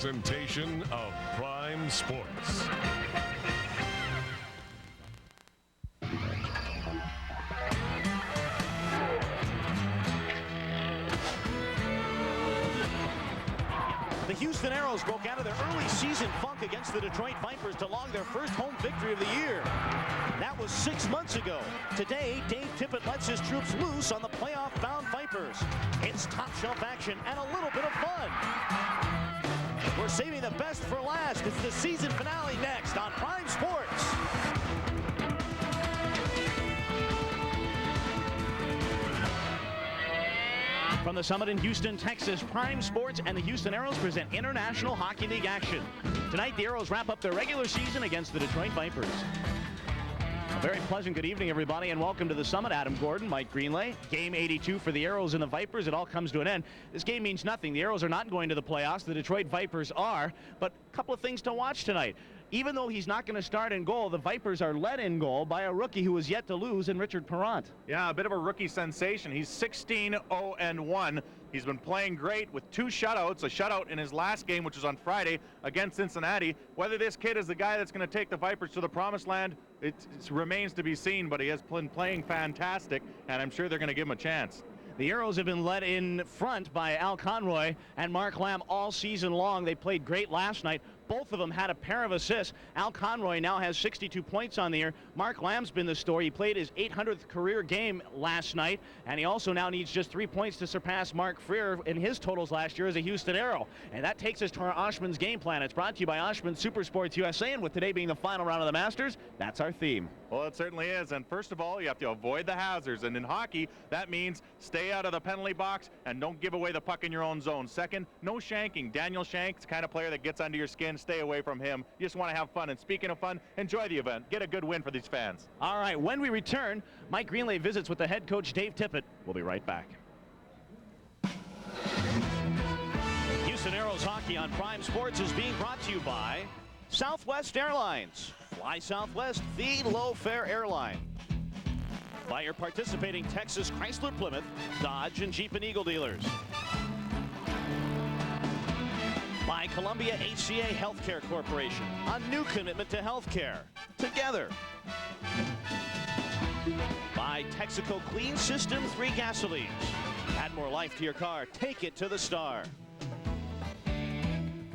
presentation of Prime Sports. The Houston Aeros broke out of their early season funk against the Detroit Vipers to log their first home victory of the year. That was 6 months ago. Today, Dave Tippett lets his troops loose on the playoff-bound Vipers. It's top-shelf action and a little bit of fun. We're saving the best for last. It's the season finale next on Prime Sports. From the Summit in Houston, Texas, Prime Sports and the Houston Aeros present International Hockey League action. Tonight, the Aeros wrap up their regular season against the Detroit Vipers. A very pleasant good evening, everybody, and welcome to the Summit. Adam Gordon, Mike Greenlay. Game 82 for the Aeros and the Vipers. It all comes to an end. This game means nothing. The Aeros are not going to the playoffs. The Detroit Vipers are. But a couple of things to watch tonight. Even though he's not going to start in goal, the Vipers are led in goal by a rookie who is yet to lose in Richard Perrant. Yeah, a bit of a rookie sensation. He's 16-0-1. He's been playing great with 2 shutouts, a shutout in his last game, which was on Friday against Cincinnati. Whether this kid is the guy that's going to take the Vipers to the promised land, it remains to be seen, but he has been playing fantastic, and I'm sure they're going to give him a chance. The Aeros have been led in front by Al Conroy and Mark Lamb all season long. They played great last night. Both of them had a pair of assists. Al Conroy now has 62 points on the year. Mark Lamb's been the story. He played his 800th career game last night, and he also now needs just 3 points to surpass Mark Freer in his totals last year as a Houston Aero. And that takes us to our Oshman's game plan. It's brought to you by Oshman Super Sports USA, and with today being the final round of the Masters, that's our theme. Well, it certainly is. And first of all, you have to avoid the hazards. And in hockey, that means stay out of the penalty box and don't give away the puck in your own zone. Second, no shanking. Daniel Shank's the kind of player that gets under your skin. Stay away from him. You just want to have fun. And speaking of fun, enjoy the event. Get a good win for these fans. All right, when we return, Mike Greenlay visits with the head coach, Dave Tippett. We'll be right back. Houston Aeros hockey on Prime Sports is being brought to you by Southwest Airlines. Fly Southwest, the low-fare airline. By your participating Texas Chrysler, Plymouth, Dodge, and Jeep and Eagle dealers. By Columbia HCA Healthcare Corporation, a new commitment to healthcare. Together. By Texaco Clean System 3 gasolines. Add more life to your car. Take it to the star.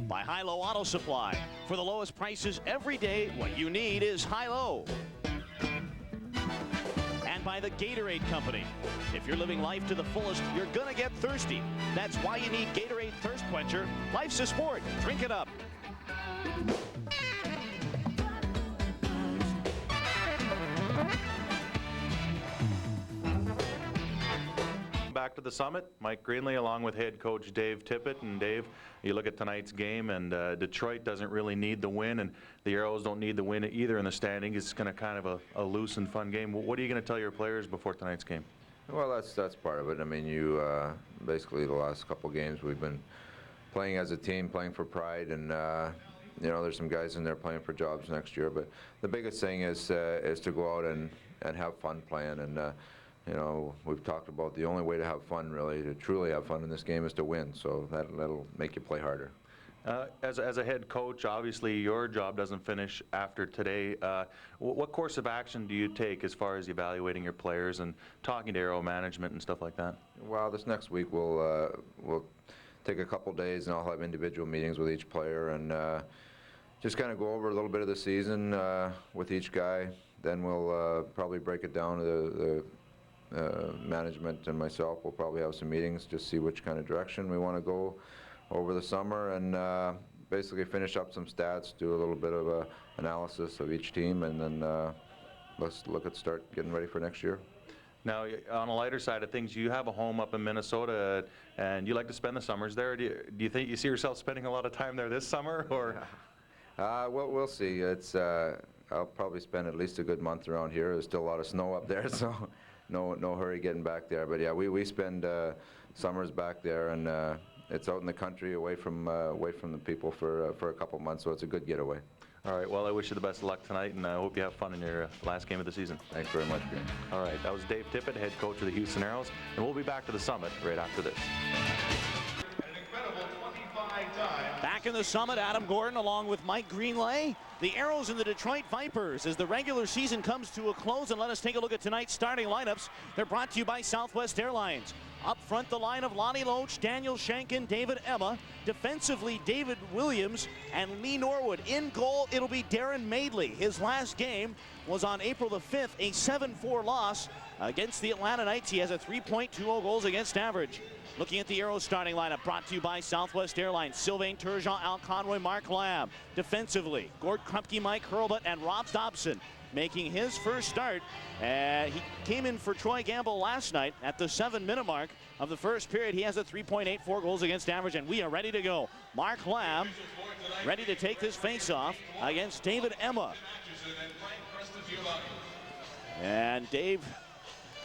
By High-Low Auto Supply. For the lowest prices every day, what you need is High-Low. And by the Gatorade Company. If you're living life to the fullest, you're gonna get thirsty. That's why you need Gatorade Thirst Quencher. Life's a sport. Drink it up. Back to the Summit, Mike Greenlay along with head coach Dave Tippett. And Dave, you look at tonight's game, and Detroit doesn't really need the win, and the Aeros don't need the win either in the standings. It's going to kind of a loose and fun game. What are you going to tell your players before tonight's game? Well, that's part of it. I mean, you basically the last couple games we've been playing as a team, playing for pride, and you know, there's some guys in there playing for jobs next year. But the biggest thing is to go out and have fun playing. And you know, we've talked about the only way to have fun, really, to truly have fun in this game, is to win. So that'll make you play harder. As a head coach, obviously your job doesn't finish after today. What course of action do you take as far as evaluating your players and talking to Aero management and stuff like that? Well, this next week we'll take a couple days, and I'll have individual meetings with each player and just kind of go over a little bit of the season with each guy. Then we'll probably break it down to the management and myself. Will probably have some meetings, just see which kind of direction we want to go over the summer, and basically finish up some stats, do a little bit of a analysis of each team, and then let's start getting ready for next year. Now, on a lighter side of things, you have a home up in Minnesota, and you like to spend the summers there. Do you think you see yourself spending a lot of time there this summer, or? Well, we'll see. It's I'll probably spend at least a good month around here. There's still a lot of snow up there, so no hurry getting back there. But yeah, we spend summers back there, and it's out in the country, away from the people for a couple months. So it's a good getaway. All right. Well, I wish you the best of luck tonight, and I hope you have fun in your last game of the season. Thanks very much, Green. All right. That was Dave Tippett, head coach of the Houston Aeros, and we'll be back to the Summit right after this. Back in the Summit, Adam Gordon along with Mike Greenlay. The Aeros and the Detroit Vipers as the regular season comes to a close. And let us take a look at tonight's starting lineups. They're brought to you by Southwest Airlines. Up front, the line of Lonnie Loach, Daniel Shankin, David Emma. Defensively, David Williams and Lee Norwood. In goal, it'll be Darren Madeley. His last game was on April the 5th, a 7-4 loss against the Atlanta Knights. He has a 3.20 goals against average. Looking at the Aeros starting lineup, brought to you by Southwest Airlines. Sylvain Turgeon, Al Conroy, Mark Lamb. Defensively, Gord Krupke, Mike Hurlbut, and Rob Dopson making his first start. He came in for Troy Gamble last night at the 7-minute mark of the first period. He has a 3.84 goals against average, and we are ready to go. Mark Lamb ready to take this face-off against David Emma. And Dave,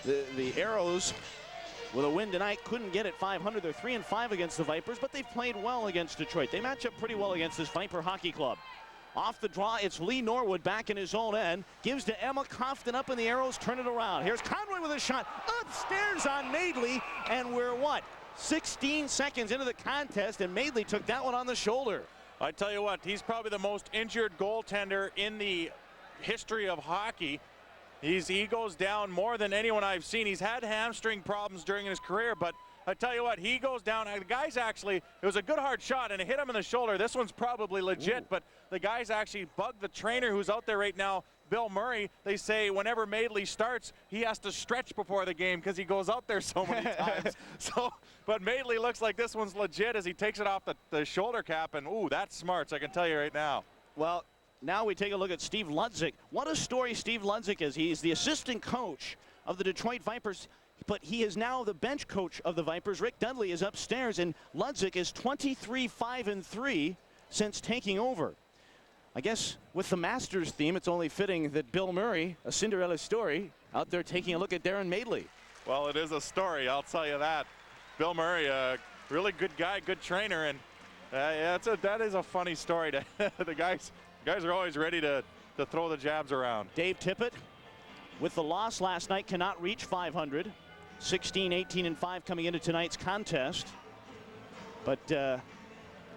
the Aeros, with a win tonight, couldn't get it 500. They're 3-5 against the Vipers, but they've played well against Detroit. They match up pretty well against this Viper hockey club. Off the draw, it's Lee Norwood back in his own end. Gives to Emma. Crofton up in the Aeros. Turn it around. Here's Conroy with a shot. Upstairs on Madeley. And we're, 16 seconds into the contest, and Madeley took that one on the shoulder. I tell you what, he's probably the most injured goaltender in the history of hockey. He goes down more than anyone I've seen. He's had hamstring problems during his career, but I tell you what, he goes down. The guy's actually, it was a good hard shot, and it hit him in the shoulder. This one's probably legit, but the guy's actually bugged the trainer who's out there right now, Bill Murray. They say whenever Madeley starts, he has to stretch before the game because he goes out there so many times. But Madeley looks like this one's legit as he takes it off the shoulder cap, and ooh, that's smarts, I can tell you right now. Well, now we take a look at Steve Ludzik. What a story Steve Ludzik is. He's the assistant coach of the Detroit Vipers, but he is now the bench coach of the Vipers. Rick Dudley is upstairs, and Ludzik is 23-5-3 since taking over. I guess with the Masters theme, it's only fitting that Bill Murray, a Cinderella story, out there taking a look at Darren Madeley. Well, it is a story, I'll tell you that. Bill Murray, a really good guy, good trainer, and that is a funny story. The guys are always ready to throw the jabs around. Dave Tippett, with the loss last night, cannot reach 500. 16-18-5 coming into tonight's contest. But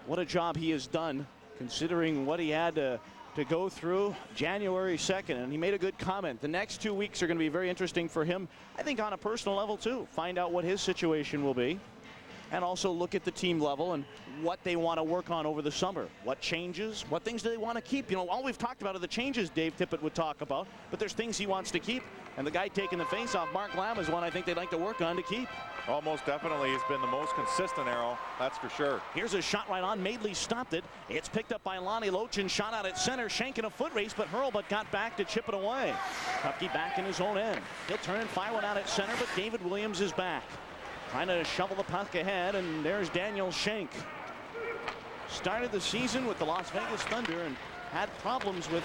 what a job he has done, considering what he had to go through January 2nd. And he made a good comment. The next 2 weeks are going to be very interesting for him, I think, on a personal level, too. Find out what his situation will be, and also look at the team level and what they want to work on over the summer. What changes? What things do they want to keep? You know, all we've talked about are the changes Dave Tippett would talk about, but there's things he wants to keep. And the guy taking the face-off, Mark Lamb, is one I think they'd like to work on to keep. Almost definitely. He's been the most consistent Aero, that's for sure. Here's a shot right on. Madeley stopped it. It's picked up by Lonnie Loach and shot out at center. Shank in a foot race, but Hurlbut got back to chip it away. Krupke back in his own end. He'll turn and fire one out at center, but David Williams is back, trying to shovel the puck ahead, and there's Daniel Shank. Started the season with the Las Vegas Thunder and had problems with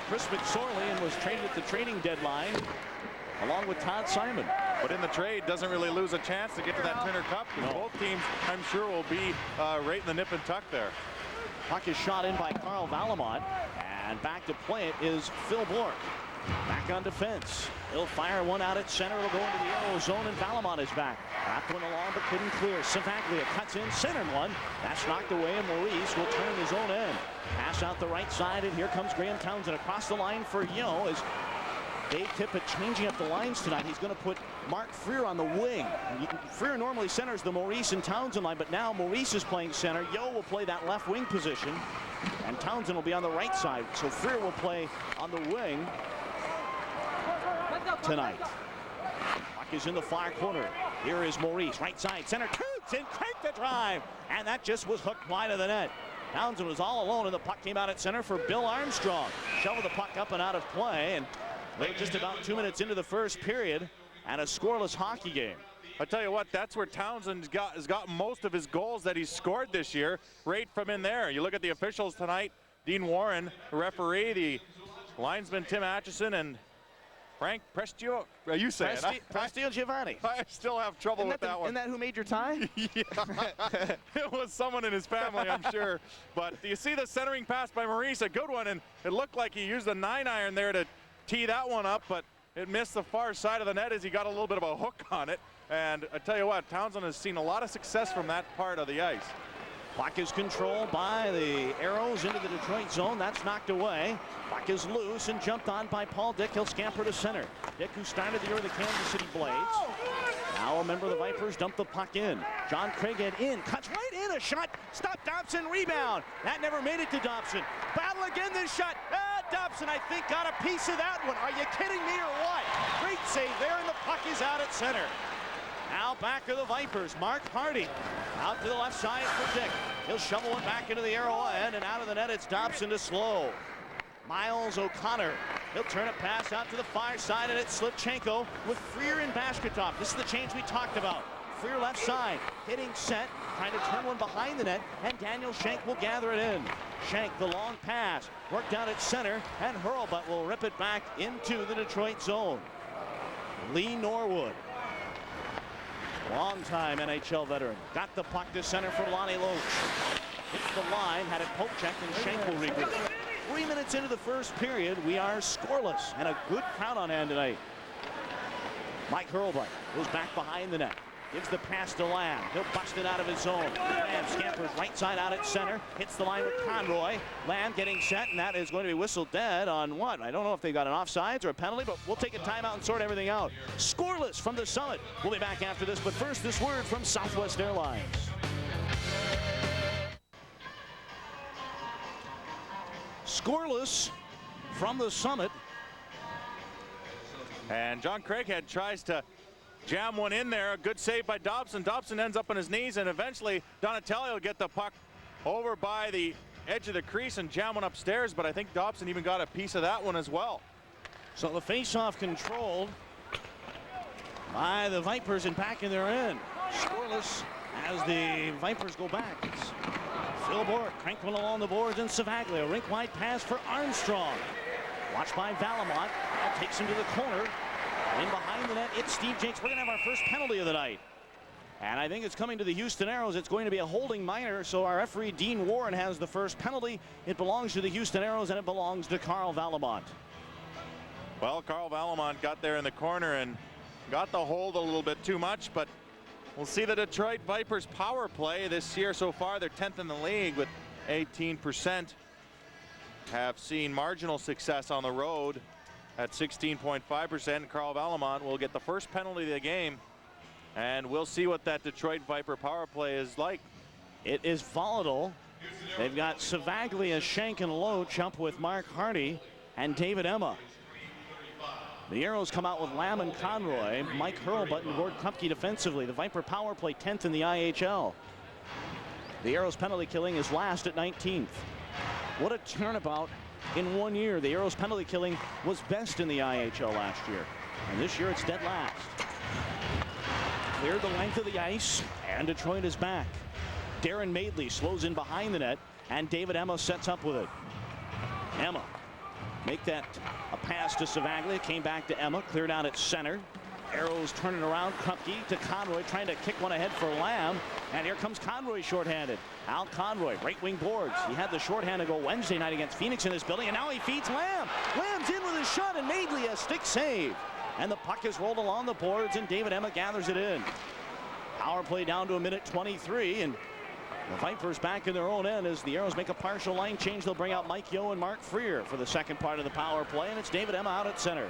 Chris McSorley and was traded at the trading deadline along with Todd Simon. But in the trade, doesn't really lose a chance to get to that Turner Cup, because both teams, I'm sure, will be right in the nip and tuck there. Puck is shot in by Carl Valamont, and back to play it is Phil Bourque. Back on defense. He'll fire one out at center. It'll go into the Aero zone, and Valamont is back. Wrapped one along, but couldn't clear. Savaglia cuts in, centered one. That's knocked away, and Maurice will turn his own end. Pass out the right side, and here comes Graham Townsend across the line for Yo as Dave Tippett changing up the lines tonight. He's going to put Mark Freer on the wing. Freer normally centers the Maurice and Townsend line, but now Maurice is playing center. Yo will play that left wing position, and Townsend will be on the right side. So Freer will play on the wing tonight. Puck is in the far corner. Here is Maurice, right side, center, toots and cranked the drive, and that just was hooked wide of the net. Townsend was all alone, and the puck came out at center for Bill Armstrong. Shoveled the puck up and out of play, and we're just about 2 minutes into the first period and a scoreless hockey game. I tell you what, that's where Townsend has got most of his goals that he's scored this year, right from in there. You look at the officials tonight, Dean Warren, the referee, the linesman Tim Atchison, and Frank Prestio, you say it. Prestio Giovanni. I still have trouble with that one. Isn't that who made your tie? Yeah. It was someone in his family, I'm sure. But do you see the centering pass by Maurice? A good one, and it looked like he used a 9-iron there to tee that one up, but it missed the far side of the net as he got a little bit of a hook on it. And I tell you what, Townsend has seen a lot of success from that part of the ice. Puck is controlled by the Aeros into the Detroit zone. That's knocked away. Puck is loose and jumped on by Paul Dick. He'll scamper to center. Dick, who started the year with the Kansas City Blades. Now a member of the Vipers dumped the puck in. John Craighead in, cuts right in, a shot. Stop Dopson, rebound. That never made it to Dopson. Battle again, this shot. Dopson, I think, got a piece of that one. Are you kidding me or what? Great save there, and the puck is out at center. Now back to the Vipers. Mark Hardy out to the left side for Dick. He'll shovel it back into the Aero end, and out of the net it's Dopson to slow. Miles O'Connor. He'll turn it pass out to the far side, and it's Slivchenko with Freer and Bashkatov. This is the change we talked about. Freer left side, hitting set, trying to turn one behind the net, and Daniel Schenk will gather it in. Schenk, the long pass, worked out at center, and Hurlbut will rip it back into the Detroit zone. Lee Norwood, long-time NHL veteran, got the puck to center for Lonnie Loach. Hits the line, had it poke checked, and Schenk will regroup. 3 minutes into the first period, we are scoreless, and a good crowd on hand tonight. Mike Hurlbut goes back behind the net. Gives the pass to Lamb. He'll bust it out of his zone. Lamb scampers right side out at center. Hits the line with Conroy. Lamb getting set, and that is going to be whistled dead on what? I don't know if they got an offsides or a penalty, but we'll take a timeout and sort everything out. Scoreless from the Summit. We'll be back after this, but first this word from Southwest Airlines. Scoreless from the Summit. And John Craighead tries to jam one in there. A good save by Dopson. Dopson ends up on his knees, and eventually Donatelli will get the puck over by the edge of the crease and jam one upstairs, but I think Dopson even got a piece of that one as well. So the face-off controlled by the Vipers and back in their end. Scoreless as the Vipers go back. It's Phil Bourque cranked one along the boards, and Savaglia, a rink-wide pass for Armstrong. Watched by Valimont. Now takes him to the corner. In behind the net, it's Steve Jakes. We're going to have our first penalty of the night. And I think it's coming to the Houston Aeros. It's going to be a holding minor, so our referee, Dean Warren, has the first penalty. It belongs to the Houston Aeros, and it belongs to Carl Valimont. Well, Carl Valimont got there in the corner and got the hold a little bit too much, but we'll see the Detroit Vipers power play this year so far. They're 10th in the league with 18%. Have seen marginal success on the road at 16.5%. Carl Valimont will get the first penalty of the game, and we'll see what that Detroit Viper power play is like. It is volatile. They've got Savaglia, Schenk, and Loach up with Mark Hardy and David Emma. The Aeros come out with Lamb and Conroy, Mike Hurlbut and Gord Krupke defensively. The Viper power play 10th in the IHL. The Aeros penalty killing is last at 19th. What a turnabout in 1 year. The Aeros penalty killing was best in the IHL last year, and this year it's dead last. Cleared the length of the ice, and Detroit is back. Darren Madeley slows in behind the net, and David Emma sets up with it. Emma make that a pass to Savaglia, came back to Emma, cleared out at center. Aeros turning around, Krupke to Conroy, trying to kick one ahead for Lamb, and here comes Conroy shorthanded. Al Conroy, right wing boards. He had the shorthand to go Wednesday night against Phoenix in this building, and now he feeds Lamb. Lamb's in with a shot, and Madeley a stick save. And the puck is rolled along the boards, and David Emma gathers it in. Power play down to a minute 23, and the Vipers back in their own end as the Aeros make a partial line change. They'll bring out Mike Yeo and Mark Freer for the second part of the power play, and it's David Emma out at center.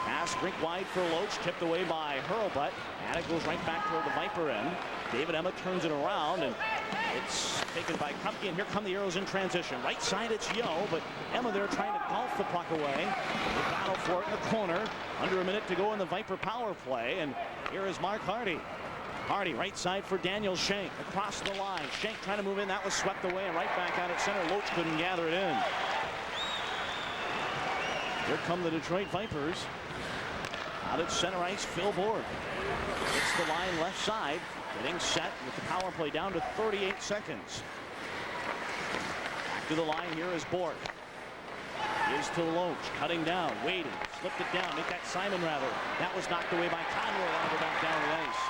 Pass rink wide for Loach, tipped away by Hurlbut, and it goes right back toward the Viper end. David Emma turns it around, and it's taken by Krupke, and here come the Aeros in transition. Right side, it's Yeo, but Emma there trying to golf the puck away. They battle for it in the corner. Under a minute to go in the Viper power play, and here is Mark Hardy. Hardy, right side for Daniel Schenk, across the line. Schenk trying to move in, that was swept away, and right back out at center. Loach couldn't gather it in. Here come the Detroit Vipers. Out at center ice, Phil Bourque. Hits the line left side, getting set with the power play down to 38 seconds. Back to the line here is Bourque. Is to Loach, cutting down, waiting, slipped it down, make that Simon rather. That was knocked away by Conroy, want to go back down the ice.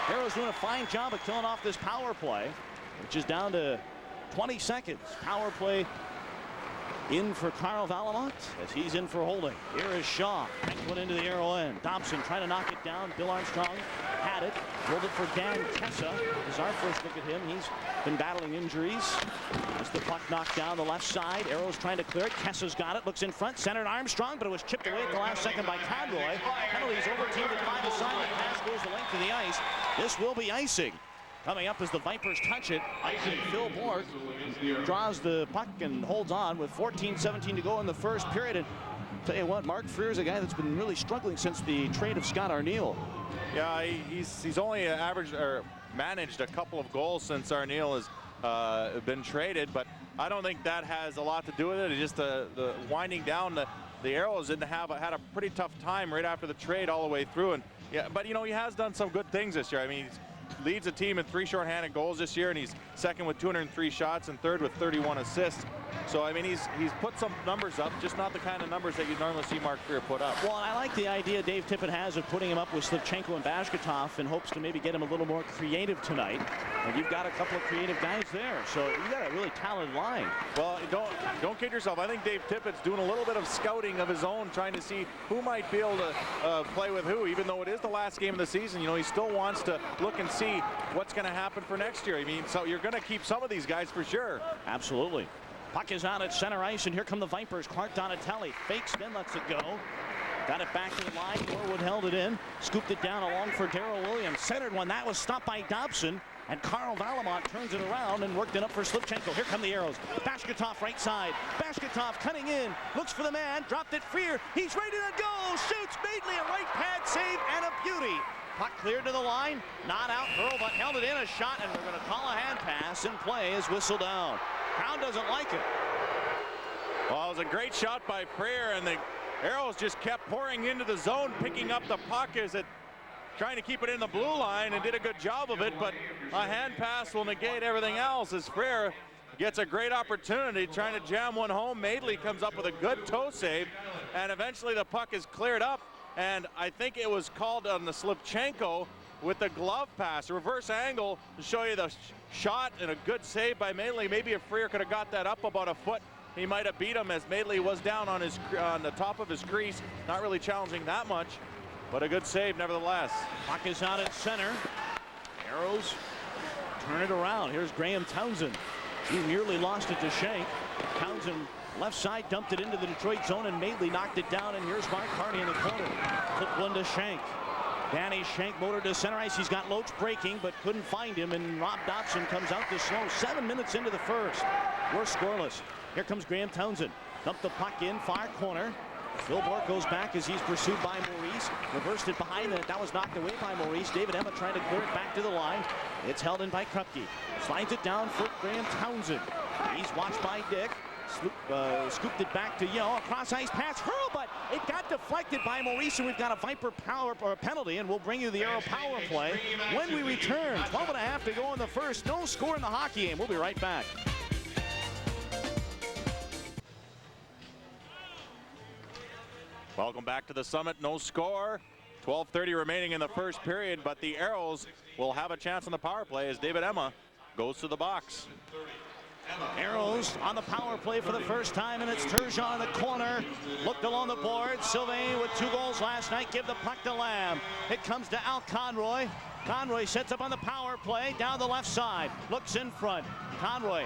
Aeros doing a fine job of killing off this power play, which is down to 20 seconds. Power play in for Carl Valimont as he's in for holding. Here is Shaw. Next one into the Aero end. Dopson trying to knock it down. Bill Armstrong had it. Rolled it for Dan Kessa. This is our first look at him. He's been battling injuries. As the puck knocked down the left side. Aeros trying to clear it. Kessa's got it. Looks in front. Centered Armstrong, but it was chipped away at the last second by Conroy. Penalties over team at 5-aside. The pass goes the length of the ice. This will be icing. Coming up as the Vipers touch it, Phil Bourque draws the puck and holds on with 14-17 to go in the first period. And tell you what, Mark Freer's a guy that's been really struggling since the trade of Scott Arniel. Yeah, he's only averaged or managed a couple of goals since Arniel has been traded, but I don't think that has a lot to do with it. It's just the winding down. The Aeros had a pretty tough time right after the trade all the way through. And yeah, but you know, he has done some good things this year. I mean, leads the team in 3 shorthanded goals this year, and he's second with 203 shots and third with 31 assists. So I mean, he's put some numbers up, just not the kind of numbers that you normally see Mark Freer put up. Well, I like the idea Dave Tippett has of putting him up with Slivchenko and Bashkatov in hopes to maybe get him a little more creative tonight. And you've got a couple of creative guys there, so you got a really talented line. Well, don't kid yourself. I think Dave Tippett's doing a little bit of scouting of his own, trying to see who might be able to play with who. Even though it is the last game of the season, you know, he still wants to look and see what's going to happen for next year. I mean, so you're going to keep some of these guys for sure. Absolutely. Puck is out at center ice, and here come the Vipers. Clark Donatelli fakes, then lets it go. Got it back to the line. Norword held it in, scooped it down along for Darryl Williams. Centered one. That was stopped by Dopson. And Carl Valimont turns it around and worked it up for Slivchenko. Here come the Aeros. Bashkatov right side. Bashkatov cutting in. Looks for the man. Dropped it. Freer. He's ready to go. Shoots. Madeley. A right pad save and a beauty. Puck cleared to the line. Not out. Hurlbut held it in. A shot. And we're going to call a hand pass. And play is whistled down. Crowd doesn't like it. Well, it was a great shot by Freer. And the Aeros just kept pouring into the zone, picking up the puck as it trying to keep it in the blue line, and did a good job of it, but a hand pass will negate everything else as Freer gets a great opportunity trying to jam one home. Madeley comes up with a good toe save, and eventually the puck is cleared up, and I think it was called on the Slivchenko with the glove pass, reverse angle to show you the shot, and a good save by Madeley. Maybe if Freer could have got that up about a foot, he might have beat him, as Madeley was down on the top of his crease, not really challenging that much. But a good save nevertheless. Puck is out at center. Aeros turn it around. Here's Graham Townsend. He nearly lost it to Shank. Townsend left side dumped it into the Detroit zone, and Madeley knocked it down, and here's Mark Carney in the corner. Flip one to Shank. Danny Shank motored to center ice. He's got Loach breaking, but couldn't find him, and Rob Dopson comes out to slow. 7 minutes into the first. We're scoreless. Here comes Graham Townsend. Dumped the puck in, far corner. Phil Bourque goes back as he's pursued by Maurice. Reversed it behind it. That was knocked away by Maurice. David Emma trying to clear it back to the line. It's held in by Krupke. Slides it down for Graham Townsend. He's watched by Dick. Scooped it back to Yo. A cross ice pass. Hurl, but it got deflected by Maurice, and we've got a Viper power or penalty, and we'll bring you the Aero power play when we return. 12.5 to go in the first. No score in the hockey game. We'll be right back. Welcome back to the Summit. No score. 12:30 remaining in the first period, but the Aeros will have a chance on the power play as David Emma goes to the box. Aeros on the power play for the first time, and it's Turgeon in the corner. Looked along the board. Sylvain with 2 goals last night. Give the puck to Lamb. It comes to Al Conroy. Conroy sets up on the power play down the left side. Looks in front. Conroy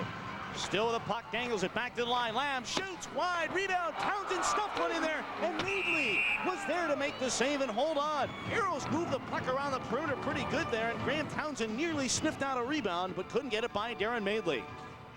still with the puck, dangles it back to the line. Lamb shoots wide, rebound. Townsend stuffed one in there, and Madeley was there to make the save and hold on. Aeros moved the puck around the perimeter pretty good there, and Graham Townsend nearly sniffed out a rebound, but couldn't get it by Darren Madeley.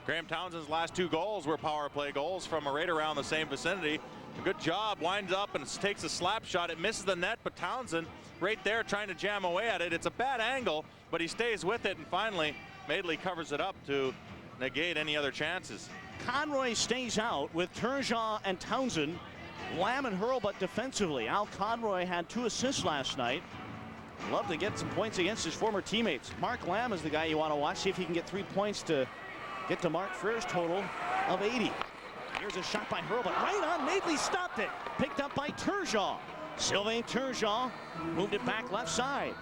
Graham Townsend's last 2 goals were power play goals from right around the same vicinity. A good job, winds up and takes a slap shot. It misses the net, but Townsend right there trying to jam away at it. It's a bad angle, but he stays with it, and finally Madeley covers it up to negate any other chances. Conroy stays out with Turgeon and Townsend. Lamb and Hurlbut defensively. Al Conroy had 2 assists last night. Love to get some points against his former teammates. Mark Lamb is the guy you want to watch. See if he can get 3 points to get to Mark Freer's total of 80. Here's a shot by Hurlbut. Right on. Madeley stopped it. Picked up by Turgeon. Sylvain Turgeon moved it back left side.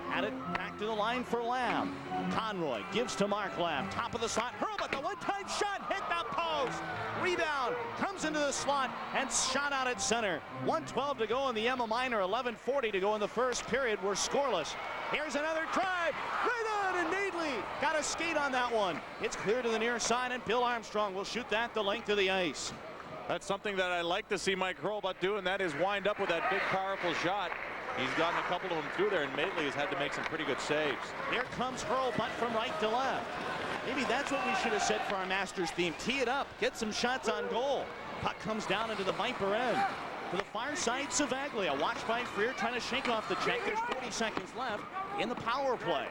Had it back to the line for Lamb. Conroy gives to Mark Lamb. Top of the slot. Hurlbut, the one-time shot hit the post. Rebound comes into the slot and shot out at center. 1:12 to go in the Emma Minor. 11:40 to go in the first period. We're scoreless. Here's another drive. Right on, and Madeley got a skate on that one. It's clear to the near side, and Bill Armstrong will shoot that the length of the ice. That's something that I like to see Mike Hurlbut do, and that is wind up with that big, powerful shot. He's gotten a couple of them through there, and Madeley has had to make some pretty good saves. Here comes Hurlbut from right to left. Maybe that's what we should have said for our Masters theme. Tee it up, get some shots on goal. Puck comes down into the Viper end. To the far side, Savaglia. Watched by Freer trying to shake off the check. There's 40 seconds left in the power play.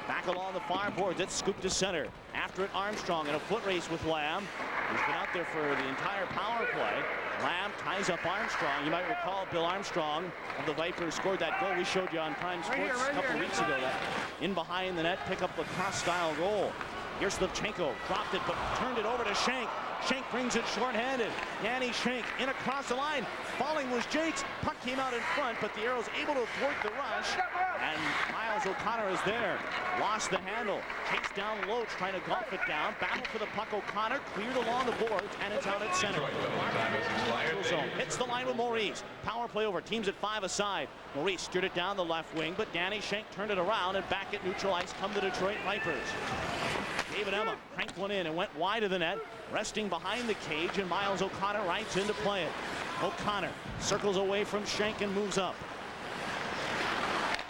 Back along the far boards, it's scooped to center. After it, Armstrong in a foot race with Lamb, who's been out there for the entire power play. Lamb ties up Armstrong. You might recall Bill Armstrong of the Vipers scored that goal we showed you on Prime Sports a couple weeks ago. That in behind the net, pick up the cross-style goal. Here's Slivchenko, dropped it, but turned it over to Schenk. Schenk brings it short-handed. Yanni Schenk in across the line. Falling was Jakes. Puck came out in front, but the Aeros able to thwart the rush. And Miles O'Connor is there. Lost the handle. Takes down Loach, trying to golf it down. Battle for the puck. O'Connor cleared along the boards, and it's out at center. Zone. Hits the line with Maurice. Power play over. Teams at 5 aside. Maurice steered it down the left wing, but Danny Schenk turned it around, and back at neutral ice come the Detroit Vipers. David Emma cranked one in and went wide of the net, resting behind the cage, and Miles O'Connor rides in to play it. O'Connor circles away from Schenk and moves up.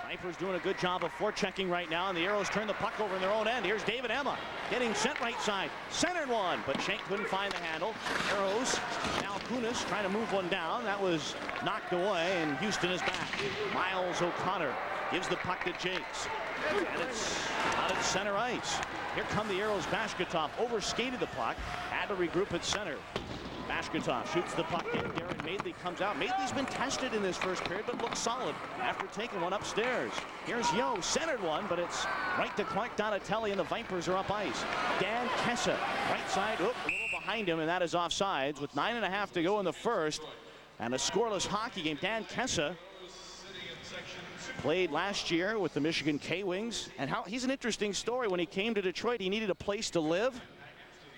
Vipers doing a good job of forechecking right now, and the Aeros turn the puck over in their own end. Here's David Emma getting sent right side. Centered one, but Schenk couldn't find the handle. Aeros, now Kunis trying to move one down. That was knocked away, and Houston is back. Miles O'Connor gives the puck to Jakes. And it's out at center ice. Here come the Aeros. Bashkatov overskated the puck. Had to regroup at center. Bashkatov shoots the puck in. Darren Madeley comes out. Madeley's been tested in this first period, but looks solid after taking one upstairs. Here's Yo, centered one, but it's right to Clark Donatelli, and the Vipers are up ice. Dan Kessa, right side, a little behind him, and that is offsides with 9.5 to go in the first. And a scoreless hockey game. Dan Kessa played last year with the Michigan K-Wings, and he's an interesting story. When he came to Detroit, he needed a place to live,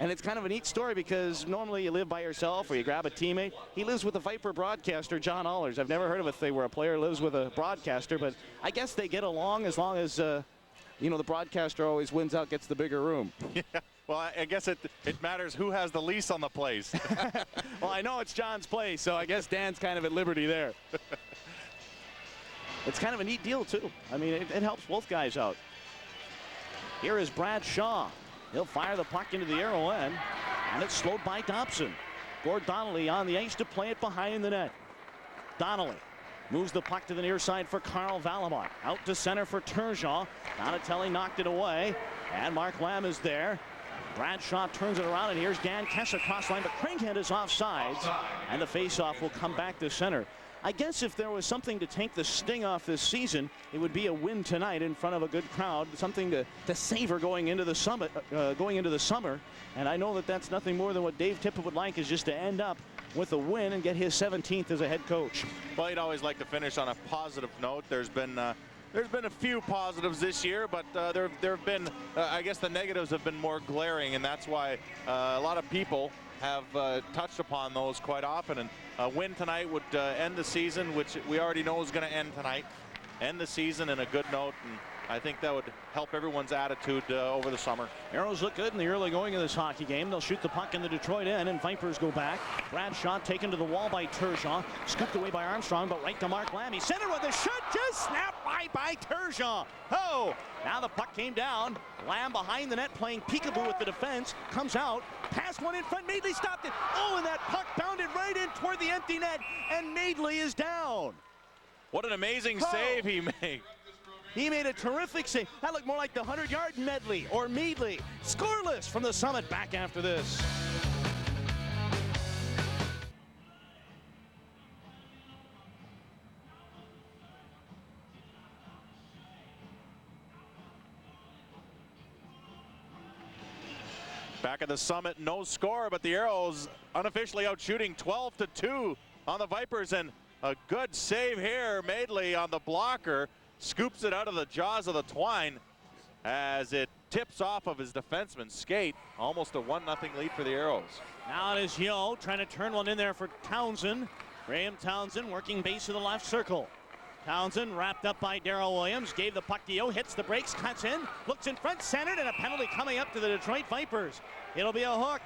and it's kind of a neat story because normally you live by yourself or you grab a teammate. He lives with the Viper broadcaster, John Allers. I've never heard of a thing where a player lives with a broadcaster, but I guess they get along as long as the broadcaster always wins out, gets the bigger room. Yeah. Well, I guess it matters who has the lease on the place. Well, I know it's John's place, so I guess Dan's kind of at liberty there. It's kind of a neat deal, too. I mean, it helps both guys out. Here is Brad Shaw. He'll fire the puck into the Aero end, and it's slowed by Dopson. Gord Donnelly on the ice to play it behind the net. Donnelly moves the puck to the near side for Carl Valimont. Out to center for Turgeon. Donatelli knocked it away, and Mark Lamb is there. Bradshaw turns it around, and here's Dan Kessa cross line, but Craighead is offsides, and the faceoff will come back to center. I guess if there was something to take the sting off this season, it would be a win tonight in front of a good crowd, something to savor going into the summer. And I know that that's nothing more than what Dave Tippett would like, is just to end up with a win and get his 17th as a head coach. Well, he'd always like to finish on a positive note. There's been a few positives this year, but there have been, I guess the negatives have been more glaring, and that's why a lot of people have touched upon those quite often. And a win tonight would end the season, which we already know is going to end tonight. End the season in a good note, and I think that would help everyone's attitude over the summer. Aeros look good in the early going of this hockey game. They'll shoot the puck in the Detroit end, and Vipers go back. Bradshaw taken to the wall by Turgeon. Scooped away by Armstrong, but right to Mark Lamb. He centered with a shot, just snapped by Turgeon. Oh, now the puck came down. Lamb behind the net playing peekaboo with the defense. Comes out, passed one in front. Madeley stopped it. Oh, and that puck bounded right in toward the empty net, and Madeley is down. What an amazing save he made. He made a terrific save. That looked more like the 100-yard medley or Madeley. Scoreless from the Summit. Back after this. Back at the Summit, no score, but the Aeros unofficially out shooting 12-2 on the Vipers, and A good save here. Madeley on the blocker scoops it out of the jaws of the twine as it tips off of his defenseman's skate. Almost a 1-0 lead for the Aeros. Now it is Yo trying to turn one in there for Townsend. Graham Townsend working base of the left circle. Townsend wrapped up by Darrell Williams, gave the puck to Yo, hits the brakes, cuts in, looks in front, centered, and a penalty coming up to the Detroit Vipers. It'll be a hook,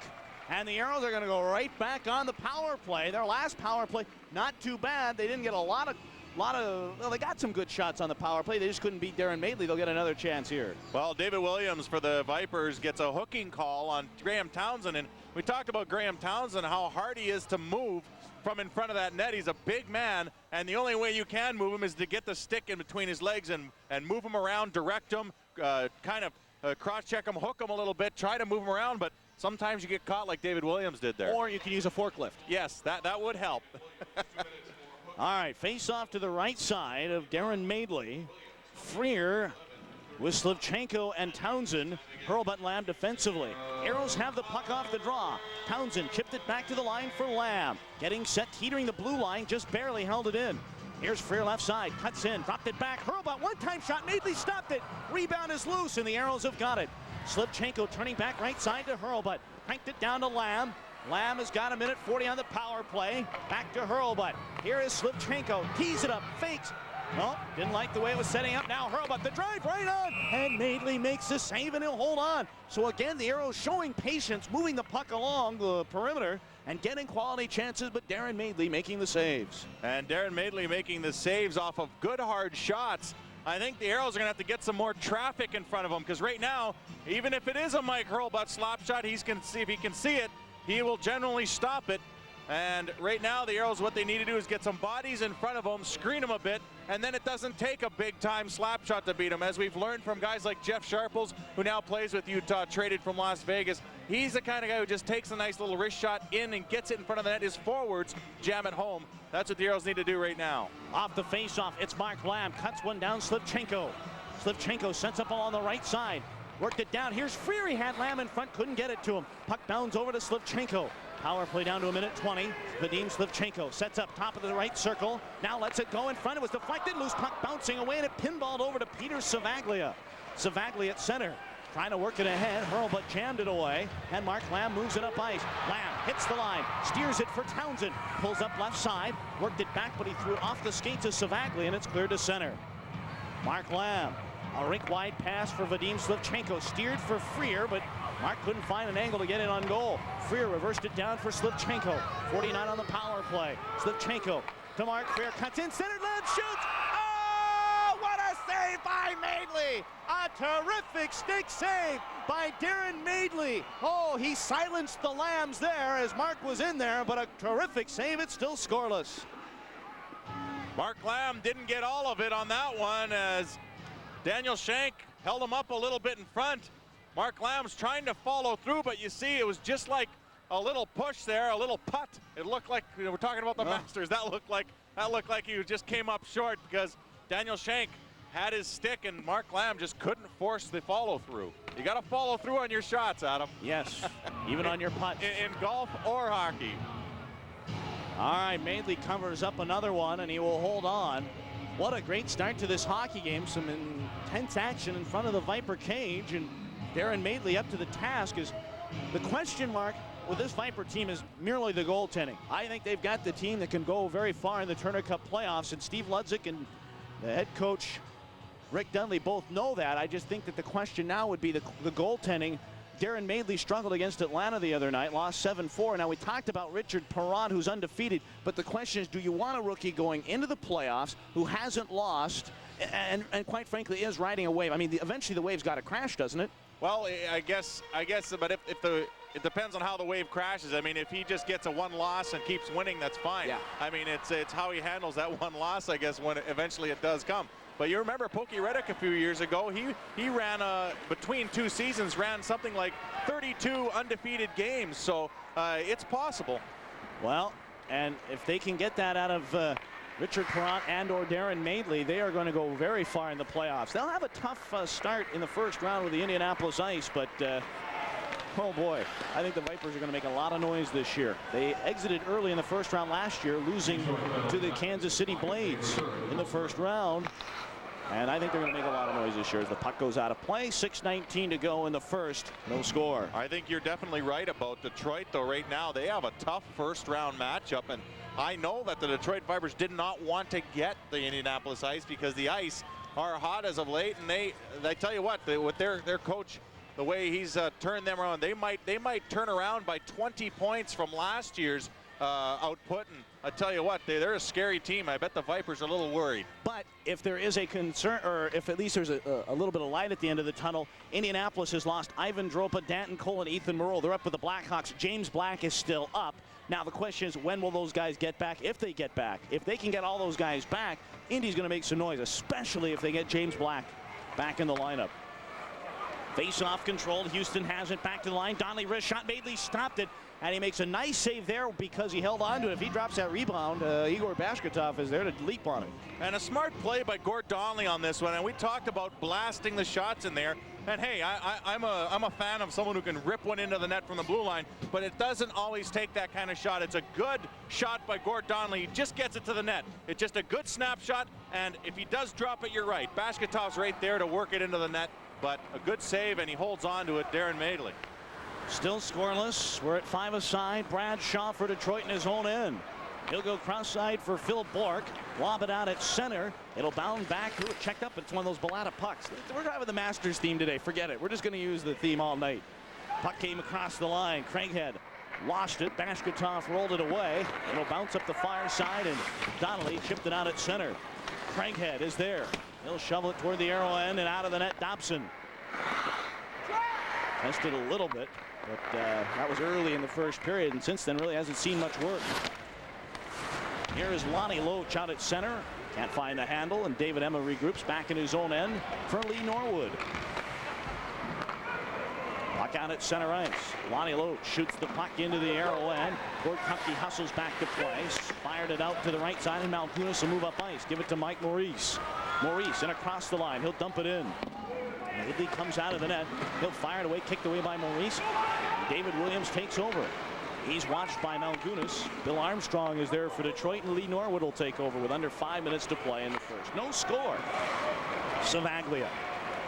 and the Aeros are going to go right back on the power play. Their last power play, not too bad. They didn't get a lot of, well, they got some good shots on the power play. They just couldn't beat Darren Madeley. They'll get another chance here. Well, David Williams for the Vipers gets a hooking call on Graham Townsend, and we talked about Graham Townsend, how hard he is to move from in front of that net. He's a big man, and the only way you can move him is to get the stick in between his legs and move him around, direct him, kind of cross-check him, hook him a little bit, try to move him around, but sometimes you get caught like David Williams did there. Or you can use a forklift. Yes, that would help. All right, face off to the right side of Darren Madeley. Freer with Slivchenko and Townsend. Hurlbut and Lamb defensively. Aeros have the puck off the draw. Townsend chipped it back to the line for Lamb. Getting set, teetering the blue line, just barely held it in. Here's Freer left side, cuts in, dropped it back. Hurlbut, one-time shot, Madeley stopped it. Rebound is loose, and the Aeros have got it. Slivchenko turning back right side to Hurlbut. Cranked it down to Lamb. Lamb has got a minute 40 on the power play. Back to Hurlbut. Here is Slivchenko. Tees it up, fakes. No, didn't like the way it was setting up. Now Hurlbut, the drive right on, and Madeley makes the save, and he'll hold on. So again, the Aeros showing patience, moving the puck along the perimeter and getting quality chances, but Darren Madeley making the saves. And Darren Madeley making the saves off of good hard shots. I think the Aeros are going to have to get some more traffic in front of them, because right now, even if it is a Mike Hurlbut slap shot, if he can see it, he will generally stop it. And right now, the Aeros, what they need to do is get some bodies in front of them, screen them a bit, and then it doesn't take a big-time slap shot to beat them. As we've learned from guys like Jeff Sharples, who now plays with Utah, traded from Las Vegas. He's the kind of guy who just takes a nice little wrist shot in and gets it in front of the net. His forwards jam it home. That's what the Aeros need to do right now. Off the face-off, it's Mark Lamb. Cuts one down, Slivchenko. Slivchenko sets up along the right side. Worked it down. Here's Freer. He had Lamb in front, couldn't get it to him. Puck bounds over to Slivchenko. Power play down to 1:20. Vadim Slivchenko sets up top of the right circle. Now lets it go in front. It was deflected. Loose puck bouncing away, and it pinballed over to Peter Savaglia. Savaglia at center. Trying to work it ahead. Hurlbut jammed it away, and Mark Lamb moves it up ice. Lamb hits the line, steers it for Townsend. Pulls up left side, worked it back, but he threw it off the skates of Savaglia, and it's cleared to center. Mark Lamb. A rink-wide pass for Vadim Slivchenko. Steered for Freer, but Mark couldn't find an angle to get it on goal. Freer reversed it down for Slivchenko. 49 on the power play. Slivchenko to Mark. Freer cuts in, centered land, shoots! Oh, what a save by Madeley! A terrific stick save by Darren Madeley. Oh, he silenced the Lambs there as Mark was in there, but a terrific save. It's still scoreless. Mark Lamb didn't get all of it on that one as Daniel Shank held him up a little bit in front. Mark Lamb's trying to follow through, but you see it was just like a little push there, a little putt. It looked like, you know, we're talking about the Masters. That looked like he just came up short because Daniel Shank had his stick and Mark Lamb just couldn't force the follow through. You got to follow through on your shots, Adam. Yes, even on your putt. In golf or hockey. All right, Madeley covers up another one, and he will hold on. What a great start to this hockey game. Some intense action in front of the Viper cage, and Darren Madeley up to the task. Is the question mark with this Viper team is merely the goaltending. I think they've got the team that can go very far in the Turner Cup playoffs, and Steve Ludzik and the head coach Rick Dudley both know that. I just think that the question now would be the goaltending. Darren Madeley struggled against Atlanta the other night, lost 7-4. Now, we talked about Richard Perron, who's undefeated, but the question is, do you want a rookie going into the playoffs who hasn't lost and quite frankly is riding a wave? I mean, eventually the wave's got to crash, doesn't it? Well, I guess, but if it depends on how the wave crashes. I mean, if he just gets a one loss and keeps winning, that's fine. Yeah. I mean, it's how he handles that one loss, I guess, when eventually it does come. But you remember Pokey Reddick a few years ago, he ran, between two seasons, ran something like 32 undefeated games. So it's possible. Well, and if they can get that out of Richard Perron and or Darren Madeley, they are going to go very far in the playoffs. They'll have a tough start in the first round with the Indianapolis Ice, but Oh boy, I think the Vipers are going to make a lot of noise this year. They exited early in the first round last year, losing to the Kansas City Blades in the first round. And I think they're going to make a lot of noise this year as the puck goes out of play. 6:19 to go in the first. No score. I think you're definitely right about Detroit, though. Right now they have a tough first round matchup, and I know that the Detroit Vipers did not want to get the Indianapolis Ice because the Ice are hot as of late, and I tell you what, with their coach, the way he's turned them around, they might turn around by 20 points from last year's output. And I tell you what, they're a scary team. I bet the Vipers are a little worried. But if there is a concern, or if at least there's a little bit of light at the end of the tunnel, Indianapolis has lost Ivan Dropa, Danton Cole, and Ethan Moreau. They're up with the Blackhawks. James Black is still up. Now the question is, when will those guys get back? If they get back. If they can get all those guys back, Indy's going to make some noise, especially if they get James Black back in the lineup. Face-off controlled. Houston has it back to the line. Donnelly wrist shot. Madeley stopped it. And he makes a nice save there because he held on to it. If he drops that rebound, Egor Bashkatov is there to leap on it. And a smart play by Gord Donnelly on this one. And we talked about blasting the shots in there. And hey, I'm a fan of someone who can rip one into the net from the blue line, but it doesn't always take that kind of shot. It's a good shot by Gord Donnelly. He just gets it to the net. It's just a good snapshot, and if he does drop it, you're right. Bashkatov's right there to work it into the net, but a good save, and he holds on to it, Darren Madeley. Still scoreless. We're at 5 aside. Brad Shaw for Detroit in his own end. He'll go cross side for Phil Bourque. Lob it out at center. It'll bound back. Ooh, it checked up. It's one of those Balata pucks. We're driving the Masters theme today. Forget it. We're just going to use the theme all night. Puck came across the line. Craighead lost it. Bashkatov rolled it away. It'll bounce up the far side, and Donnelly chipped it out at center. Craighead is there. He'll shovel it toward the arrow end and out of the net. Dopson tested a little bit, but that was early in the first period, and since then really hasn't seen much work. Here is Lonnie Loach out at center. Can't find the handle, and David Emma regroups back in his own end for Lee Norwood. Puck out at center ice. Lonnie Loach shoots the puck into the arrow end. Gord Kupke hustles back to place. Fired it out to the right side, and Malkunas will move up ice. Give it to Mike Maurice. Maurice in across the line. He'll dump it in. Madeley comes out of the net. He'll fire it away, kicked away by Maurice. David Williams takes over. He's watched by Malkunas. Bill Armstrong is there for Detroit, and Lee Norwood will take over with under 5 minutes to play in the first. No score. Savaglia.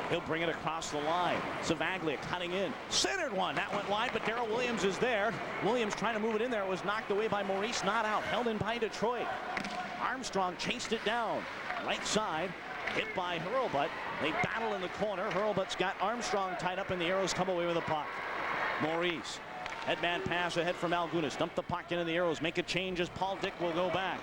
He'll bring it across the line. Savaglia cutting in. Centered one. That went wide, but Darrell Williams is there. Williams trying to move it in there. It was knocked away by Maurice. Not out. Held in by Detroit. Armstrong chased it down. Right side. Hit by Hurlbut. They battle in the corner. Hurlbut's got Armstrong tied up, and the Aeros come away with the puck. Maurice. Headman pass ahead from Malkunas. Dump the puck into the Aeros. Make a change as Paul Dick will go back.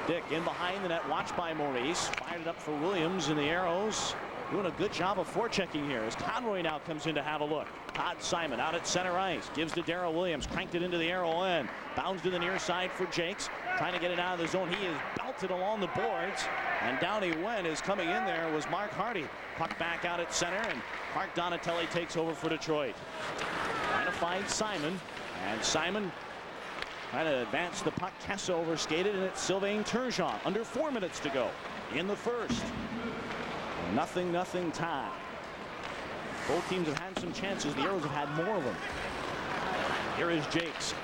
Dick in behind the net. Watched by Maurice. Fired it up for Williams, and the Aeros doing a good job of forechecking here as Conroy now comes in to have a look. Todd Simon out at center ice. Gives to Darrell Williams. Cranked it into the arrow end. Bounds to the near side for Jakes. Trying to get it out of the zone. He is belted along the boards. And down he went. As coming in there was Mark Hardy. Puck back out at center, and Mark Donatelli takes over for Detroit. Trying to find Simon. And Simon trying to advance the puck. Kessa overskated, and it's Sylvain Turgeon. Under 4 minutes to go in the first. Nothing tie. Both teams have had some chances. The Aeros have had more of them. Here is Jakes.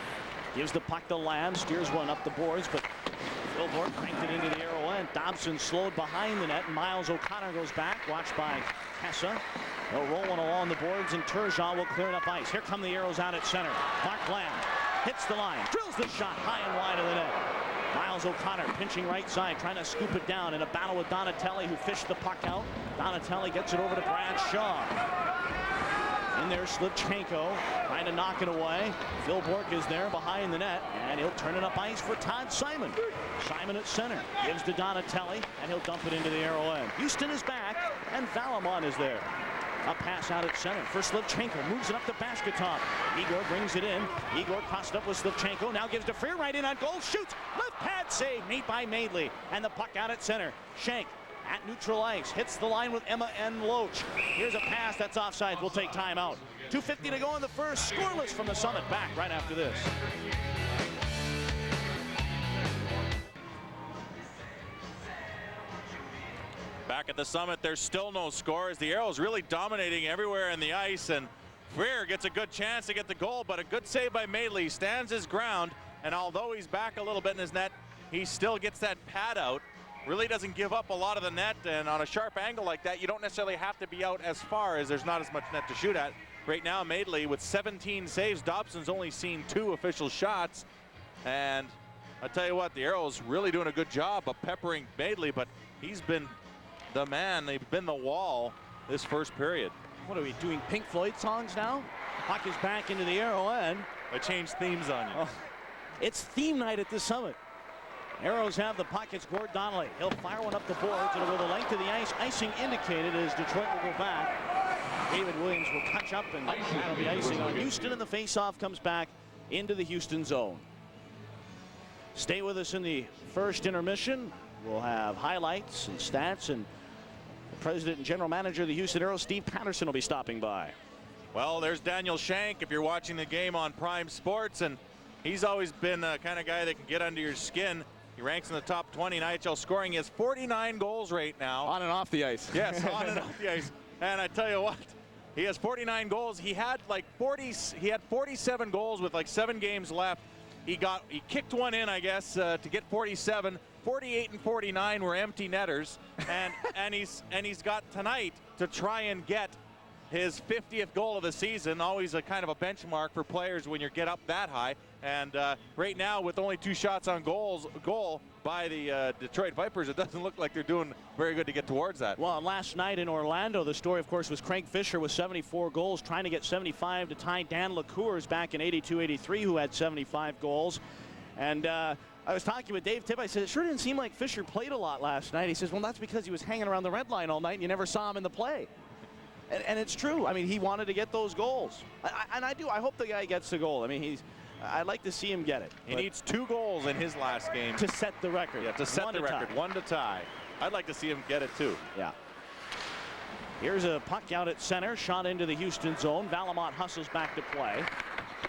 Gives the puck to Lamb. Steers one up the boards, but Phil Bourque cranked it into the arrow end. Dobson slowed behind the net. Miles O'Connor goes back. Watched by Kessa. They'll roll one along the boards, and Turgeon will clear it up ice. Here come the Aeros out at center. Mark Lamb hits the line. Drills the shot high and wide of the net. Miles O'Connor pinching right side, trying to scoop it down in a battle with Donatelli, who fished the puck out. Donatelli gets it over to Brad Shaw. In there, Slivchenko trying to knock it away. Phil Bourque is there behind the net, and he'll turn it up ice for Todd Simon. Simon at center, gives to Donatelli, and he'll dump it into the arrow end. Houston is back, and Valimon is there. A pass out at center for Slivchenko. Moves it up to Bashkatov. Egor brings it in. Egor crossed up with Slivchenko. Now gives to Freer right in on goal. Shoots. Left pad save made by Madeley. And the puck out at center. Shank at neutral ice. Hits the line with Emma and Loach. Here's a pass that's offside. We'll take time out. 2:50 to go in the first. Scoreless from the Summit. Back right after this. Back at the Summit, there's still no score as the Aeros really dominating everywhere in the ice, and Freer gets a good chance to get the goal, but a good save by Madeley. He stands his ground, and although he's back a little bit in his net, he still gets that pad out. Really doesn't give up a lot of the net, and on a sharp angle like that, you don't necessarily have to be out as far as there's not as much net to shoot at. Right now, Madeley with 17 saves. Dopson's only seen 2 official shots, and I tell you what, the Aeros really doing a good job of peppering Madeley, but he's been the man. They've been the wall this first period. What are we doing, Pink Floyd songs now? Puck is back into the Aero end. I changed themes on you. Oh, it's theme night at the Summit. Aeros have the puck. It's Gord Donnelly. He'll fire one up the boards. It'll go the length of the ice. Icing indicated as Detroit will go back. David Williams will catch up, and that'll be icing on Houston, and the faceoff comes back into the Houston zone. Stay with us in the first intermission. We'll have highlights and stats, and the president and general manager of the Houston Aeros, Steve Patterson, will be stopping by. Well, there's Daniel Shank if you're watching the game on Prime Sports, and he's always been the kind of guy that can get under your skin. He ranks in the top 20 in IHL scoring. He has 49 goals right now. On and off the ice. Yes, on and off the ice. And I tell you what, he has 49 goals. He had like 47 goals with like 7 games left. He kicked one in, I guess, to get 47. 48 and 49 were empty netters, and he's got tonight to try and get his 50th goal of the season. Always a kind of a benchmark for players when you get up that high. And right now, with only 2 shots on goal by the Detroit Vipers, it doesn't look like they're doing very good to get towards that. Well, last night in Orlando, the story, of course, was Craig Fisher with 74 goals, trying to get 75 to tie Dan LaCours back in 82-83, who had 75 goals. And I was talking with Dave Tipp. I said, it sure didn't seem like Fisher played a lot last night. He says, well, that's because he was hanging around the red line all night, and you never saw him in the play. And it's true. I mean, he wanted to get those goals. I hope the guy gets the goal. I mean, I'd like to see him get it. He needs 2 goals in his last game. To set the record. Yeah, to set the record. 1 to tie. I'd like to see him get it, too. Yeah. Here's a puck out at center. Shot into the Houston zone. Valimont hustles back to play.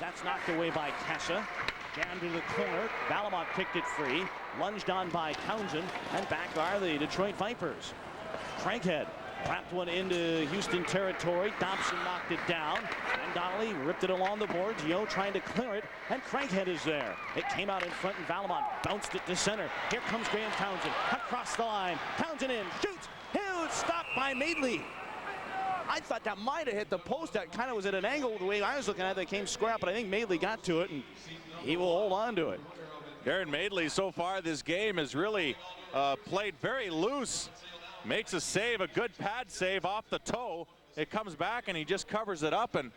That's knocked away by Kessa. Jammed to the corner. Valimont kicked it free. Lunged on by Townsend. And back are the Detroit Vipers. Craighead wrapped one into Houston territory. Dopson knocked it down. And Donnelly ripped it along the boards. Yo trying to clear it. And Craighead is there. It came out in front, and Valimont bounced it to center. Here comes Graham Townsend. Across the line. Townsend in. Shoots. Huge stop by Madeley. I thought that might have hit the post. That kind of was at an angle the way I was looking at it. They came square up, but I think Madeley got to it, and he will hold on to it. Darren Madeley so far this game has really played very loose. Makes a save, a good pad save off the toe. It comes back and he just covers it up. And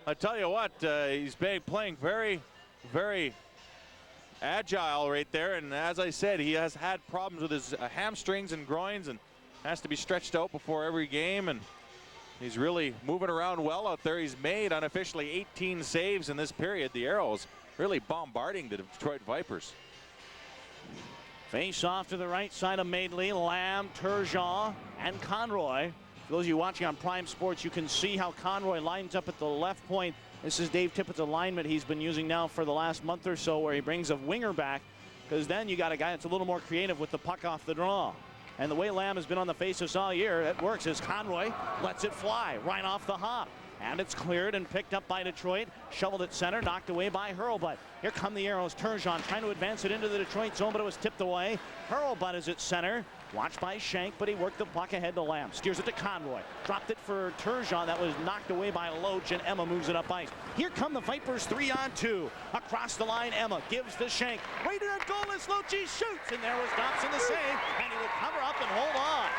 I tell you what, he's been playing very, very agile right there. And as I said, he has had problems with his hamstrings and groins and has to be stretched out before every game. And he's really moving around well out there. He's made unofficially 18 saves in this period. The Aeros really bombarding the Detroit Vipers. Face off to the right side of Madeley, Lamb, Turgeon, and Conroy. For those of you watching on Prime Sports, you can see how Conroy lines up at the left point. This is Dave Tippett's alignment he's been using now for the last month or so, where he brings a winger back, because then you got a guy that's a little more creative with the puck off the draw. And the way Lamb has been on the faceoffs all year, it works as Conroy lets it fly right off the hop. And it's cleared and picked up by Detroit. Shoveled at center, knocked away by Hurlbut. Here come the Aeros. Turgeon trying to advance it into the Detroit zone, but it was tipped away. Hurlbut is at center. Watched by Shank, but he worked the puck ahead to Lamb. Steers it to Conroy. Dropped it for Turgeon. That was knocked away by Loach, and Emma moves it up ice. Here come the Vipers 3-on-2. Across the line, Emma gives to Shank. Waited on goalless. Loach shoots, and there was Dopson the save, and he will cover up and hold on.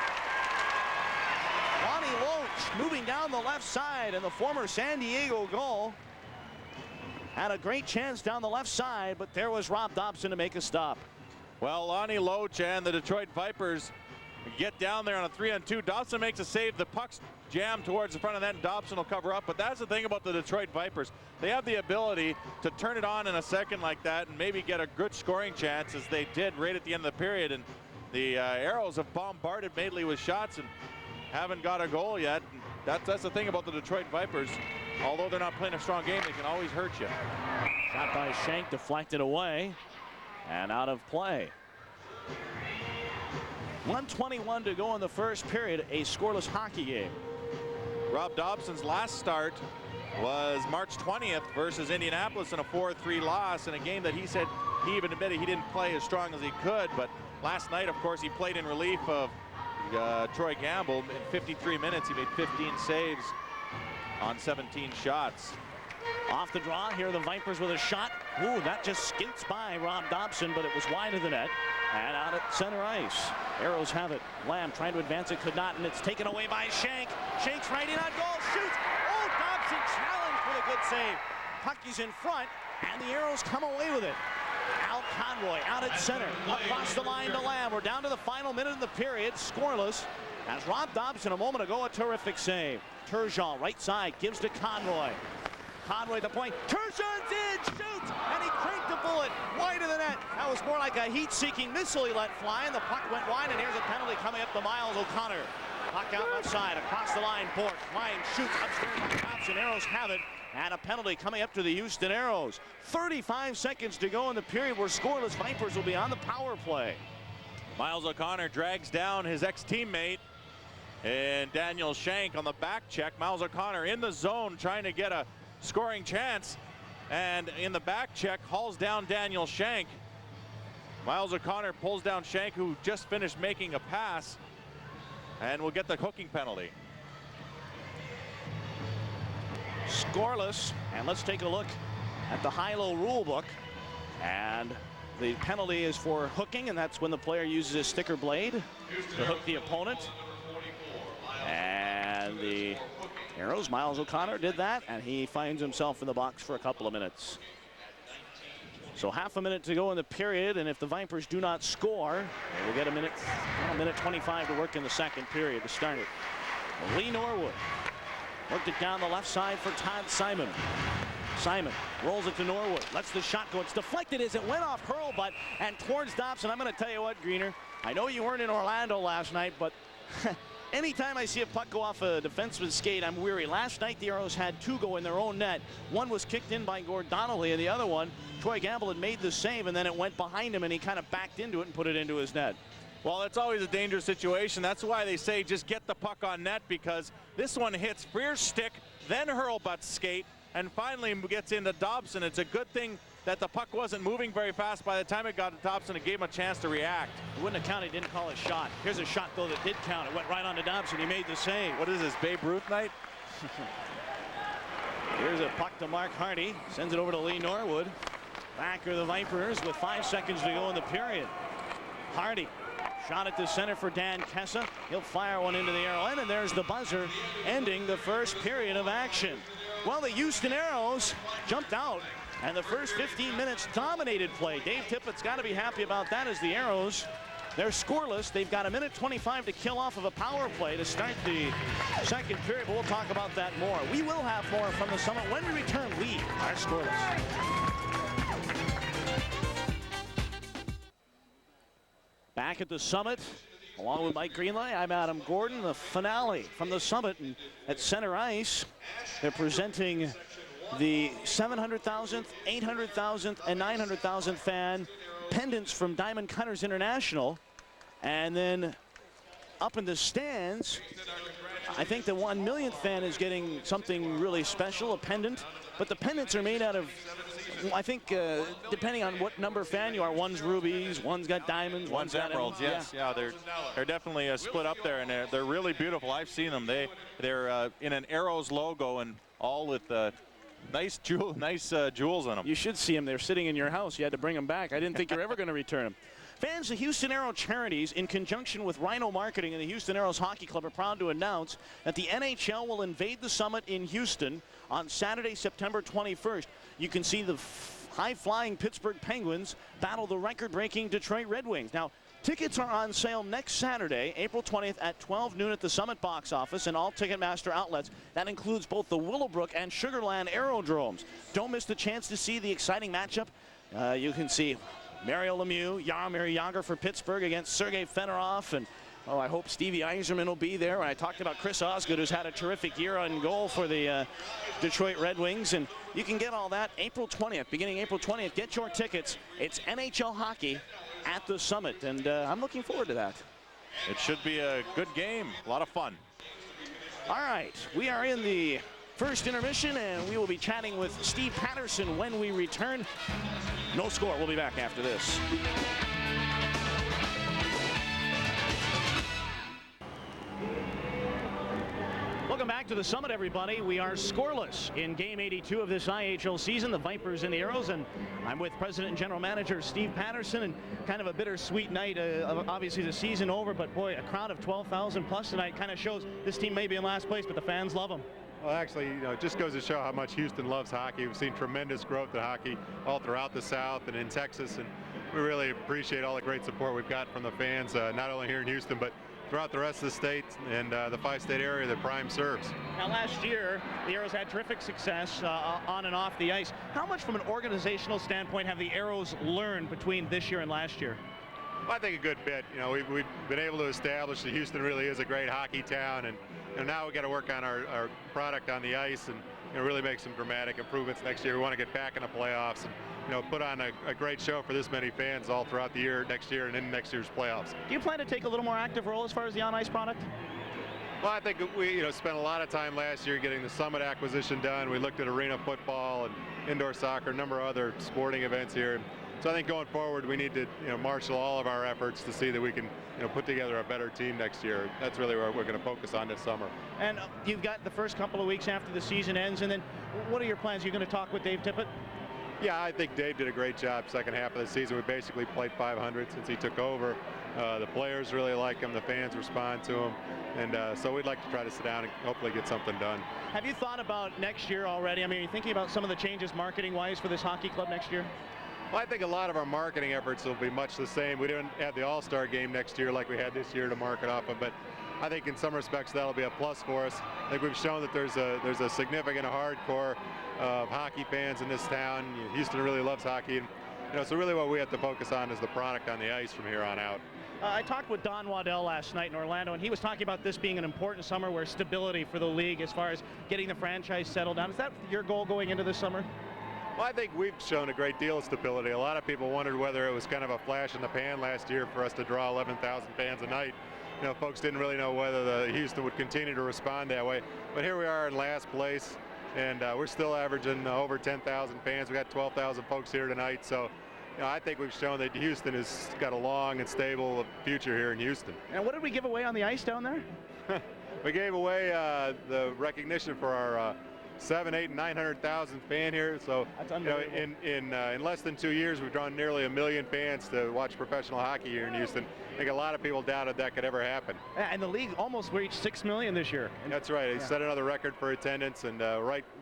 Lonnie Loach moving down the left side, and the former San Diego goal had a great chance down the left side, but there was Rob Dopson to make a stop. Well, Lonnie Loach and the Detroit Vipers get down there on a 3-on-2. Dopson makes a save. The puck's jammed towards the front of that, and Dopson will cover up. But that's the thing about the Detroit Vipers. They have the ability to turn it on in a second like that and maybe get a good scoring chance, as they did right at the end of the period. And the Aeros have bombarded Madeley with shots and haven't got a goal yet. That's the thing about the Detroit Vipers. Although they're not playing a strong game, they can always hurt you. Shot by Shank, deflected away and out of play. 1:21 to go in the first period, a scoreless hockey game. Rob Dobson's last start was March 20th versus Indianapolis in a 4-3 loss in a game that he said he even admitted he didn't play as strong as he could. But last night, of course, he played in relief of Troy Gamble. In 53 minutes, he made 15 saves on 17 shots. Off the draw, here are the Vipers with a shot. Ooh, that just skates by Rob Dopson, but it was wide of the net and out at center ice. Aeros have it. Lamb trying to advance it, could not, and it's taken away by Shank. Shank's right in on goal, shoots. Oh, Dopson challenged with a good save. Puck is in front, and the Aeros come away with it. Out Conroy, out at center, across the line to Lamb. We're down to the final minute of the period, scoreless. As Rob Dopson a moment ago, a terrific save. Turgeon, right side, gives to Conroy. Conroy at the point, Turgeon's in, shoots, and he cranked the bullet wide of the net. That was more like a heat-seeking missile he let fly, and the puck went wide, and here's a penalty coming up to Miles O'Connor. Puck out left side, across the line, Bourque, line shoots upstairs, Dopson, Aeros have it, and a penalty coming up to the Houston Aeros. 35 seconds to go in the period where scoreless. Vipers will be on the power play. Miles O'Connor drags down his ex-teammate and Daniel Shank on the back check. Miles O'Connor in the zone trying to get a scoring chance, and in the back check hauls down Daniel Shank. Miles O'Connor pulls down Shank, who just finished making a pass, and will get the hooking penalty. Scoreless, and let's take a look at the high-low rule book, and the penalty is for hooking, and that's when the player uses his sticker blade to hook the opponent. And the Aeros, Miles O'Connor did that, and he finds himself in the box for a couple of minutes. So half a minute to go in the period, and if the Vipers do not score, they will get a minute 25 to work in the second period to start it. Lee Norwood worked it down the left side for Todd Simon. Simon rolls it to Norwood, lets the shot go. It's deflected as it went off hurlbutt and towards Dopson. I'm going to tell you what, Greener, I know you weren't in Orlando last night, but anytime I see a puck go off a defenseman's skate, I'm weary. Last night, the Aeros had two go in their own net. One was kicked in by Gord Donnelly, and the other one, Troy Gamble had made the save, and then it went behind him, and he kind of backed into it and put it into his net. Well, it's always a dangerous situation. That's why they say just get the puck on net, because this one hits Freer's stick, then hurlbutt's skate, and finally gets into Dopson. It's a good thing that the puck wasn't moving very fast by the time it got to Dopson. It gave him a chance to react. It wouldn't have counted, didn't call a shot. Here's a shot, though, that did count. It went right on to Dopson. He made the save. What is this, Babe Ruth night? Here's a puck to Mark Hardy. Sends it over to Lee Norwood. Back are the Vipers with 5 seconds to go in the period. Hardy. Shot at the center for Dan Kessa. He'll fire one into the arrow end, and there's the buzzer ending the first period of action. Well, the Houston Aeros jumped out, and the first 15 minutes dominated play. Dave Tippett's got to be happy about that, as the Aeros, they're scoreless. They've got a minute 25 to kill off of a power play to start the second period, but we'll talk about that more. We will have more from the Summit when we return. We are scoreless. Back at the Summit, along with Mike Greenlay, I'm Adam Gordon. The finale from the Summit, and at center ice, they're presenting the 700,000th, 800,000th, and 900,000th fan pendants from Diamond Cutters International. And then up in the stands, I think the 1 millionth fan is getting something really special, a pendant. But the pendants are made out of, I think, depending on what number fan you are, one's rubies, one's got diamonds, one's got emeralds. Yes, yeah, they're definitely split up there, and they're really beautiful. I've seen them. They're in an Aeros logo and all with nice jewels in them. You should see them. They're sitting in your house. You had to bring them back. I didn't think you were ever going to return them. Fans, the Houston Aeros Charities, in conjunction with Rhino Marketing and the Houston Aeros Hockey Club, are proud to announce that the NHL will invade the Summit in Houston on Saturday, September 21st. You can see the high-flying Pittsburgh Penguins battle the record-breaking Detroit Red Wings. Now, tickets are on sale next Saturday, April 20th at 12 noon at the Summit box office and all Ticketmaster outlets. That includes both the Willowbrook and Sugarland aerodromes. Don't miss the chance to see the exciting matchup. You can see Mario Lemieux, Jaromir Jagr for Pittsburgh against Sergei Fedorov, and I hope Stevie Yzerman will be there. I talked about Chris Osgood, who's had a terrific year on goal for the Detroit Red Wings, and you can get all that April 20th, beginning April 20th. Get your tickets. It's NHL hockey at the Summit, and I'm looking forward to that. It should be a good game, a lot of fun. All right, we are in the first intermission, and we will be chatting with Steve Patterson when we return. No score. We'll be back after this. Welcome back to the Summit, everybody. We are scoreless in Game 82 of this IHL season, the Vipers and the Aeros, and I'm with President and General Manager Steve Patterson, and kind of a bittersweet night. Obviously the season over, but boy, a crowd of 12,000 plus tonight kind of shows this team may be in last place, but the fans love them. Well, actually, it just goes to show how much Houston loves hockey. We've seen tremendous growth in hockey all throughout the South and in Texas, and we really appreciate all the great support we've got from the fans, not only here in Houston, but throughout the rest of the state and the five-state area that Prime serves. Now, last year, the Aeros had terrific success on and off the ice. How much from an organizational standpoint have the Aeros learned between this year and last year? Well, I think a good bit. We've been able to establish that Houston really is a great hockey town, and now we've got to work on our product on the ice and really make some dramatic improvements next year. We want to get back in the playoffs and put on a great show for this many fans all throughout the year, next year, and in next year's playoffs. Do you plan to take a little more active role as far as the on-ice product? Well, I think we spent a lot of time last year getting the Summit acquisition done. We looked at arena football and indoor soccer, a number of other sporting events here. So I think going forward, we need to marshal all of our efforts to see that we can put together a better team next year. That's really where we're going to focus on this summer. And you've got the first couple of weeks after the season ends, and then what are your plans? You're going to talk with Dave Tippett? Yeah, I think Dave did a great job second half of the season. We basically played 500 since he took over. The players really like him. The fans respond to him. And so we'd like to try to sit down and hopefully get something done. Have you thought about next year already? I mean, are you thinking about some of the changes marketing-wise for this hockey club next year? Well, I think a lot of our marketing efforts will be much the same. We didn't have the All-Star game next year like we had this year to market off of, but I think in some respects that'll be a plus for us. I think we've shown that there's a significant hardcore of hockey fans in this town. Houston really loves hockey, and so really what we have to focus on is the product on the ice from here on out. I talked with Don Waddell last night in Orlando, and he was talking about this being an important summer where stability for the league as far as getting the franchise settled down. Is that your goal going into this summer? Well, I think we've shown a great deal of stability. A lot of people wondered whether it was kind of a flash in the pan last year for us to draw 11,000 fans a night. Folks didn't really know whether the Houston would continue to respond that way. But here we are in last place, and we're still averaging over 10,000 fans. We got 12,000 folks here tonight. So, I think we've shown that Houston has got a long and stable future here in Houston. And what did we give away on the ice down there? We gave away the recognition for our 700,000, 800,000, and 900,000 fan here. So in less than 2 years, we've drawn nearly 1 million fans to watch professional hockey here in Houston. I think a lot of people doubted that could ever happen. And the league almost reached 6 million this year. That's right. It set another record for attendance, and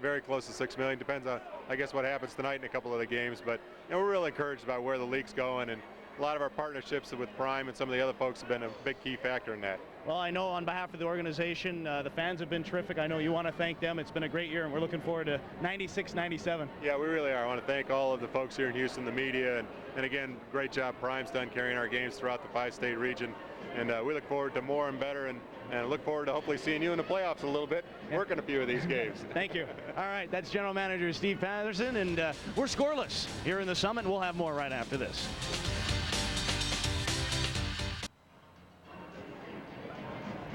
very close to 6 million. Depends on, I guess, what happens tonight in a couple of the games. But we're really encouraged about where the league's going, and a lot of our partnerships with Prime and some of the other folks have been a big key factor in that. Well, I know on behalf of the organization, the fans have been terrific. I know you want to thank them. It's been a great year, and we're looking forward to 96, 97. Yeah, we really are. I want to thank all of the folks here in Houston, the media, and again, great job Prime's done carrying our games throughout the five-state region. And we look forward to more and better, and look forward to hopefully seeing you in the playoffs a little bit, working a few of these games. Thank you. All right, that's General Manager Steve Patterson, and we're scoreless here in the Summit. We'll have more right after this.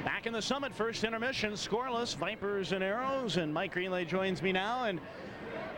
Back in the Summit, first intermission, scoreless, Vipers and Aeros, and Mike Greenlay joins me now. And,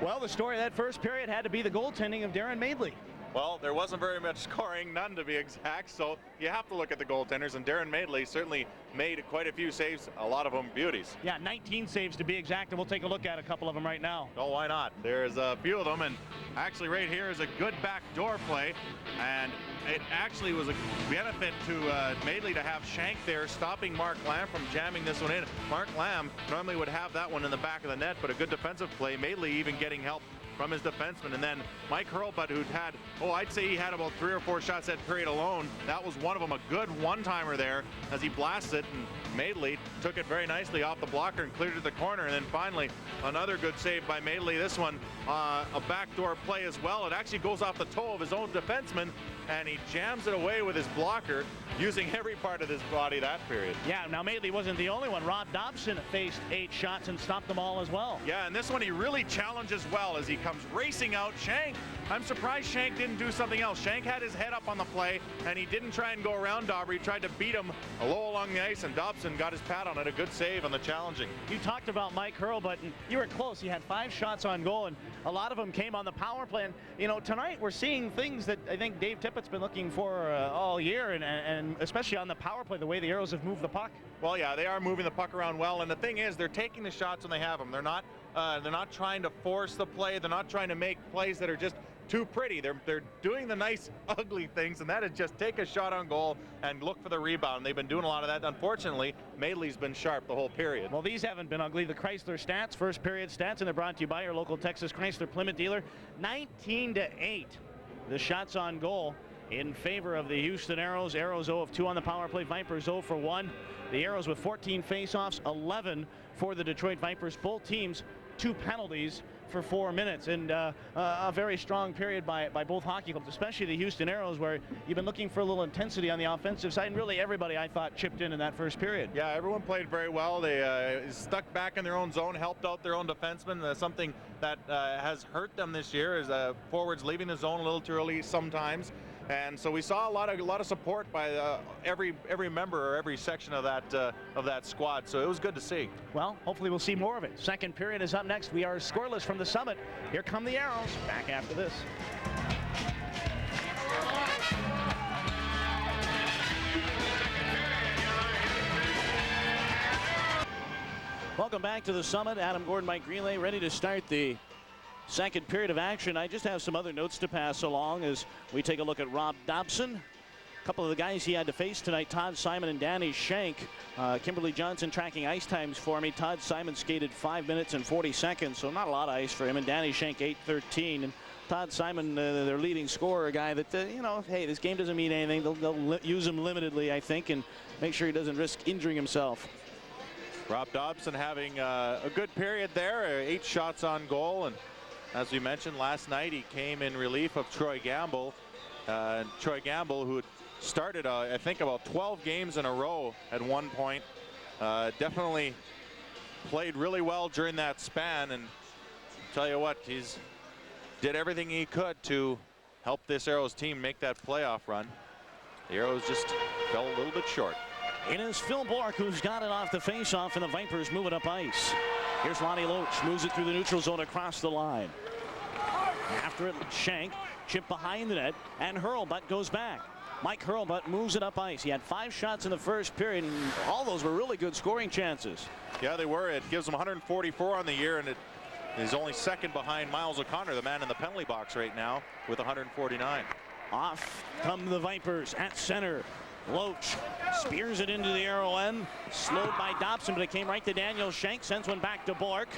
well, the story of that first period had to be the goaltending of Darren Madeley. Well, there wasn't very much scoring, none to be exact, so you have to look at the goaltenders, and Darren Madeley certainly made quite a few saves, a lot of them beauties. Yeah, 19 saves to be exact, and we'll take a look at a couple of them right now. Oh, why not? There's a few of them, and actually right here is a good backdoor play, and it actually was a benefit to Madeley to have Shank there stopping Mark Lamb from jamming this one in. Mark Lamb normally would have that one in the back of the net, but a good defensive play. Madeley even getting help from his defenseman, and then Mike Hurlbut, who'd had, I'd say he had about 3 or 4 shots that period alone. That was one of them, a good one-timer there as he blasted it, and Madeley took it very nicely off the blocker and cleared to the corner. And then finally, another good save by Madeley. This one, a backdoor play as well. It actually goes off the toe of his own defenseman, and he jams it away with his blocker, using every part of his body that period. Yeah, now Madeley wasn't the only one. Rob Dopson faced 8 shots and stopped them all as well. Yeah, and this one he really challenges well as he comes racing out. Shank I'm surprised Shank didn't do something else. Shank had his head up on the play, and he didn't try and go around Dauber. He tried to beat him low along the ice, and Dopson got his pad on it. A good save on the challenging. You talked about Mike Hurlbut, and you were close. He had 5 shots on goal, and a lot of them came on the power play. And, you know, tonight we're seeing things that I think Dave Tippett's been looking for all year, and especially on the power play, the way the Aeros have moved the puck. Well, yeah, they are moving the puck around well, and the thing is, they're taking the shots when they have them. They're not trying to force the play. They're not trying to make plays that are just too pretty. They're doing the nice, ugly things, and that is just take a shot on goal and look for the rebound. They've been doing a lot of that. Unfortunately, Madeley's been sharp the whole period. Well, these haven't been ugly. The Chrysler stats, first period stats, and they're brought to you by your local Texas Chrysler Plymouth dealer. 19-8, the shots on goal in favor of the Houston Aeros. Aeros 0 of 2 on the power play. Vipers 0 for 1. The Aeros with 14 faceoffs, 11 for the Detroit Vipers. Both teams 2 penalties for 4 minutes, and a very strong period by both hockey clubs, especially the Houston Aeros, where you've been looking for a little intensity on the offensive side, and really everybody, I thought, chipped in that first period. Yeah, everyone played very well. They stuck back in their own zone, helped out their own defensemen. Something that has hurt them this year is forwards leaving the zone a little too early sometimes. And so we saw a lot of support by every member or every section of that squad. So it was good to see. Well, hopefully we'll see more of it. Second period is up next. We are scoreless from the Summit. Here come the Aeros. Back after this. Welcome back to the Summit. Adam Gordon, Mike Greenlay, ready to start the second period of action. I just have some other notes to pass along as we take a look at Rob Dopson. A couple of the guys he had to face tonight, Todd Simon and Danny Shank. Kimberly Johnson tracking ice times for me. Todd Simon skated 5 minutes and 40 seconds, so not a lot of ice for him. And Danny Shank 8:13. And Todd Simon, their leading scorer, a guy that, you know, hey, this game doesn't mean anything. They'll use him limitedly, I think, and make sure he doesn't risk injuring himself. Rob Dopson having a good period there, 8 shots on goal, and as we mentioned last night, he came in relief of Troy Gamble. Troy Gamble, who had started, I think, about 12 games in a row at one point. Definitely played really well during that span. And tell you what, he's did everything he could to help this Aeros team make that playoff run. The Aeros just fell a little bit short. It is Phil Bourque who's got it off the faceoff, and the Vipers move it up ice. Here's Lonnie Loach, moves it through the neutral zone across the line. After it, Shank, chip behind the net, and Hurlbut goes back. Mike Hurlbut moves it up ice. He had 5 shots in the first period, and all those were really good scoring chances. Yeah, they were. It gives him 144 on the year, and it is only second behind Miles O'Connor, the man in the penalty box right now, with 149. Off come the Vipers at center. Loach spears it into the arrow end. Slowed by Dopson, but it came right to Daniel Shank. Sends one back to Bourque.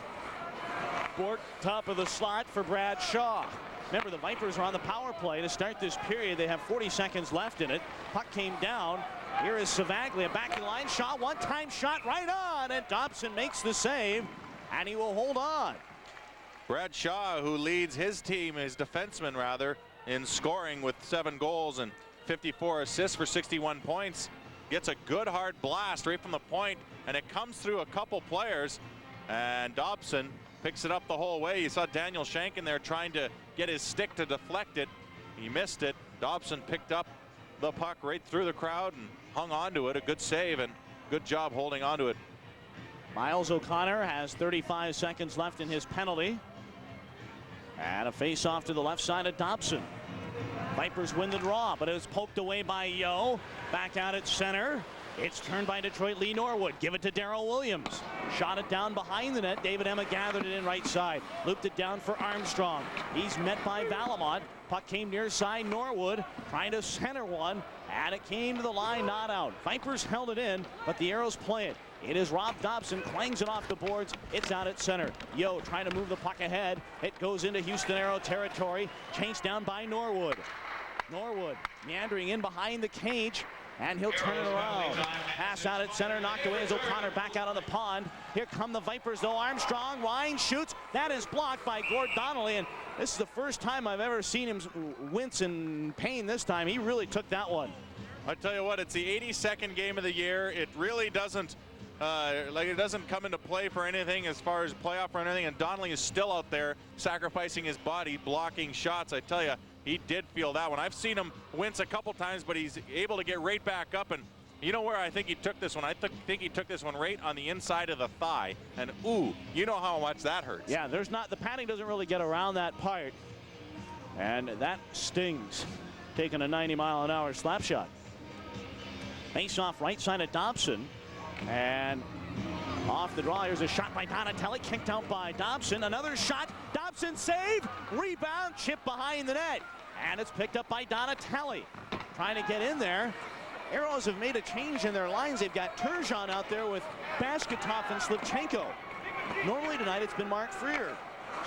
Bourque top of the slot for Brad Shaw. Remember, the Vipers are on the power play to start this period. They have 40 seconds left in it. Puck came down. Here is Savaglia back in line. Shaw, one-time shot right on, and Dopson makes the save, and he will hold on. Brad Shaw, who leads his team, his defenseman rather, in scoring with 7 goals and 54 assists for 61 points, gets a good hard blast right from the point, and it comes through a couple players, and Dopson picks it up the whole way. You saw Daniel Shank in there trying to get his stick to deflect it. He missed it. Dopson picked up the puck right through the crowd and hung on to it. A good save and good job holding on to it. Miles O'Connor has 35 seconds left in his penalty. And a face-off to the left side of Dopson. Vipers win the draw, but it's poked away by Yo. Back out at center. It's turned by Detroit Lee Norwood. Give it to Darryl Williams. Shot it down behind the net. David Emma gathered it in right side. Looped it down for Armstrong. He's met by Valamont. Puck came near side Norwood. Trying to center one. And it came to the line, not out. Vipers held it in, but the Aeros play it. It is Rob Dopson, clangs it off the boards. It's out at center. Yo trying to move the puck ahead. It goes into Houston Aero territory. Chased down by Norwood. Norwood meandering in behind the cage, and he'll turn it around. Pass out at center, knocked away as O'Connor back out on the pond. Here come the Vipers though. Armstrong, line, shoots. That is blocked by Gord Donnelly, and this is the first time I've ever seen him wince in pain this time. He really took that one. I tell you what, it's the 82nd game of the year. It really doesn't like it doesn't come into play for anything as far as playoff or anything, and Donnelly is still out there sacrificing his body, blocking shots. I tell you, he did feel that one. I've seen him wince a couple times, but he's able to get right back up. And you know where I think he took this one? I think he took this one right on the inside of the thigh. And ooh, you know how much that hurts. Yeah, the padding doesn't really get around that part. And that stings, taking a 90-mile-an-hour slap shot. Face off right side of Dopson. And off the draw, here's a shot by Donatelli, kicked out by Dopson. Another shot, Dopson save, rebound, chip behind the net. And it's picked up by Donatelli. Trying to get in there. Aeros have made a change in their lines. They've got Turgeon out there with Bashkatov and Slivchenko. Normally tonight it's been Mark Freer.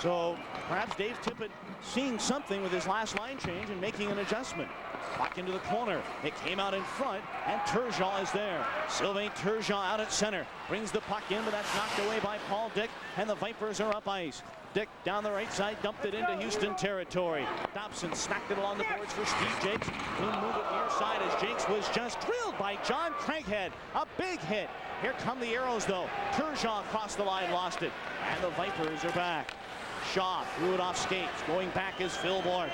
So perhaps Dave Tippett seeing something with his last line change and making an adjustment. Back into the corner. It came out in front, and Turgeon is there. Sylvain Turgeon out at center. Brings the puck in, but that's knocked away by Paul Dick, and the Vipers are up ice. Dick down the right side, dumped it into Houston territory. Dopson smacked it along the boards for Steve Jakes. He'll move it near side as Jakes was just drilled by John Craighead. A big hit. Here come the Aeros, though. Turgeon crossed the line, lost it, and the Vipers are back. Shaw threw it off skates. Going back is Phil Bourque.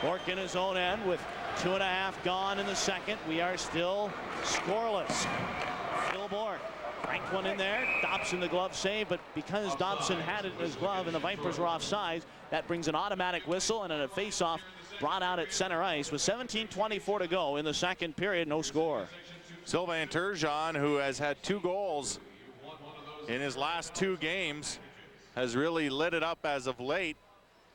Bourque in his own end with 2.5 gone in the second. We are still scoreless. Phil Bourque cranked one in there. Dopson the glove save, but because Dopson had it in his glove and the Vipers were offsides, that brings an automatic whistle and a face-off brought out at center ice with 17:24 to go in the second period. No score. Sylvain Turgeon, who has had 2 goals in his last 2 games, has really lit it up as of late.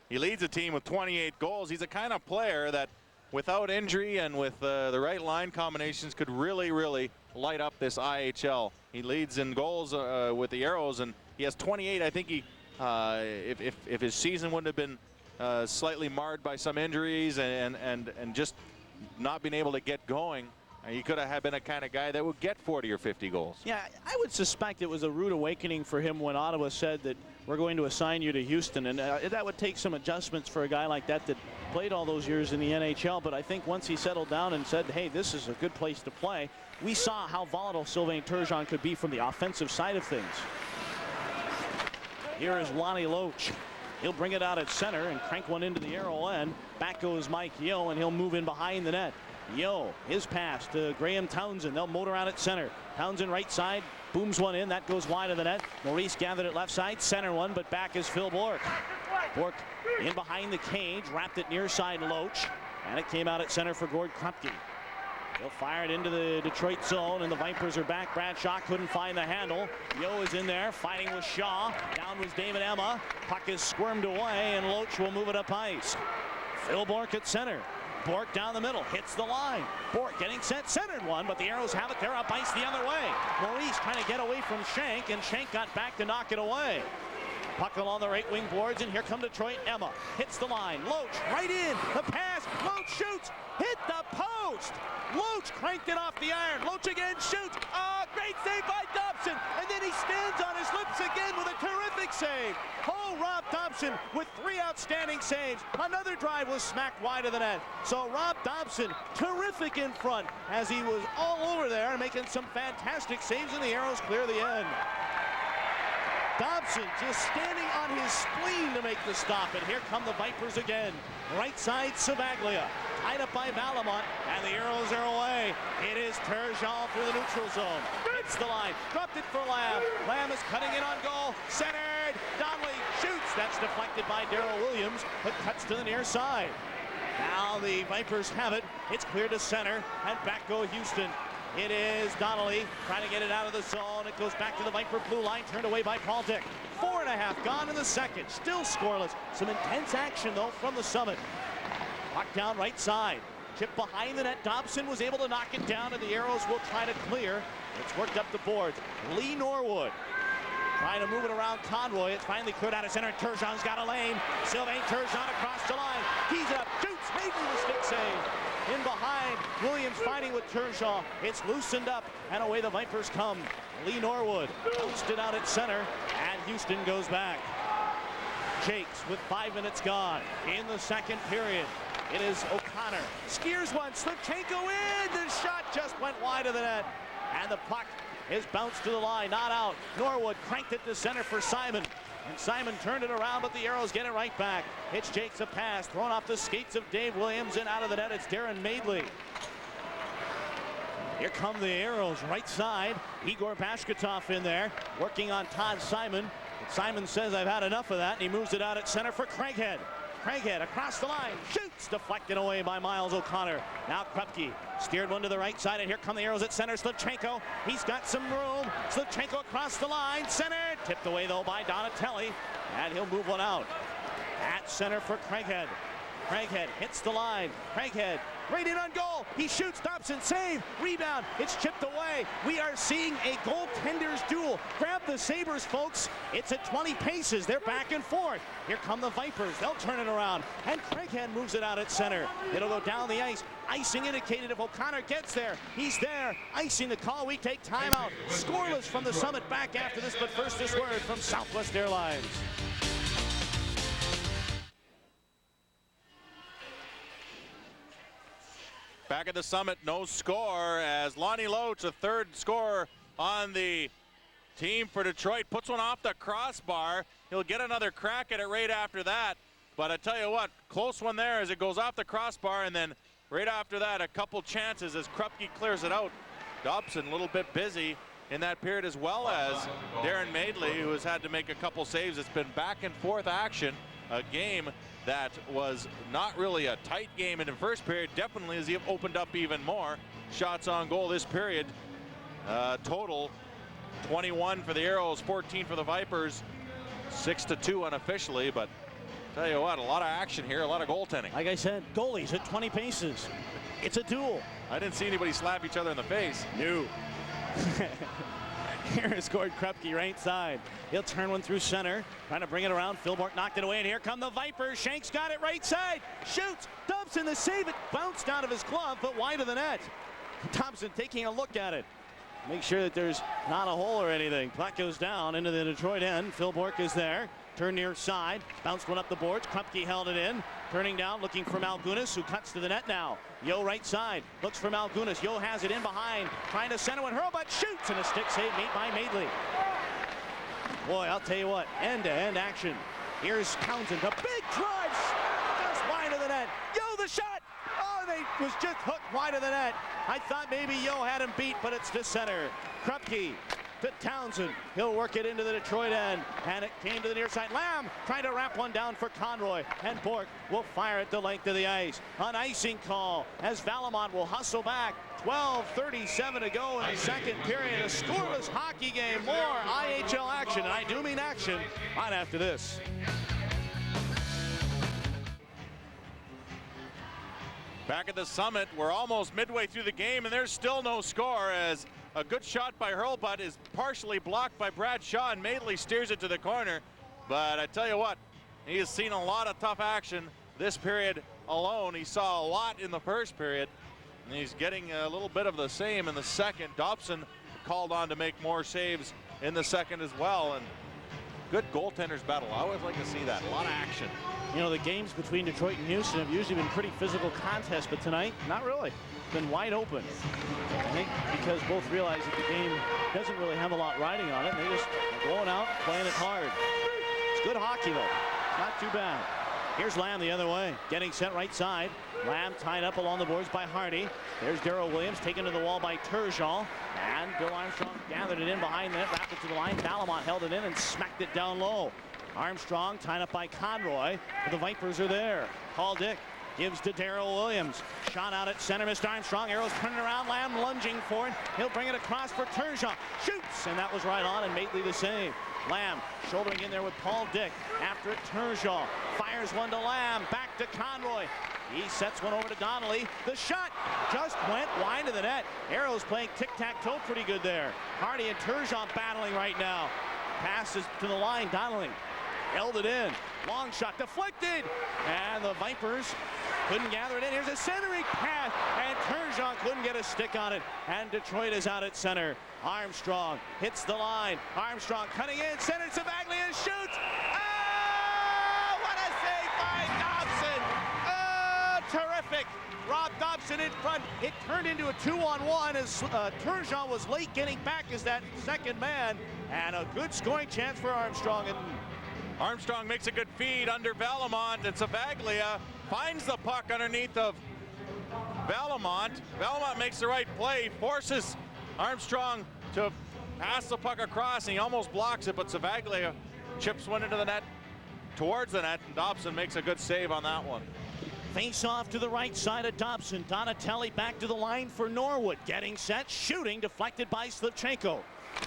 He leads the team with 28 goals. He's a kind of player that without injury and with the right line combinations could really light up this IHL. He leads in goals with the Aeros, and he has 28. I think he, if his season wouldn't have been slightly marred by some injuries and just not being able to get going, he could have been a kind of guy that would get 40 or 50 goals. Yeah, I would suspect it was a rude awakening for him when Ottawa said that we're going to assign you to Houston, and that would take some adjustments for a guy like that played all those years in the NHL. But I think once he settled down and said, hey, this is a good place to play, we saw how volatile Sylvain Turgeon could be from the offensive side of things. Here is Lonnie Loach. He'll bring it out at center and crank one into the arrow end. Back goes Mike Yeo, and he'll move in behind the net. Yeo, his pass to Graham Townsend. They'll motor out at center. Townsend right side, booms one in. That goes wide of the net. Maurice gathered it left side, center one, but back is Phil Bourque. Bourque in behind the cage, wrapped it near side Loach, and it came out at center for Gord Krupke. He'll fire it into the Detroit zone, and the Vipers are back. Bradshaw couldn't find the handle. Yeo is in there, fighting with Shaw. Down was David Emma. Puck is squirmed away, and Loach will move it up ice. Phil Bourque at center. Bourque down the middle, hits the line. Bourque getting set, centered one, but the Aeros have it. They're up ice the other way. Maurice trying to get away from Shank, and Shank got back to knock it away. Puck along the right wing boards, and here come Detroit. Emma hits the line. Loach right in. The pass. Loach shoots. Hit the post. Loach cranked it off the iron. Loach again shoots. Great save by Dopson. And then he stands on his lips again with a terrific save. Oh, Rob Dopson with 3 outstanding saves. Another drive was smacked wide of the net. So Rob Dopson, terrific in front as he was all over there and making some fantastic saves, and the Aeros clear the end. Dopson just standing on his spleen to make the stop, and here come the Vipers again. Right side, Savaglia, tied up by Valimont, and the Aeros are away. It is Turgeon through the neutral zone. Hits the line, dropped it for Lamb. Lamb is cutting in on goal, centered. Donnelly shoots. That's deflected by Darryl Williams, but cuts to the near side. Now the Vipers have it. It's clear to center, and back go Houston. It is Donnelly trying to get it out of the zone. It goes back to the Viper blue line, turned away by Paul Dick. 4.5 gone in the second, still scoreless. Some intense action though from the Summit. Puck down right side, chip behind the net. Dopson was able to knock it down, and the Aeros will try to clear. It's worked up the boards. Lee Norwood trying to move it around Conroy. It's finally cleared out of center. Turgeon's got a lane. Sylvain Turgeon across the line. He's up, shoots, made the stick save. In behind, Williams fighting with Turgeon. It's loosened up, and away the Vipers come. Lee Norwood bounced it out at center, and Houston goes back. Jakes with 5 minutes gone in the second period. It is O'Connor. Skiers one, Slivchenko in. The shot just went wide of the net, and the puck His bounce to the line, not out. Norwood cranked it to center for Simon. And Simon turned it around, but the Aeros get it right back. It's Jake's a pass, thrown off the skates of Dave Williams, and out of the net, it's Darren Madeley. Here come the Aeros, right side. Egor Bashkatov in there, working on Todd Simon. But Simon says, I've had enough of that, and he moves it out at center for Craighead. Craighead across the line, shoots, deflected away by Miles O'Connor. Now Krupke steered one to the right side, and here come the Aeros at center. Slivchenko, he's got some room. Slivchenko across the line, center, tipped away though by Donatelli, and he'll move one out. At center for Craighead. Craighead hits the line. Craighead right in on goal. He shoots. Dopson save. Rebound. It's chipped away. We are seeing a goaltender's duel. Grab the Sabres, folks. It's at 20 paces. They're back and forth. Here come the Vipers. They'll turn it around. And Craighead moves it out at center. It'll go down the ice. Icing indicated if O'Connor gets there. He's there. Icing the call. We take timeout. Scoreless from the Summit back after this, but first this word from Southwest Airlines. Back at the Summit, no score as Lonnie Loach, the third scorer on the team for Detroit, puts one off the crossbar. He'll get another crack at it right after that. But I tell you what, close one there as it goes off the crossbar, and then right after that, a couple chances as Krupke clears it out. Dopson a little bit busy in that period, as well as Darren Madeley, who has had to make a couple saves. It's been back and forth action, a game that was not really a tight game in the first period. Definitely as he opened up even more shots on goal this period. Total 21 for the Aeros, 14 for the Vipers, 6-2 unofficially. But tell you what, a lot of action here, a lot of goaltending. Like I said, goalies at 20 paces. It's a duel. I didn't see anybody slap each other in the face. No. Here is scored Krupke right side. He'll turn one through center, trying to bring it around. Bourque knocked it away, and here come the Vipers. Shanks got it right side. Shoots. Dopson the save. It bounced out of his glove, but wide of the net. Thompson taking a look at it. Make sure that there's not a hole or anything. Puck goes down into the Detroit end. Bourque is there. Turn near side. Bounced one up the boards. Krupke held it in. Turning down, looking for Malgunas, who cuts to the net now. Yo right side. Looks for Malgunas. Yo has it in behind. Trying to center one. Hurlbut shoots, and a stick save made by Madeley. Boy, I'll tell you what. End-to-end action. Here's Townsend. A big drive. Just wide of the net. Yo, the shot. Oh, they was just hooked wide of the net. I thought maybe Yo had him beat, but it's to center. Krupke to Townsend. He'll work it into the Detroit end, and it came to the near side. Lamb trying to wrap one down for Conroy, and Bourque will fire it the length of the ice. An icing call as Valimont will hustle back. 12:37 to go in the second period. A scoreless hockey game. More IHL action, and I do mean action, right after this. Back at the Summit, we're almost midway through the game, and there's still no score as a good shot by Hurlbut is partially blocked by Brad Shaw, and Madeley steers it to the corner. But I tell you what, he has seen a lot of tough action this period alone. He saw a lot in the first period, and he's getting a little bit of the same in the second. Dopson called on to make more saves in the second as well, and good goaltenders battle. I always like to see that, a lot of action. You know, the games between Detroit and Houston have usually been pretty physical contests, but tonight, not really. It's been wide open. I think because both realize that the game doesn't really have a lot riding on it. They just are going out, playing it hard. It's good hockey, though. Not too bad. Here's Lamb the other way, getting set right side. Lamb tied up along the boards by Hardy. There's Darryl Williams taken to the wall by Turgeon. And Bill Armstrong gathered it in behind that, wrapped it to the line. Valimont held it in and smacked it down low. Armstrong tied up by Conroy, but the Vipers are there. Paul Dick gives to Darryl Williams. Shot out at center, missed Armstrong. Aeros turning around, Lamb lunging for it. He'll bring it across for Turgeon. Shoots, and that was right on, and Madeley the save. Lamb shouldering in there with Paul Dick. After it, Turgeon fires one to Lamb, back to Conroy. He sets one over to Donnelly. The shot just went wide of the net. Aeros playing tic-tac-toe pretty good there. Hardy and Turgeon battling right now. Passes to the line, Donnelly held it in. Long shot deflected, and the Vipers couldn't gather it in. Here's a centering pass, and Turgeon couldn't get a stick on it, and Detroit is out at center. Armstrong hits the line. Armstrong cutting in, center to Bagley and shoots. Oh, what a save by Dopson! Oh, terrific traffic. Rob Dopson in front. It turned into a 2-on-1 as Turgeon was late getting back as that second man. And a good scoring chance for Armstrong. And Armstrong makes a good feed under Valimont, and Savaglia finds the puck underneath of Valimont. Valimont makes the right play, forces Armstrong to pass the puck across, and he almost blocks it, but Savaglia chips one into the net, towards the net, and Dopson makes a good save on that one. face off to the right side of Dopson. Donatelli back to the line for Norwood. Getting set, shooting, deflected by Slivchenko.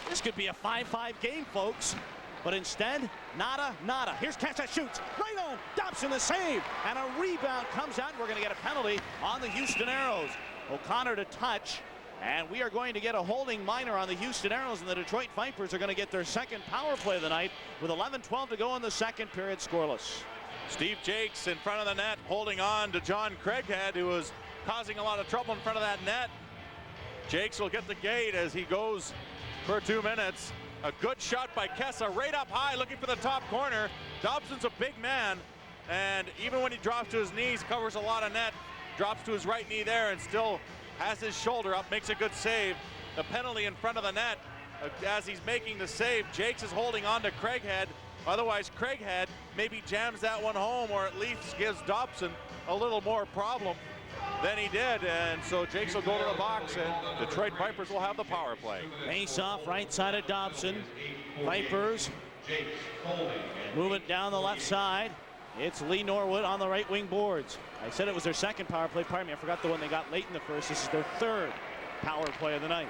This could be a 5-5 game, folks. But instead, nada. Here's Kessa, shoots, right on, Dopson the save, and a rebound comes out. We're gonna get a penalty on the Houston Aeros. O'Connor to touch, and we are going to get a holding minor on the Houston Aeros, and the Detroit Vipers are gonna get their second power play of the night with 11-12 to go in the second period, scoreless. Steve Jakes in front of the net, holding on to John Craighead, who was causing a lot of trouble in front of that net. Jakes will get the gate as he goes for 2 minutes. A good shot by Kessa, right up high, looking for the top corner. Dobson's a big man, and even when he drops to his knees, covers a lot of net, drops to his right knee there, and still has his shoulder up, makes a good save. The penalty in front of the net, as he's making the save, Jakes is holding on to Craighead. Otherwise, Craighead maybe jams that one home, or at least gives Dopson a little more problem than he did, and so Jakes will go to the box, and Detroit Vipers will have the power play. Face off right side of Dopson. Vipers move it down the left side. It's Lee Norwood on the right wing boards. I said it was their second power play. Pardon me, I forgot the one they got late in the first. This is their third power play of the night.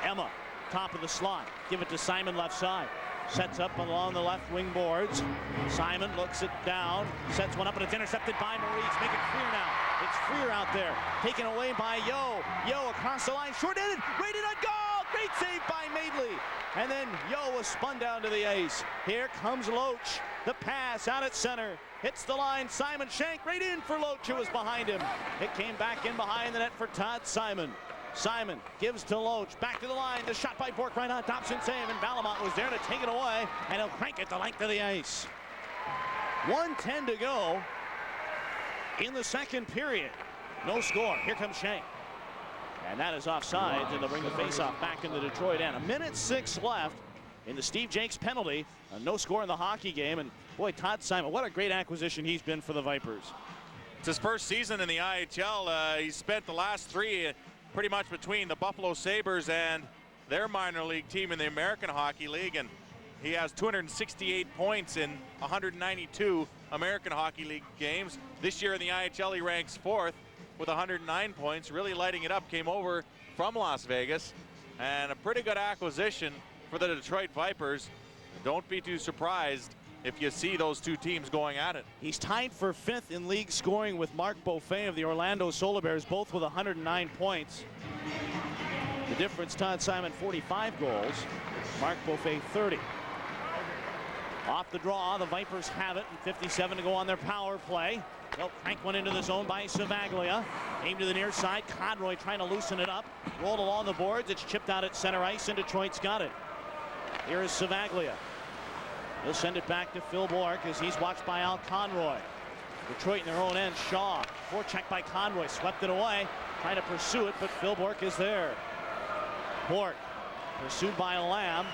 Emma, top of the slot. Give it to Simon left side. Sets up along the left wing boards. Simon looks it down, sets one up, and it's intercepted by Maurice. Make it Freer now. It's Freer out there, taken away by Yo. Yo across the line, short-handed, rated on goal. Great save by Madeley. And then Yo was spun down to the ice. Here comes Loach. The pass out at center. Hits the line. Simon Shank right in for Loach, who was behind him. It came back in behind the net for Todd Simon. Simon gives to Loach, back to the line, the shot by Bourque right on, Dopson save, and Valimont was there to take it away, and he'll crank it the length of the ice. 1:10 to go in the second period. No score. Here comes Shank. And that is offside, and they'll bring the faceoff back in the Detroit end. 1:06 left in the Steve Jakes penalty. No score in the hockey game, and boy, Todd Simon, what a great acquisition he's been for the Vipers. It's his first season in the IHL. He spent the last three pretty much between the Buffalo Sabres and their minor league team in the American Hockey League, and he has 268 points in 192 American Hockey League games. This year in the IHL, he ranks 4th with 109 points, really lighting it up. Came over from Las Vegas, and a pretty good acquisition for the Detroit Vipers. Don't be too surprised if you see those two teams going at it. He's tied for 5th in league scoring with Mark Beaufait of the Orlando Solar Bears, both with 109 points. The difference, Todd Simon 45 goals, Mark Beaufait 30. Off the draw, the Vipers have it, and 57 to go on their power play. They'll crank one into the zone by Savaglia. Aim to the near side, Conroy trying to loosen it up. Rolled along the boards, it's chipped out at center ice, and Detroit's got it. Here is Savaglia. He'll send it back to Phil Bourque as he's watched by Al Conroy. Detroit in their own end. Shaw, forecheck by Conroy, swept it away, trying to pursue it, but Phil Bourque is there. Bourque pursued by Lamb,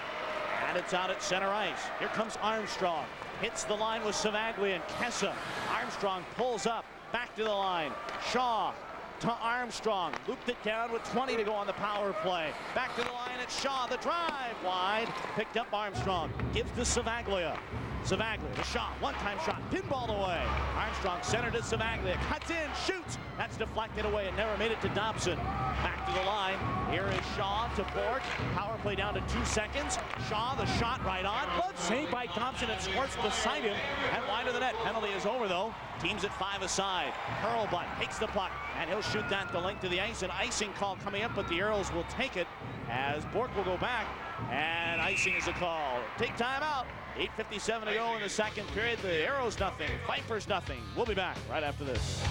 and it's out at center ice. Here comes Armstrong, hits the line with Savaglia and Kessa. Armstrong pulls up, back to the line. Shaw to Armstrong, looped it down with 20 to go on the power play. Back to the line at Shaw, the drive wide, picked up Armstrong, gives to Savaglia. Savaglia, the shot, one-time shot, pinballed away. Armstrong centered to Savaglia, cuts in, shoots. That's deflected away. It never made it to Dopson. Back to the line. Here is Shaw to Bourque. Power play down to 2 seconds. Shaw, the shot right on. Glove saved by Dopson, and Swartz beside him and wide of the net. Penalty is over though. Teams at 5 aside. Hurlbut takes the puck, and he'll shoot that the length of the ice. An icing call coming up, but the Aeros will take it as Bourque will go back, and icing is a call. Take time out. 8:57 to go in the second period. The Aeros nothing, Vipers nothing. We'll be back right after this.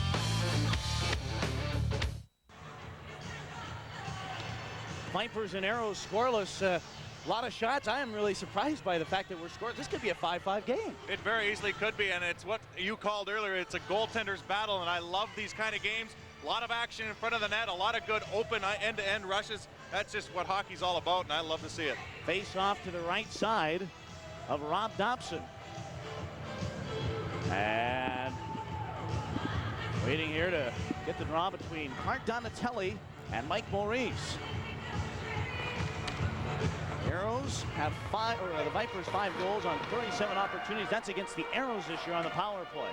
Vipers and Aeros scoreless. A lot of shots. I am really surprised by the fact that we're scoring. This could be a 5-5 game. It very easily could be, and it's what you called earlier. It's a goaltender's battle, and I love these kind of games. A lot of action in front of the net, a lot of good open end-to-end rushes. That's just what hockey's all about, and I love to see it. Face off to the right side of Rob Dopson. And waiting here to get the draw between Mark Donatelli and Mike Maurice. Aeros have the Vipers 5 goals on 37 opportunities. That's against the Aeros this year on the power play.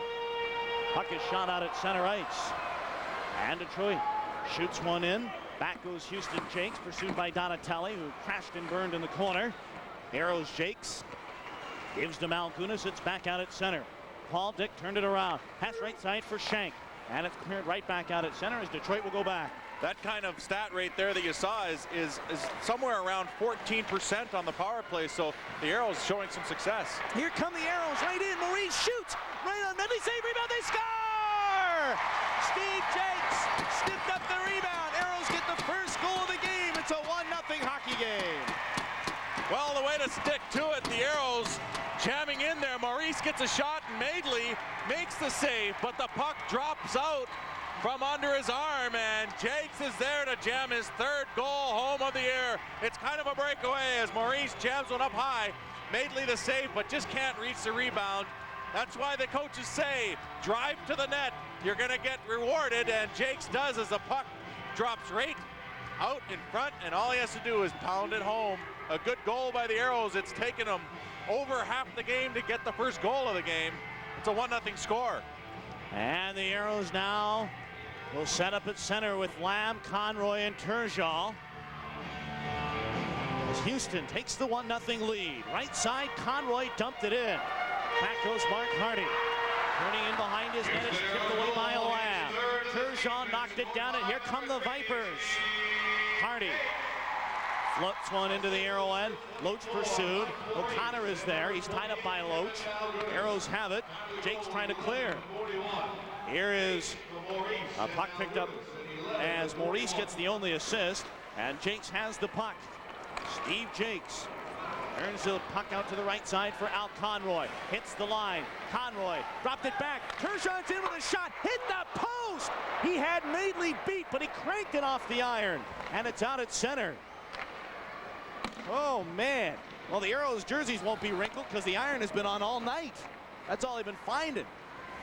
Puck is shot out at center ice. And Detroit shoots one in. Back goes Houston Jakes, pursued by Donatelli, who crashed and burned in the corner. Aeros Jakes gives to Malgunas. It's back out at center. Paul Dick turned it around. Pass right side for Shank. And it's cleared right back out at center as Detroit will go back. That kind of stat rate there that you saw is somewhere around 14% on the power play, so the Aeros showing some success. Here come the Aeros, right in. Maurice shoots, right on Madeley, save, rebound, they score! Steve Jakes snipped up the rebound. Aeros get the first goal of the game. It's a 1-0 hockey game. Well, the way to stick to it, the Aeros jamming in there. Maurice gets a shot, and Madeley makes the save, but the puck drops out from under his arm, and Jakes is there to jam his third goal home of the year. It's kind of a breakaway as Maurice jams one up high. Madeley the save, but just can't reach the rebound. That's why the coaches say, drive to the net, you're gonna get rewarded, and Jakes does as the puck drops right out in front, and all he has to do is pound it home. A good goal by the Aeros. It's taken them over half the game to get the first goal of the game. It's a 1-0 score. And the Aeros now will set up at center with Lamb, Conroy, and Turgeon. As Houston takes the 1-0 lead. Right side, Conroy dumped it in. Back goes Mark Hardy. Turning in behind his net, is tipped away by Lamb. Turgeon knocked it down, and here come the Vipers. Hardy floats one into the Aero end. Loach pursued. O'Connor is there. He's tied up by Loach. Aeros have it. Jake's trying to clear. Here is a puck picked up as Maurice gets the only assist, and Jakes has the puck. Steve Jakes turns the puck out to the right side for Al Conroy. Hits the line. Conroy dropped it back. Turgeon's in with a shot. Hit the post. He had Madeley beat, but he cranked it off the iron, and it's out at center. Oh, man. Well, the Aeros jerseys won't be wrinkled because the iron has been on all night. That's all they've been finding.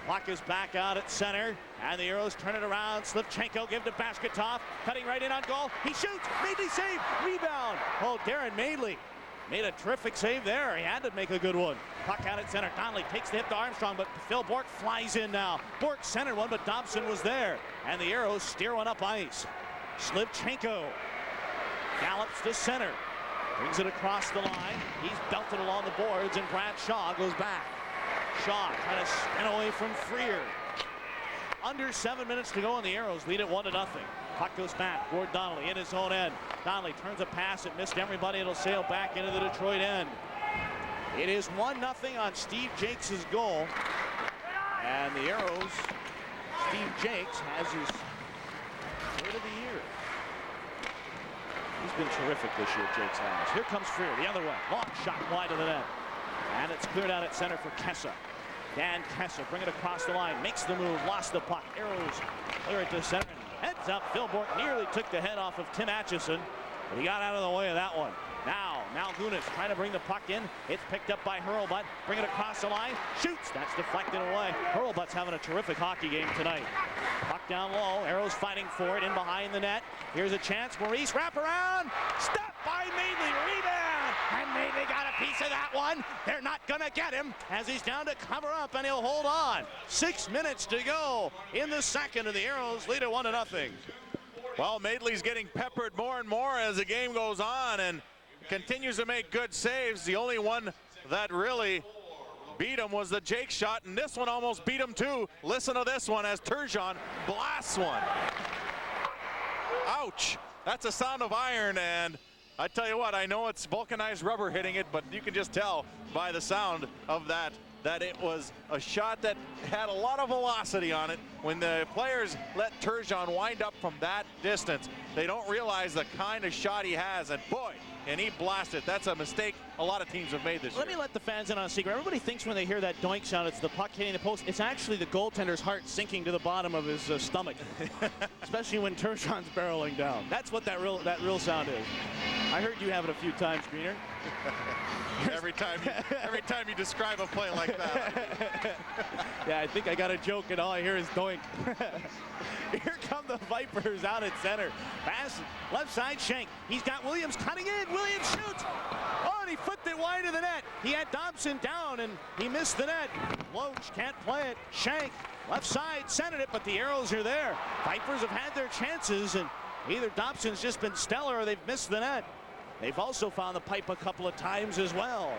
Puck is back out at center, and the Aeros turn it around. Slivchenko give to Bashkatov, cutting right in on goal. He shoots. Madeley save. Rebound. Oh, Darren Madeley made a terrific save there. He had to make a good one. Puck out at center. Donnelly takes the hit to Armstrong, but Phil Bourque flies in now. Bourque centered one, but Dopson was there, and the Aeros steer one up ice. Slivchenko gallops to center. Brings it across the line. He's belted along the boards, and Brad Shaw goes back. Shaw trying to spin away from Freer. Under 7 minutes to go, and the Aeros lead it 1-0. Puck goes back. Gord Donnelly in his own end. Donnelly turns a pass. It missed everybody. It'll sail back into the Detroit end. It is 1-0 on Steve Jakes' goal. And the Aeros, Steve Jakes has his third of the year. He's been terrific this year, Jakes has. Here comes Freer, the other way. Long shot wide of the net. And it's cleared out at center for Kessa. Dan Kessa, bring it across the line, makes the move, lost the puck. Aeros clear it to center. Heads up, Phil Bourque nearly took the head off of Tim Atchison, but he got out of the way of that one. Now, Malgunas trying to bring the puck in. It's picked up by Hurlbut. Bring it across the line. Shoots. That's deflected away. Hurlbut's having a terrific hockey game tonight. Puck down low. Aeros fighting for it in behind the net. Here's a chance. Maurice wrap around. Stopped by Madeley. Rebound. And Madeley got a piece of that one. They're not going to get him as he's down to cover up, and he'll hold on. 6 minutes to go in the second, and the Aeros lead it 1-0. Well, Madeley's getting peppered more and more as the game goes on, and continues to make good saves. The only one that really beat him was the Jake shot, and this one almost beat him too. Listen to this one as Turgeon blasts one. Ouch. That's a sound of iron, and I tell you what, I know it's vulcanized rubber hitting it, but you can just tell by the sound of that it was a shot that had a lot of velocity on it. when the players let Turgeon wind up from that distance, they don't realize the kind of shot he has, and boy, and he blasted. That's a mistake a lot of teams have made this year. Let me let the fans in on a secret. Everybody thinks when they hear that doink sound, it's the puck hitting the post. It's actually the goaltender's heart sinking to the bottom of his stomach, especially when Turgeon's barreling down. That's what that real sound is. I heard you have it a few times, Greener. every time you describe a play like that. Yeah, I think I got a joke, and all I hear is doink. Here come the Vipers out at center. Pass left side, Shank. He's got Williams cutting in. Williams shoots. Oh, and he flipped it wide of the net. He had Dopson down, and he missed the net. Loach can't play it. Shank, left side, centered it, but the Aeros are there. Vipers have had their chances, and either Dobson's just been stellar or they've missed the net. They've also found the pipe a couple of times as well.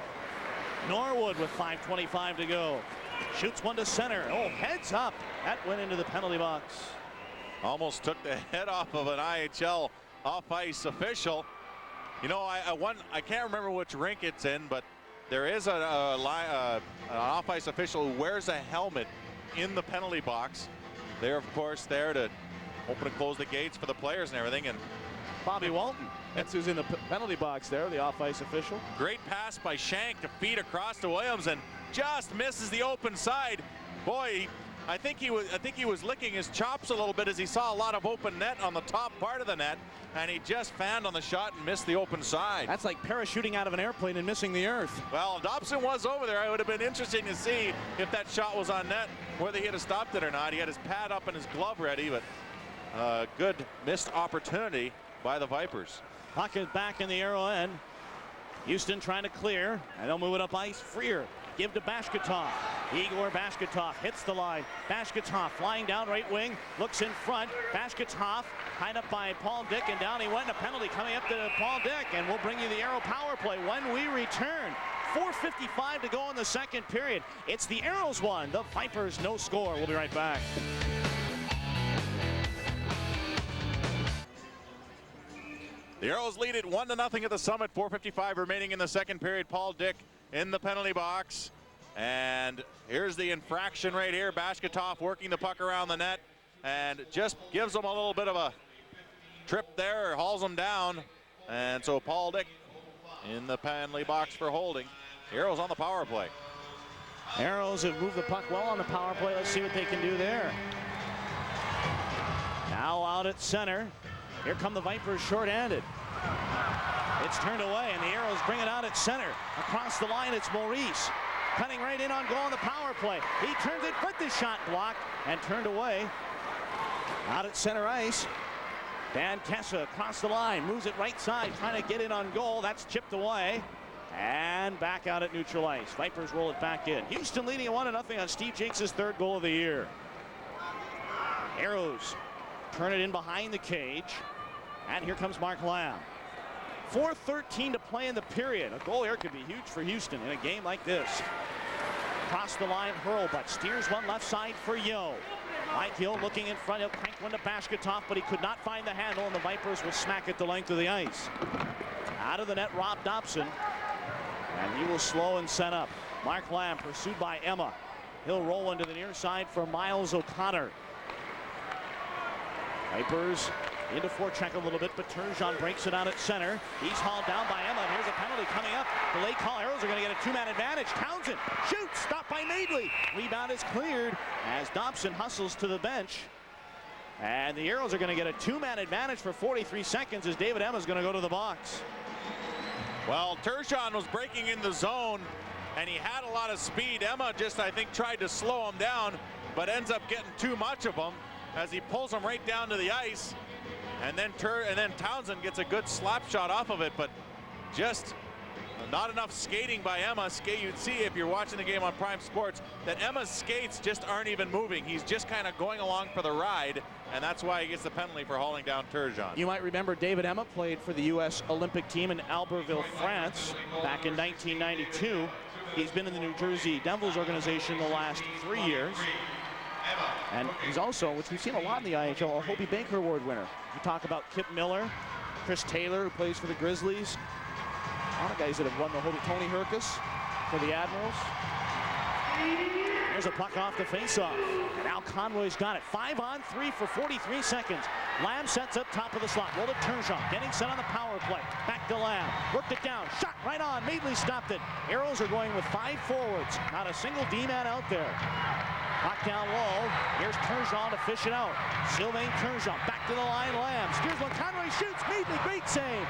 Norword with 5:25 to go. Shoots one to center. Oh, heads up. That went into the penalty box. Almost took the head off of an IHL off-ice official. You know, I can't remember which rink it's in, but there is an off-ice official who wears a helmet in the penalty box. They're, of course, there to open and close the gates for the players and everything. And Bobby Walton. That's who's in the penalty box there, the off-ice official. Great pass by Shank to feed across to Williams, and just misses the open side. Boy, I think he was licking his chops a little bit as he saw a lot of open net on the top part of the net, and he just fanned on the shot and missed the open side. That's like parachuting out of an airplane and missing the earth. Well, if Dopson was over there, it would have been interesting to see if that shot was on net, whether he'd have stopped it or not. He had his pad up and his glove ready, but good missed opportunity by the Vipers. Puck is back in the Aero end. Houston trying to clear, and they'll move it up ice. Freer, give to Bashkatov. Egor Bashkatov hits the line. Bashkatov flying down right wing, looks in front. Bashkatov tied up by Paul Dick, and down he went. A penalty coming up to Paul Dick, and we'll bring you the Aero power play when we return. 4:55 to go in the second period. It's the Aeros 1, the Vipers no score. We'll be right back. The Aeros lead it 1-0 at the Summit. 4:55 remaining in the second period. Paul Dick in the penalty box. And here's the infraction right here. Bashkatov working the puck around the net and just gives him a little bit of a trip there, hauls him down. And so Paul Dick in the penalty box for holding. Aeros on the power play. Aeros have moved the puck well on the power play. Let's see what they can do there. Now out at center. Here come the Vipers short-handed. It's turned away, and the Aeros bring it out at center. Across the line, it's Maurice. Cutting right in on goal on the power play. He turns it, but the shot blocked and turned away. Out at center ice. Dan Kessa across the line, moves it right side, trying to get in on goal. That's chipped away. And back out at neutral ice. Vipers roll it back in. Houston leading 1-0 on Steve Jakes' third goal of the year. Aeros turn it in behind the cage. And here comes Mark Lamb. 4:13 to play in the period. A goal here could be huge for Houston in a game like this. Across the line, Hurlbutt steers one left side for Yo. Mike Hill looking in front. He'll crank one to Bashkatov, but he could not find the handle, and the Vipers will smack it the length of the ice. Out of the net, Rob Dopson. And he will slow and set up. Mark Lamb pursued by Emma. He'll roll into the near side for Miles O'Connor. Vipers into forecheck a little bit, but Turgeon breaks it out at center. He's hauled down by Emma, and here's a penalty coming up. The late call. Aeros are going to get a two-man advantage. Townsend shoots, stopped by Madeley. Rebound is cleared as Dopson hustles to the bench. And the Aeros are going to get a two-man advantage for 43 seconds as David Emma's going to go to the box. Well, Turgeon was breaking in the zone, and he had a lot of speed. Emma just, I think, tried to slow him down, but ends up getting too much of him as he pulls him right down to the ice. And then Townsend gets a good slap shot off of it, but just not enough skating by Emma. You'd see if you're watching the game on Prime Sports that Emma's skates just aren't even moving. He's just kind of going along for the ride, and that's why he gets the penalty for hauling down Turgeon. You might remember David Emma played for the U.S. Olympic team in Albertville, France, back in 1992. He's been in the New Jersey Devils organization the last 3 years. And he's also, which we've seen a lot in the IHL, a Hobie Baker Award winner. You talk about Kip Miller, Chris Taylor, who plays for the Grizzlies. A lot of guys that have won the Hobie. Tony Herkus for the Admirals. Here's a puck off the faceoff. And now Conroy's got it. 5-on-3 for 43 seconds. Lamb sets up top of the slot. Roll to Turgeon. Getting set on the power play. Back to Lamb. Worked it down. Shot right on. Madeley stopped it. Aeros are going with 5 forwards. Not a single D-man out there. Puck down low. Here's Turgeon to fish it out. Sylvain Turgeon. Back to the line. Lamb. Steers one. Conroy shoots. Madeley. Great save.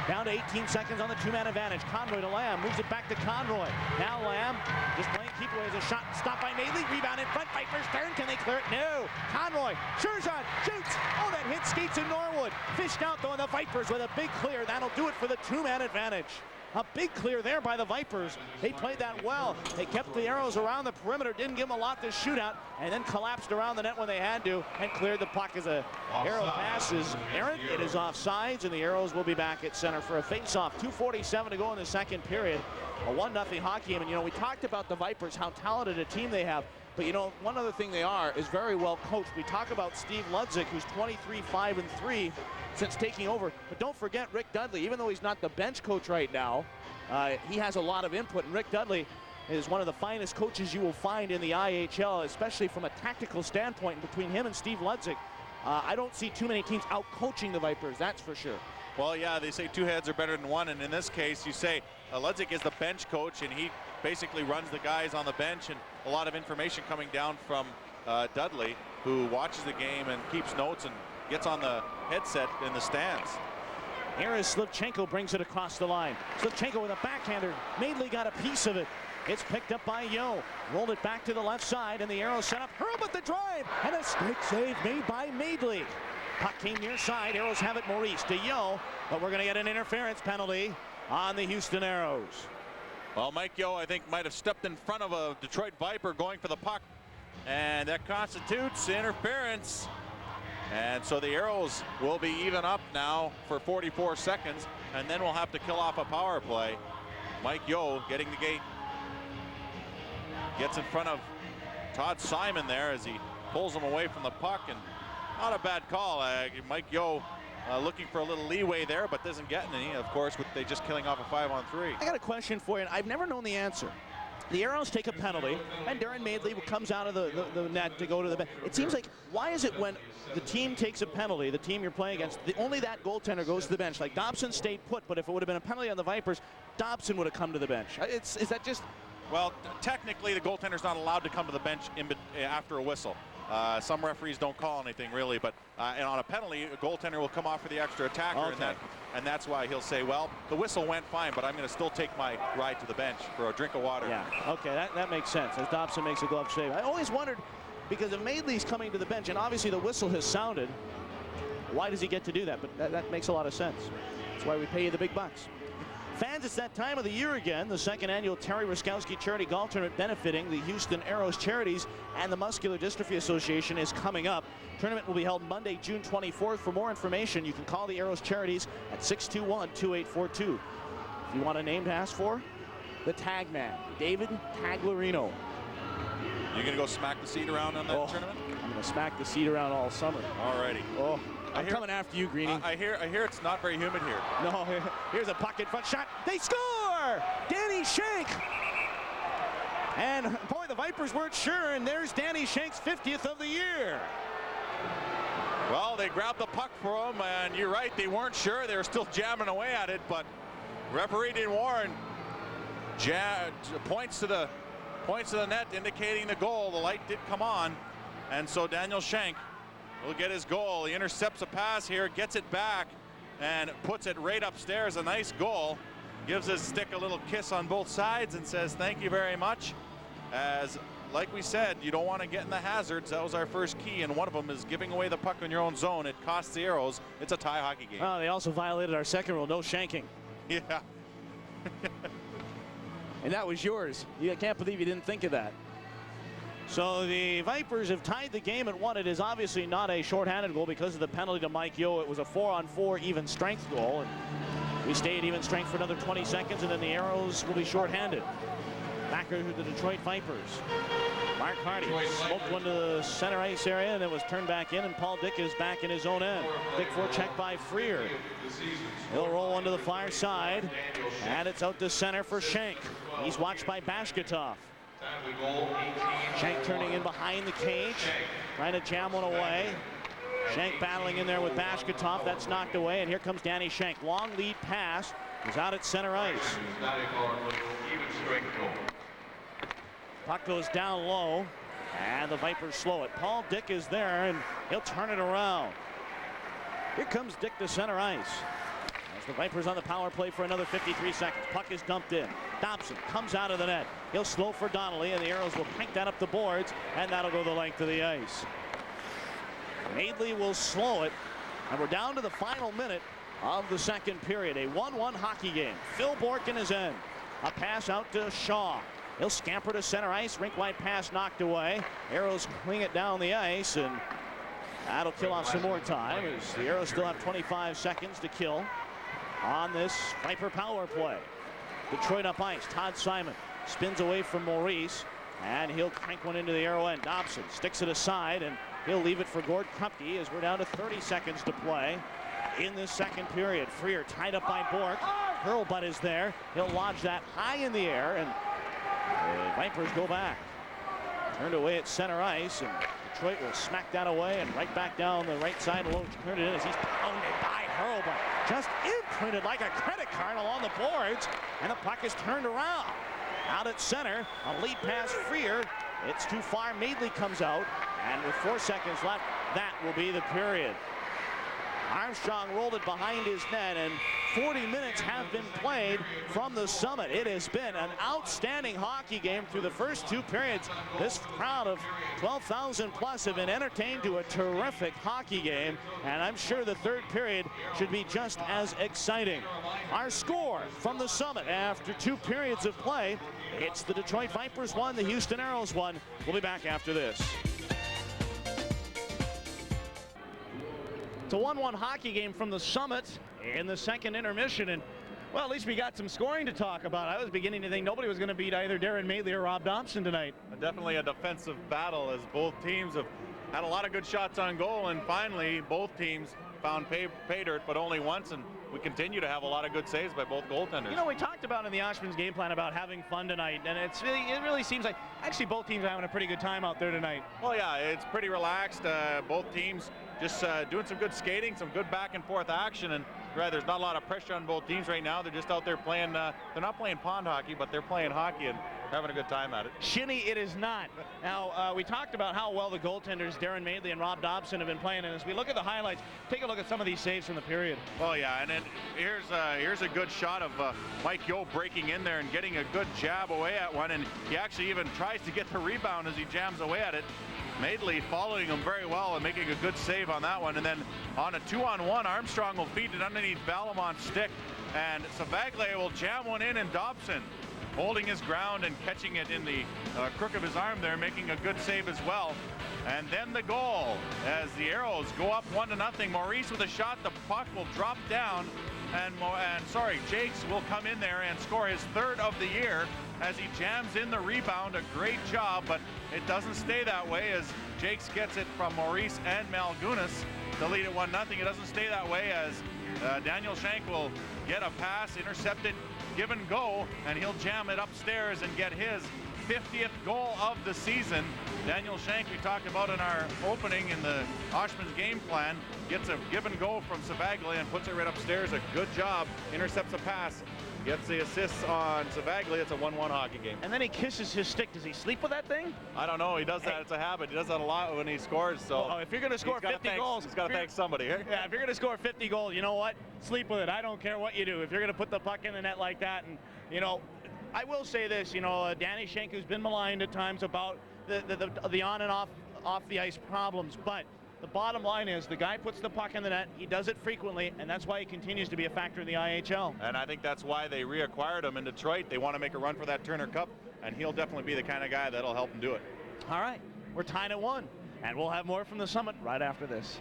Down to 18 seconds on the 2-man advantage. Conroy to Lamb. Moves it back to Conroy. Now Lamb just playing keep away as a shot. Stopped by Madeley. Rebound in front. Vipers turn. Can they clear it? No. Conroy. Turgeon shoots. Oh, that hit skates in Norwood. Fished out though, and the Vipers with a big clear. That'll do it for the 2-man advantage. A big clear there by the Vipers. They played that well. They kept the Aeros around the perimeter, didn't give them a lot to shoot at, and then collapsed around the net when they had to and cleared the puck as a Aero pass is errant. It is offsides, and the Aeros will be back at center for a face-off. 2:47 to go in the second period. A 1-0 hockey game. And, you know, we talked about the Vipers, how talented a team they have. But, you know, one other thing they are is very well coached. We talk about Steve Ludzik, who's 23-5-3 since taking over. But don't forget Rick Dudley. Even though he's not the bench coach right now, he has a lot of input. And Rick Dudley is one of the finest coaches you will find in the IHL, especially from a tactical standpoint. Between him and Steve Ludzik, I don't see too many teams out-coaching the Vipers, that's for sure. Well, yeah, they say 2 heads are better than 1, and in this case, you say Ludzik is the bench coach, and he basically runs the guys on the bench, and a lot of information coming down from Dudley, who watches the game and keeps notes and gets on the headset in the stands. Here is Slivchenko, brings it across the line. Slivchenko with a backhander. Madeley got a piece of it. It's picked up by Yo. Rolled it back to the left side, and the Aeros set up. Hurl at the drive, and a stick save made by Madeley. Puck came near side. Aeros have it. Maurice to Yo, but we're going to get an interference penalty on the Houston Aeros. Well, Mike Yo, I think, might have stepped in front of a Detroit Viper going for the puck, and that constitutes interference. And so the Aeros will be even up now for 44 seconds, and then we'll have to kill off a power play. Mike Yo getting the gate. Gets in front of Todd Simon there as he pulls him away from the puck, and not a bad call. Mike Yo looking for a little leeway there, but doesn't get any, of course, with they just killing off a 5-on-3. I got a question for you, and I've never known the answer. The Aeros take a penalty, and Darren Madeley comes out of the net to go to the bench. It seems like, why is it when the team takes a penalty, the team you're playing against, only that goaltender goes to the bench? Like Dopson stayed put, but if it would have been a penalty on the Vipers, Dopson would have come to the bench. Is that just... Well, technically, the goaltender's not allowed to come to the bench after a whistle. Some referees don't call anything really, but and on a penalty, a goaltender will come off for the extra attacker, okay. and that's why he'll say, well, the whistle went fine, but I'm going to still take my ride to the bench for a drink of water. Yeah, okay, that makes sense, as Dopson makes a glove save. I always wondered, because if Madeley's coming to the bench, and obviously the whistle has sounded, why does he get to do that? But that makes a lot of sense. That's why we pay you the big bucks. Fans, it's that time of the year again. The second annual Terry Ruskowski Charity Golf Tournament benefiting the Houston Aeros Charities and the Muscular Dystrophy Association is coming up. Tournament will be held Monday, June 24th. For more information, you can call the Aeros Charities at 621-2842. If you want a name to ask for, the Tag Man, David Taglarino. You gonna go smack the seat around on that tournament? I'm gonna smack the seat around all summer. Alrighty. Oh. I'm coming after you, Greenie. I hear it's not very humid here. No, here's a puck in front shot. They score! Danny Shank! And boy, the Vipers weren't sure, and there's Danny Shank's 50th of the year. Well, they grabbed the puck for him, and you're right, they weren't sure. They were still jamming away at it, but referee didn't warn. Points to the net, indicating the goal. The light did come on, and so Daniel Shank will get his goal. He intercepts a pass here, gets it back, and puts it right upstairs. A nice goal. Gives his stick a little kiss on both sides and says thank you very much. As, like we said, you don't want to get in the hazards. That was our first key, and one of them is giving away the puck in your own zone. It costs the Aeros. It's a tie hockey game. Oh, they also violated our second rule, no shanking. Yeah. And that was yours. I can't believe you didn't think of that. So the Vipers have tied the game at 1. It is obviously not a shorthanded goal because of the penalty to Mike Yo. It was a 4-on-4 even strength goal. And we stay at even strength for another 20 seconds, and then the Aeros will be shorthanded. Back to the Detroit Vipers. Mark Hardy smoked one to the center ice area, and it was turned back in, and Paul Dick is back in his own end. Big forecheck by Freer. He'll roll one to the far side, and it's out to center for Shank. He's watched by Bashkatov. Schenk turning in behind the cage, trying to jam one away. Schenk battling in there with Bashkatov. That's knocked away, and here comes Danny Schenk. Long lead pass. He's out at center ice. Puck goes down low, and the Vipers slow it. Paul Dick is there, and he'll turn it around. Here comes Dick to center ice. As the Vipers on the power play for another 53 seconds. Puck is dumped in. Dopson comes out of the net. He'll slow for Donnelly, and the Aeros will crank that up the boards, and that'll go the length of the ice. Madeley will slow it, and we're down to the final minute of the second period. A 1-1 hockey game. Phil Bourque in his end. A pass out to Shaw. He'll scamper to center ice. Rink-wide pass knocked away. Aeros cling it down the ice, and that'll kill off some more time as the Aeros still have 25 seconds to kill on this Viper power play. Detroit up ice. Todd Simon spins away from Maurice, and he'll crank one into the Aero end. Dopson sticks it aside, and he'll leave it for Gord Krupke as we're down to 30 seconds to play in this second period. Freer tied up by Bourque. Hurlbutt is there. He'll lodge that high in the air, and the Vipers go back. Turned away at center ice, and Detroit will smack that away and right back down the right side. Loach turned it in as he's pounded by Hurlbutt. Just imprinted like a credit card along the boards, and the puck is turned around. Out at center, a lead pass Freer. It's too far. Madeley comes out, and with 4 seconds left, that will be the period. Armstrong rolled it behind his net, and 40 minutes have been played from the Summit. It has been an outstanding hockey game through the first 2 periods. This crowd of 12,000 plus have been entertained to a terrific hockey game, and I'm sure the third period should be just as exciting. Our score from the Summit after 2 periods of play, it's the Detroit Vipers 1, the Houston Aeros 1. We'll be back after this. It's a 1-1 hockey game from the Summit in the second intermission, and well, at least we got some scoring to talk about. I was beginning to think nobody was going to beat either Darren Madeley or Rob Dopson tonight. Definitely a defensive battle as both teams have had a lot of good shots on goal, and finally both teams found pay dirt, but only once, and we continue to have a lot of good saves by both goaltenders. You know, we talked about in the Oshman's game plan about having fun tonight, and it really seems like actually both teams are having a pretty good time out there tonight. Well, yeah, it's pretty relaxed. Both teams just doing some good skating, some good back and forth action, and there's not a lot of pressure on both teams right now. They're just out there playing, they're not playing pond hockey, but they're playing hockey and having a good time at it. Shinny, it is not. Now, we talked about how well the goaltenders, Darren Madeley and Rob Dopson, have been playing, and as we look at the highlights, take a look at some of these saves from the period. Well, yeah, and then here's a good shot of Mike Yeo breaking in there and getting a good jab away at one, and he actually even tries to get the rebound as he jams away at it. Madeley following him very well and making a good save on that one, and then on a 2-on-1, Armstrong will feed it underneath Balamont's stick, and Savaglia will jam one in, and Dopson holding his ground and catching it in the crook of his arm there, making a good save as well. And then the goal as the Aeros go up 1-0. Maurice with a shot, the puck will drop down, and Jakes will come in there and score his 3rd of the year as he jams in the rebound. A great job, but it doesn't stay that way as Jakes gets it from Maurice and Malgunas to lead at 1-0. It doesn't stay that way as Daniel Schenk will get a pass, intercept it, give and go, and he'll jam it upstairs and get his 50th goal of the season. Daniel Schenk, we talked about in our opening in the Oshman's game plan, gets a give and go from Savaglia and puts it right upstairs. A good job, intercepts a pass, gets the assists on Savaglia. It's a 1-1 hockey game. And then he kisses his stick. Does he sleep with that thing? I don't know. He does that. It's a habit. He does that a lot when he scores. So if you're going to score 50 goals, he's got to thank somebody. Yeah, if you're going to score 50 goals, you know what? Sleep with it. I don't care what you do. If you're going to put the puck in the net like that, and you know, I will say this, you know, Danny Schenk, who's been maligned at times about the on and off the ice problems, but the bottom line is the guy puts the puck in the net. He does it frequently, and that's why he continues to be a factor in the IHL. And I think that's why they reacquired him in Detroit. They want to make a run for that Turner Cup, and he'll definitely be the kind of guy that'll help him do it. All right, we're tied at 1, and we'll have more from the Summit right after this.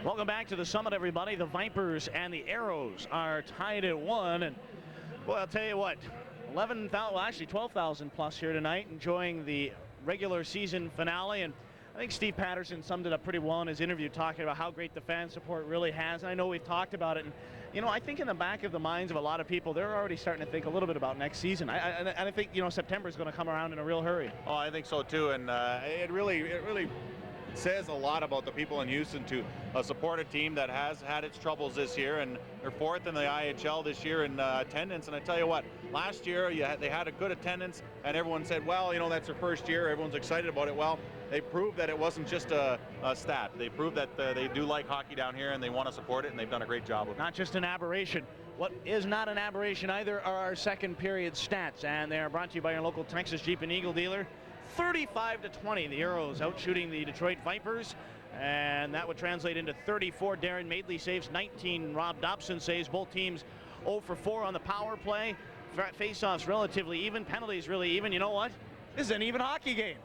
Welcome back to the Summit, everybody. The Vipers and the Aeros are tied at 1, and boy, I'll tell you what, 11,000, well, actually 12,000 plus here tonight, enjoying the regular season finale. And I think Steve Patterson summed it up pretty well in his interview, talking about how great the fan support really has. And I know we've talked about it. And, you know, I think in the back of the minds of a lot of people, they're already starting to think a little bit about next season. And I think, you know, September is going to come around in a real hurry. Oh, I think so too. And it really says a lot about the people in Houston to support a team that has had its troubles this year, and they're 4th in the IHL this year in attendance. And I tell you what, last year they had a good attendance, and everyone said, well, you know, that's their first year, everyone's excited about it. Well, they proved that it wasn't just a stat. They proved that they do like hockey down here and they want to support it, and they've done a great job with it. Not just an aberration. What is not an aberration either are our second period stats, and they are brought to you by your local Texas Jeep and Eagle dealer. 35-20, the Aeros out shooting the Detroit Vipers, and that would translate into 34 Darren Madeley saves, 19 Rob Dopson saves. Both teams 0 for 4 on the power play. Face-offs relatively even, penalties really even. You know what? This is an even hockey game.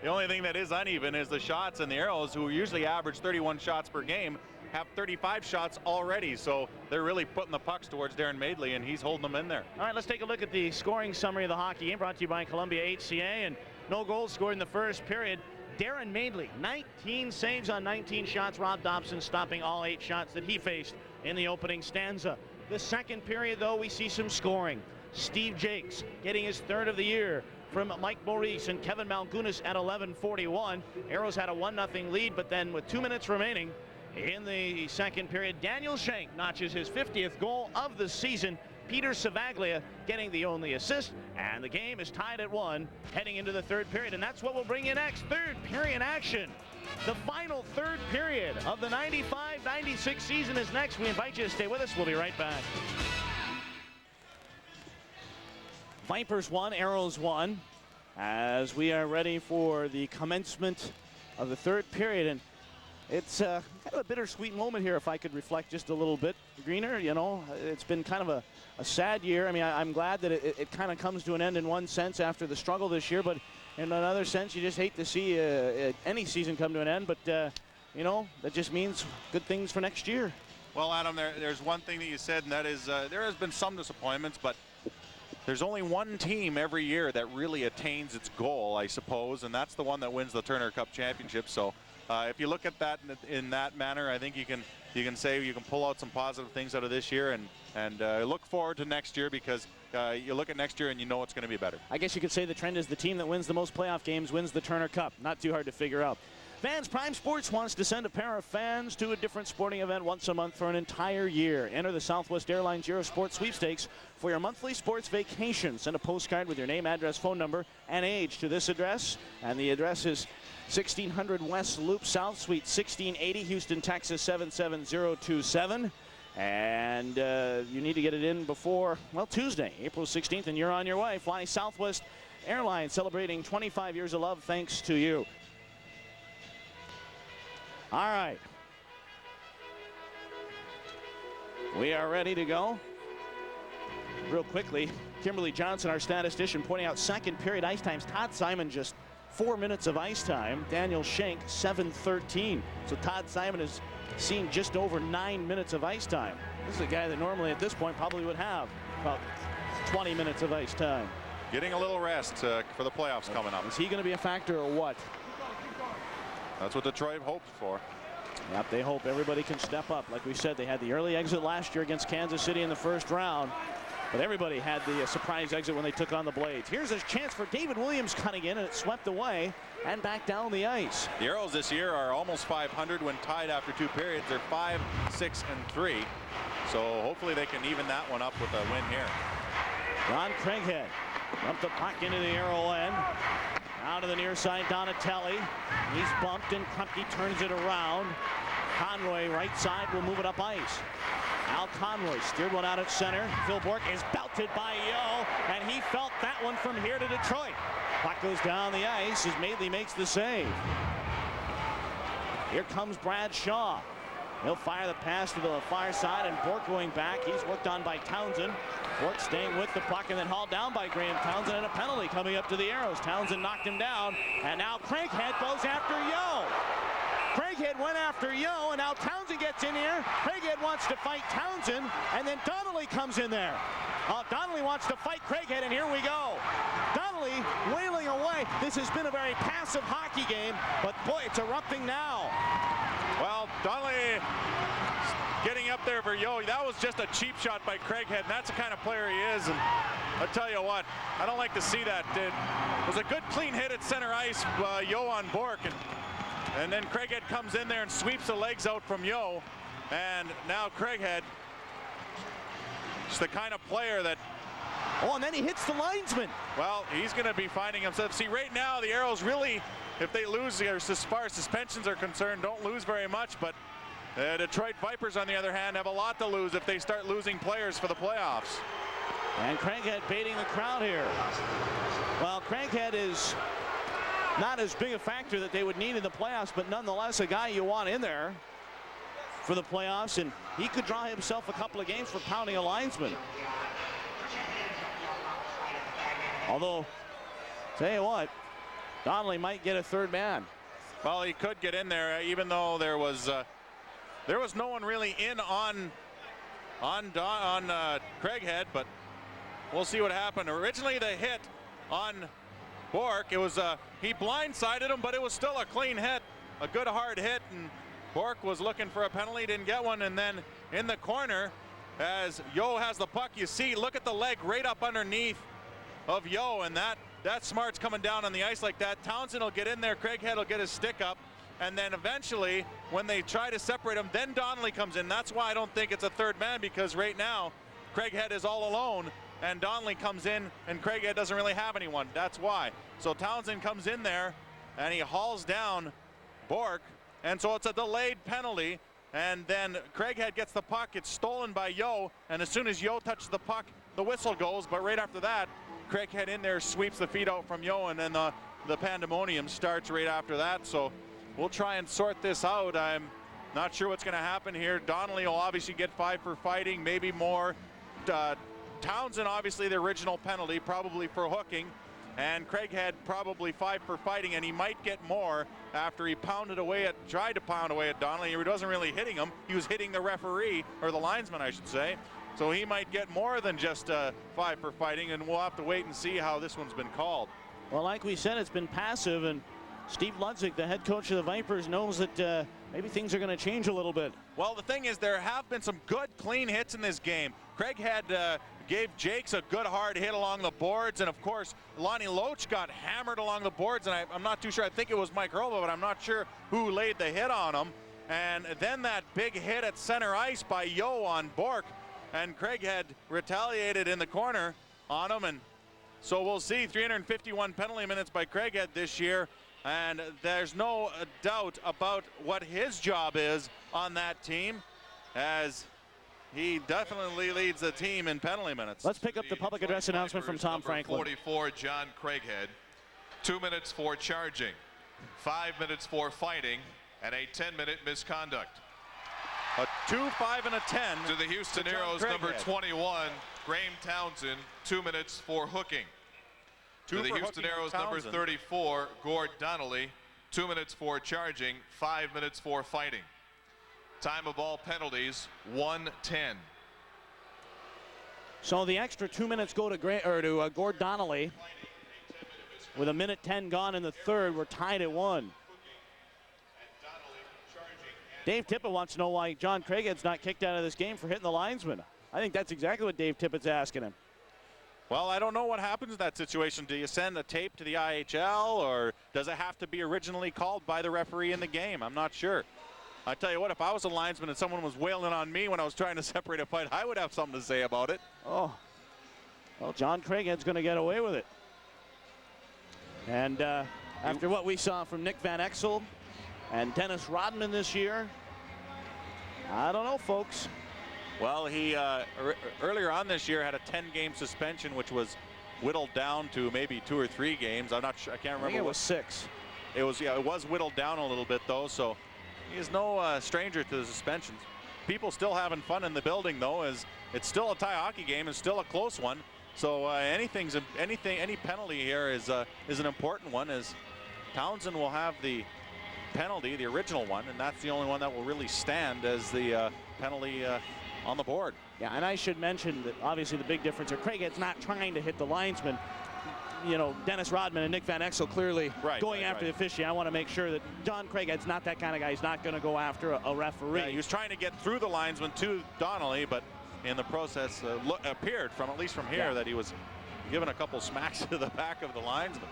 The only thing that is uneven is the shots, and the Aeros, who usually average 31 shots per game, have 35 shots already, so they're really putting the pucks towards Darren Madeley, and he's holding them in there. All right, let's take a look at the scoring summary of the hockey game, brought to you by Columbia HCA, and no goals scored in the first period. Darren Madeley, 19 saves on 19 shots. Rob Dopson stopping all 8 shots that he faced in the opening stanza. The second period, though, we see some scoring. Steve Jakes getting his 3rd of the year from Mike Maurice and Kevin Malgunas at 11:41. Aeros had a 1-0 lead, but then with 2 minutes remaining in the second period, Daniel Shank notches his 50th goal of the season. Peter Savaglia getting the only assist, and the game is tied at 1 heading into the third period, and that's what we'll bring you next. Third period action. The final third period of the 95-96 season is next. We invite you to stay with us. We'll be right back. Vipers 1, Aeros 1, as we are ready for the commencement of the third period. And it's kind of a bittersweet moment here, if I could reflect just a little bit. Greener, you know, it's been kind of a sad year. I mean, I'm glad that it kind of comes to an end in one sense after the struggle this year, but in another sense, you just hate to see any season come to an end. But, you know, that just means good things for next year. Well, Adam, there's one thing that you said, and that is there has been some disappointments, but there's only one team every year that really attains its goal, I suppose, and that's the one that wins the Turner Cup Championship. So if you look at that in that manner, I think you can say you can pull out some positive things out of this year, and look forward to next year, because you look at next year and you know it's going to be better. I guess you could say the trend is the team that wins the most playoff games wins the Turner Cup. Not too hard to figure out. Fans Prime Sports wants to send a pair of fans to a different sporting event once a month for an entire year. Enter the Southwest Airlines Eurosport Sweepstakes for your monthly sports vacation. Send a postcard with your name, address, phone number, and age to this address. And the address is 1600 West Loop South, Suite 1680, Houston, Texas 77027. And you need to get it in before, well, Tuesday, April 16th, and you're on your way. Fly Southwest Airlines, celebrating 25 years of love thanks to you. All right. We are ready to go. Real quickly, Kimberly Johnson, our statistician, pointing out second period ice times. Todd Simon just 4 minutes of ice time. Daniel Shank 7:13. So Todd Simon has seen just over 9 minutes of ice time. This is a guy that normally at this point probably would have about 20 minutes of ice time. Getting a little rest for the playoffs coming up. Is he going to be a factor or what? That's what Detroit hopes for. Yep, they hope everybody can step up. Like we said, they had the early exit last year against Kansas City in the first round, but everybody had the surprise exit when they took on the Blades. Here's a chance for David Williams cutting in, and it's swept away and back down the ice. The Aeros this year are almost 500 when tied after 2 periods. They're 5, 6, and 3. So hopefully they can even that one up with a win here. Ron Craighead dumped the puck into the Aero end. Out to the near side, Donatelli. He's bumped, and Krupke turns it around. Conroy, right side, will move it up ice. Al Conroy steered one out at center. Phil Bourque is belted by Yo, and he felt that one from here to Detroit. Puck goes down the ice as Madeley makes the save. Here comes Brad Shaw. He'll fire the pass to the far side, and Bourque going back. He's worked on by Townsend. Bourque staying with the puck and then hauled down by Graham Townsend, and a penalty coming up to the Aeros. Townsend knocked him down, and now Craighead goes after Yo. Craighead went after Yo, and now Townsend gets in here. Craighead wants to fight Townsend, and then Donnelly comes in there. Donnelly wants to fight Craighead, and here we go. Donnelly Donnelly wailing away. This has been a very passive hockey game, but boy, it's erupting now. Well, Donnelly getting up there for Yo. That was just a cheap shot by Craighead, and that's the kind of player he is. And I tell you what, I don't like to see that. It was a good clean hit at center ice, Yo on Bourque, and then Craighead comes in there and sweeps the legs out from Yo. And now Craighead is the kind of player that... Oh, and then he hits the linesman. Well, he's going to be finding himself. See, right now, the Aeros really, if they lose, as far as suspensions are concerned, don't lose very much. But Detroit Vipers, on the other hand, have a lot to lose if they start losing players for the playoffs. And Craighead baiting the crowd here. Well, Craighead is not as big a factor that they would need in the playoffs, but nonetheless a guy you want in there for the playoffs, and he could draw himself a couple of games for pounding a linesman. Although, tell you what, Donnelly might get a third man. Well, he could get in there, even though there was no one really in on Craighead, but we'll see what happened. Originally, the hit on Bourque, it was he blindsided him, but it was still a clean hit, a good hard hit, and Bourque was looking for a penalty, didn't get one. And then in the corner, as Yo has the puck, you see, look at the leg right up underneath of Yo, and that smart's coming down on the ice like that. Townsend will get in there, Craighead will get his stick up, and then eventually, when they try to separate him, then Donnelly comes in. That's why I don't think it's a third man, because right now, Craighead is all alone, and Donnelly comes in, and Craighead doesn't really have anyone. That's why. So Townsend comes in there, and he hauls down Bourque, and so it's a delayed penalty, and then Craighead gets the puck. It's stolen by Yo, and as soon as Yo touches the puck, the whistle goes, but right after that, Craighead in there sweeps the feet out from Yo, and then the pandemonium starts right after that. So we'll try and sort this out. I'm not sure what's going to happen here. Donnelly will obviously get 5 for fighting, maybe more. Townsend, obviously the original penalty, probably for hooking, and Craighead probably 5 for fighting, and he might get more after he tried to pound away at Donnelly. He wasn't really hitting him. He was hitting the referee, or the linesman, I should say. So he might get more than just 5 for fighting, and we'll have to wait and see how this one's been called. Well, like we said, it's been passive, and Steve Ludzik, the head coach of the Vipers, knows that maybe things are going to change a little bit. Well, the thing is, there have been some good, clean hits in this game. Craighead gave Jakes a good hard hit along the boards, and of course, Lonnie Loach got hammered along the boards, and I'm not too sure. I think it was Mike Hurlba, but I'm not sure who laid the hit on him. And then that big hit at center ice by Yo on Bourque, and Craighead retaliated in the corner on him, and so we'll see 351 penalty minutes by Craighead this year, and there's no doubt about what his job is on that team, as he definitely leads the team in penalty minutes. Let's pick up the public address announcement from Tom Franklin. 44, John Craighead. 2 minutes for charging, 5 minutes for fighting, and a 10-minute misconduct. A 2, 5, and a 10 to the Houston Aeros, number 21, Graham Townsend, 2 minutes for hooking. To the Houston Aeros, number 34, Gord Donnelly, 2 minutes for charging, 5 minutes for fighting. Time of all penalties, 1:10. So the extra 2 minutes go to Gord Donnelly. With 1:10 gone in the third, we're tied at 1. Dave Tippett wants to know why John Craighead's not kicked out of this game for hitting the linesman. I think that's exactly what Dave Tippett's asking him. Well, I don't know what happens in that situation. Do you send a tape to the IHL, or does it have to be originally called by the referee in the game? I'm not sure. I tell you what, if I was a linesman and someone was wailing on me when I was trying to separate a fight, I would have something to say about it. Oh, well, John Craighead's going to get away with it. And after what we saw from Nick Van Exel and Dennis Rodman this year, I don't know, folks. Well, he earlier on this year had a 10-game suspension, which was whittled down to maybe 2 or 3 games. I'm not sure. I can't remember. I think it was 6. It was, yeah, it was whittled down a little bit though. So he is no stranger to the suspensions. People still having fun in the building though, as it's still a tie hockey game. It's still a close one. So any penalty here is an important one, as Townsend will have the penalty, the original one, and that's the only one that will really stand as the penalty on the board. Yeah, and I should mention that obviously the big difference, Craighead's not trying to hit the linesman. you know, Dennis Rodman and Nick Van Exel clearly going after the officiating. I want to make sure that John Craighead's not that kind of guy. He's not going to go after a referee. Yeah, he was trying to get through the linesman to Donnelly, but in the process appeared from, at least from here, that he was given a couple smacks to the back of the linesman.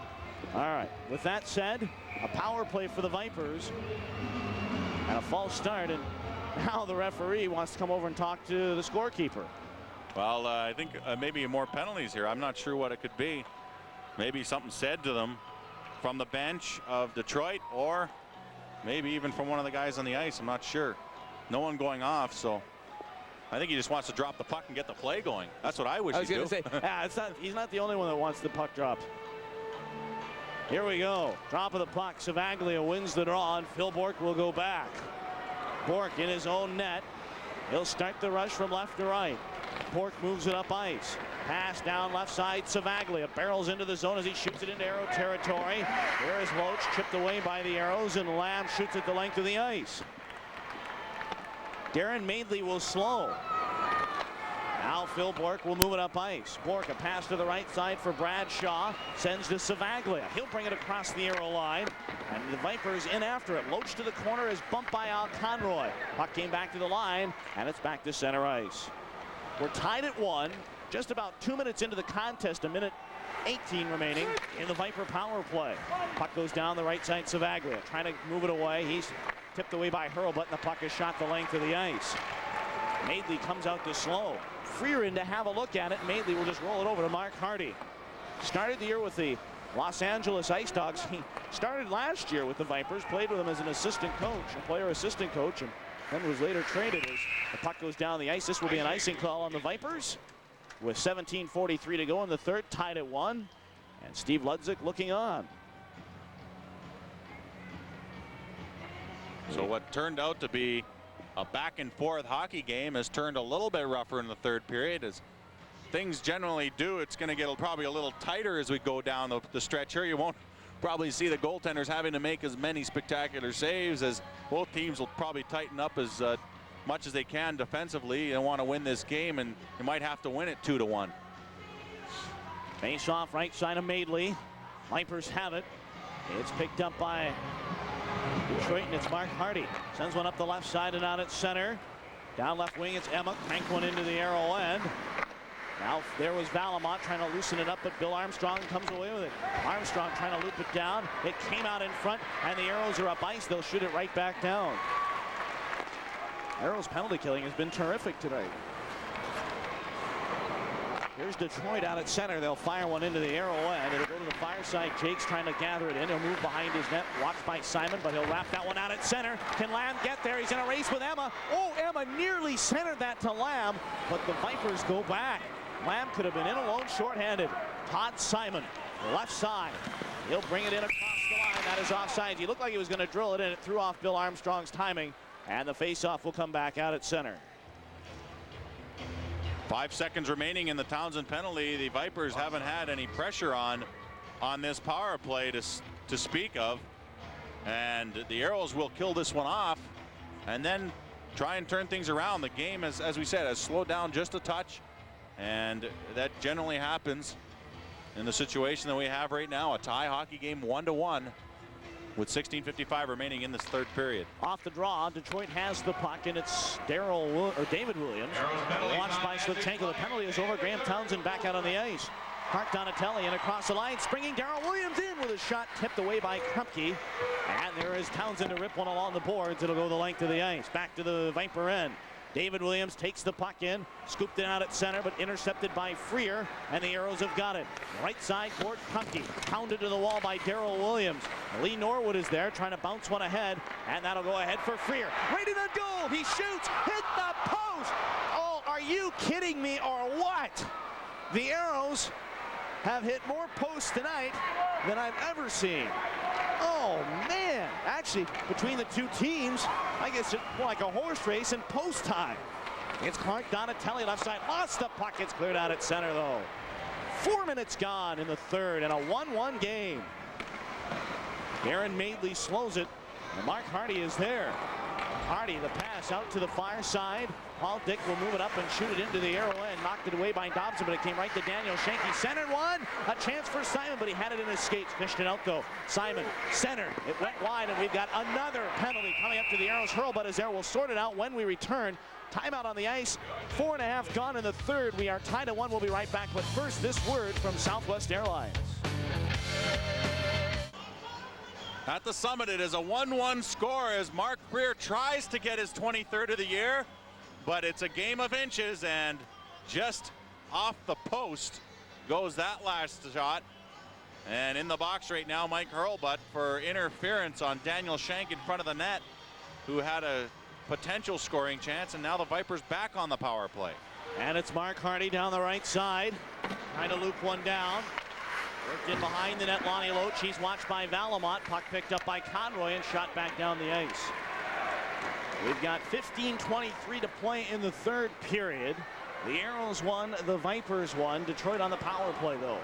All right, with that said, a power play for the Vipers and a false start, and now the referee wants to come over and talk to the scorekeeper. Well, I think maybe more penalties here. I'm not sure what it could be. Maybe something said to them from the bench of Detroit, or maybe even from one of the guys on the ice. I'm not sure. No one going off, so I think he just wants to drop the puck and get the play going. That's what I wish he'd do. I was going to say, yeah, he's not the only one that wants the puck dropped. Here we go. Drop of the puck. Savaglia wins the draw, and Phil Bourque will go back. Bourque in his own net. He'll start the rush from left to right. Bourque moves it up ice. Pass down left side. Savaglia barrels into the zone as he shoots it into Arrow territory. There is Loach, chipped away by the Aeros, and Lamb shoots at the length of the ice. Darren Madeley will slow. Now Phil Bourque will move it up ice. Bourque, a pass to the right side for Bradshaw. Sends to Savaglia. He'll bring it across the Arrow line. And the Vipers in after it. Loach to the corner is bumped by Conroy. Puck came back to the line, and it's back to center ice. We're tied at 1. Just about 2 minutes into the contest, a minute 18 remaining in the Viper power play. Puck goes down the right side. Savaglia trying to move it away. He's tipped away by Hurlbut, and the puck is shot the length of the ice. Madeley comes out to slow. Freer in to have a look at it. Madeley will just roll it over to Mark Hardy. Started the year with the Los Angeles Ice Dogs. He started last year with the Vipers, played with them as an assistant coach, a player assistant coach, and then was later traded as the puck goes down the ice. This will be an icing call on the Vipers with 17:43 to go in the third, tied at 1. And Steve Ludzik looking on. So what turned out to be a back and forth hockey game has turned a little bit rougher in the third period, as things generally do. It's going to get probably a little tighter as we go down the stretch here. You won't probably see the goaltenders having to make as many spectacular saves, as both teams will probably tighten up as much as they can defensively and want to win this game, and you might have to win it 2-1. Face off right side of Madeley. Vipers have it. It's picked up by Detroit, and it's Mark Hardy. Sends one up the left side and out at center. Down left wing, it's Emma. Crank one into the Arrow end. Now there was Valimont trying to loosen it up, but Bill Armstrong comes away with it. Armstrong trying to loop it down. It came out in front, and the Arrows are up ice. They'll shoot it right back down. Arrows penalty killing has been terrific tonight. Here's Detroit out at center. They'll fire one into the Arrow end. It'll go to the far side. Jake's trying to gather it in. He'll move behind his net. Watched by Simon, but he'll wrap that one out at center. Can Lamb get there? He's in a race with Emma. Oh, Emma nearly centered that to Lamb, but the Vipers go back. Lamb could have been in alone, shorthanded. Todd Simon, left side. He'll bring it in across the line. That is offside. He looked like he was going to drill it in. It threw off Bill Armstrong's timing, and the faceoff will come back out at center. 5 seconds remaining in the Townsend penalty. The Vipers haven't had any pressure on this power play to speak of, and the Arrows will kill this one off and then try and turn things around. The game, as we said, has slowed down just a touch, and that generally happens in the situation that we have right now, a tie hockey game, 1-1. With 16:55 remaining in this third period. Off the draw, Detroit has the puck, and it's David Williams. Watched by Slivchenko. The penalty is over. Graham Townsend back out on the ice. Mark Donatelli and across the line, springing Darrell Williams in with a shot tipped away by Krupke. And there is Townsend to rip one along the boards. It'll go the length of the ice. Back to the Viper end. David Williams takes the puck in, scooped it out at center, but intercepted by Freer, and the Arrows have got it. Right side, Gord Krupke, pounded to the wall by Darrell Williams. Lee Norwood is there, trying to bounce one ahead, and that'll go ahead for Freer. Right in the goal, he shoots, hit the post! Oh, are you kidding me, or what? The Arrows have hit more posts tonight than I've ever seen. Oh, man. Actually, between the two teams, I guess it's more like a horse race in post time. It's Clark Donatelli left side. Lost the puck. It's cleared out at center, though. 4 minutes gone in the third, and a 1-1 game. Darren Madeley slows it, and Mark Hardy is there. Hardy, the pass out to the far side. Paul Dick will move it up and shoot it into the arrow end. Knocked it away by Dopson, but it came right to Daniel Schenk. He centered one. A chance for Simon, but he had it in his skates. Fished it out, though. Simon, center. It went wide, and we've got another penalty coming up to the Aeros hurlbutt as there. We'll sort it out when we return. Timeout on the ice. 4.5 gone in the third. We are tied at 1. We'll be right back. But first, this word from Southwest Airlines. At the Summit, it is a 1-1 score as Mark Freer tries to get his 23rd of the year, but it's a game of inches, and just off the post goes that last shot. And in the box right now, Mike Hurlbutt for interference on Daniel Schenk in front of the net, who had a potential scoring chance, and now the Vipers back on the power play. And it's Mark Hardy down the right side, trying to loop one down. Worked in behind the net, Lonnie Loach. He's watched by Valimont. Puck picked up by Conroy and shot back down the ice. We've got 15:23 to play in the third period. The Aeros won, the Vipers won. Detroit on the power play, though.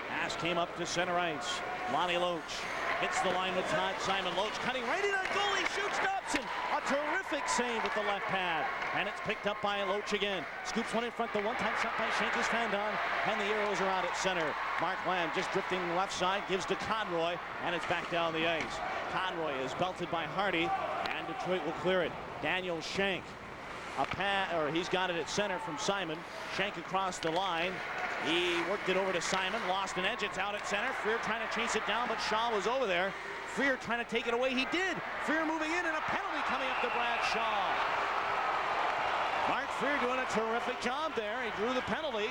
Pass came up to center ice. Lonnie Loach hits the line with Todd Simon. Loach cutting right in on goal. He shoots Dopson. A terrific save with the left pad. And it's picked up by Loach again. Scoops one in front. The one-time shot by Schenk is fanned on. And the Aeros are out at center. Mark Lamb just drifting left side. Gives to Conroy. And it's back down the ice. Conroy is belted by Hardy. And Detroit will clear it. Daniel Schenk. He's got it at center from Simon. Schenk across the line. He worked it over to Simon, lost an edge. It's out at center. Freer trying to chase it down, but Shaw was over there. Freer trying to take it away. He did. Freer moving in, and a penalty coming up to Brad Shaw. Mark Freer doing a terrific job there. He drew the penalty,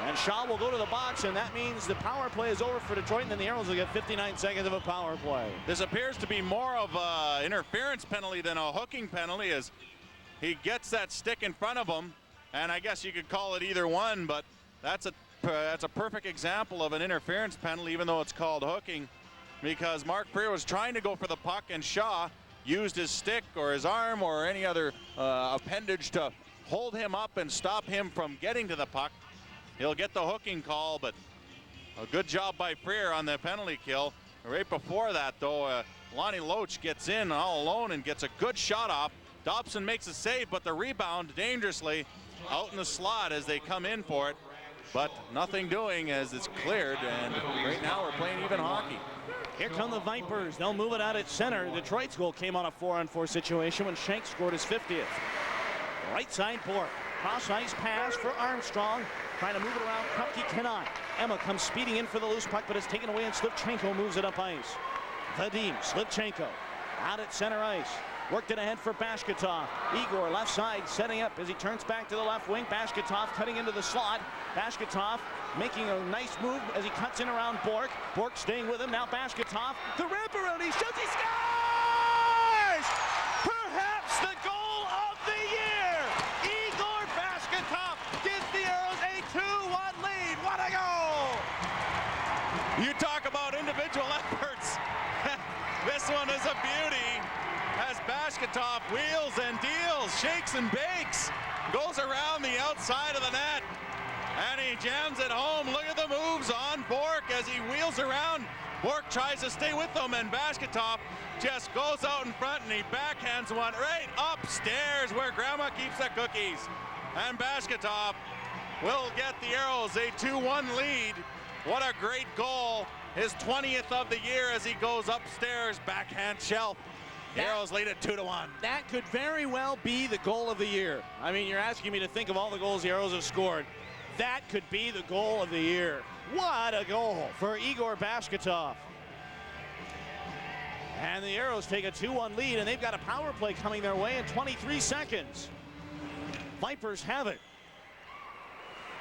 and Shaw will go to the box, and that means the power play is over for Detroit, and then the Aeros will get 59 seconds of a power play. This appears to be more of an interference penalty than a hooking penalty, as he gets that stick in front of him, and I guess you could call it either one, but that's a perfect example of an interference penalty, even though it's called hooking, because Mark Freer was trying to go for the puck, and Shaw used his stick or his arm or any other appendage to hold him up and stop him from getting to the puck. He'll get the hooking call, but a good job by Freer on the penalty kill. Right before that, though, Lonnie Loach gets in all alone and gets a good shot off. Dopson makes a save, but the rebound dangerously out in the slot as they come in for it. But nothing doing as it's cleared, and right now we're playing even hockey. Here come the Vipers. They'll move it out at center. Detroit's goal came on a 4-on-4 situation when Schenk scored his 50th. Right side, Bourque. Cross ice pass for Armstrong. Trying to move it around. Krupke cannot. Emma comes speeding in for the loose puck, but it's taken away, and Slivchenko moves it up ice. Vadim, Slivchenko out at center ice. Worked it ahead for Bashkatov. Egor left side setting up as he turns back to the left wing. Bashkatov cutting into the slot. Bashkatov making a nice move as he cuts in around Bourque. Bourque staying with him. Now Bashkatov. The wraparound. He shoots. He scores! Perhaps the goal of the year. Egor Bashkatov gives the Aeros a 2-1 lead. What a goal! You talk about individual efforts. This one is a beauty. As Bashkatov wheels and deals, shakes and bakes, goes around the outside of the net, and he jams it home. Look at the moves on Bourque as he wheels around. Bourque tries to stay with them, and Bashkatov just goes out in front, and he backhands one right upstairs where Grandma keeps the cookies. And Bashkatov will get the Aeros a 2-1 lead. What a great goal. His 20th of the year as he goes upstairs, backhand shelf. Aeros lead at 2-1. That could very well be the goal of the year. I mean, you're asking me to think of all the goals the Aeros have scored. That could be the goal of the year. What a goal for Egor Bashkatov. And the Aeros take a 2-1 lead, and they've got a power play coming their way in 23 seconds. Vipers have it.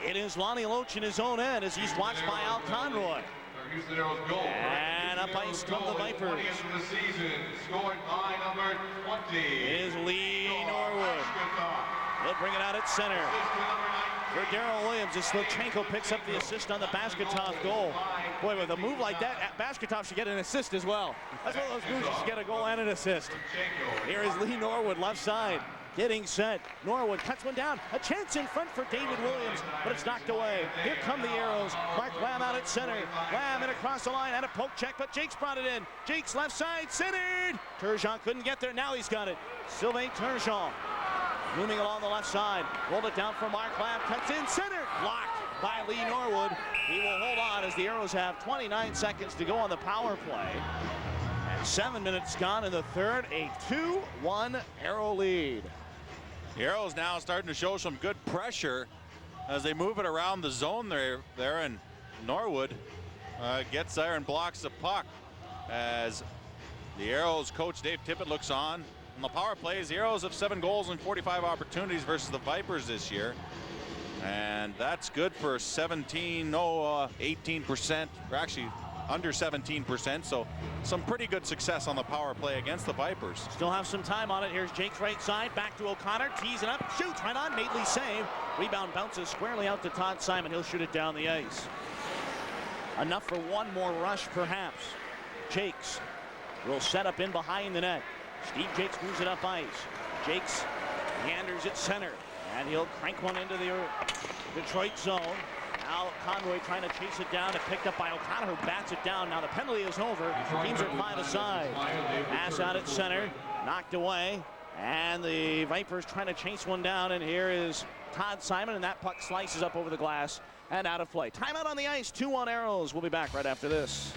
It is Lonnie Loach in his own end as he's watched by Al Conroy. And up ice come the Vipers. It is Lee Norword. He'll bring it out at center. For Darren Williams, as Slivchenko picks up the assist on the Bashkatov goal. Boy, with a move like that, Bashkatov should get an assist as well. That's one of those moves, you should get a goal and an assist. Here is Lee Norwood, left side. getting set. Norwood cuts one down. A chance in front for David Williams, but it's knocked away. Here come the Aeros. Mark Lamb out at center. Lamb in across the line and a poke check, but Jake's brought it in. Jake's left side, centered. Turgeon couldn't get there. Now he's got it. Sylvain Turgeon moving along the left side. Rolled it down for Mark Lamb. Cuts in, centered. Blocked by Lee Norwood. He will hold on as the Aeros have 29 seconds to go on the power play. 7 minutes gone in the third, a 2-1 Aero lead. The Aeros now starting to show some good pressure as they move it around the zone there and Norwood gets there and blocks the puck as the Aeros coach Dave Tippett looks on. In the power plays, the Aeros have 7 goals and 45 opportunities versus the Vipers this year. And that's good for 18%, or actually under 17%, so some pretty good success on the power play against the Vipers. Still have some time on it. Here's Jake's right side, back to O'Connor, tees it up, shoots right on, Madeley save. Rebound bounces squarely out to Todd Simon. He'll shoot it down the ice. Enough for one more rush, perhaps. Jakes will set up in behind the net. Steve Jakes moves it up ice. Jakes meanders at center, and he'll crank one into the Detroit zone. Now Conroy trying to chase it down and picked up by O'Connor, who bats it down. Now the penalty is over. Teams are 5 aside. Pass out at center, knocked away, and the Vipers trying to chase one down. And here is Todd Simon, and that puck slices up over the glass and out of play. Timeout on the ice. 2-1 Aeros. We'll be back right after this.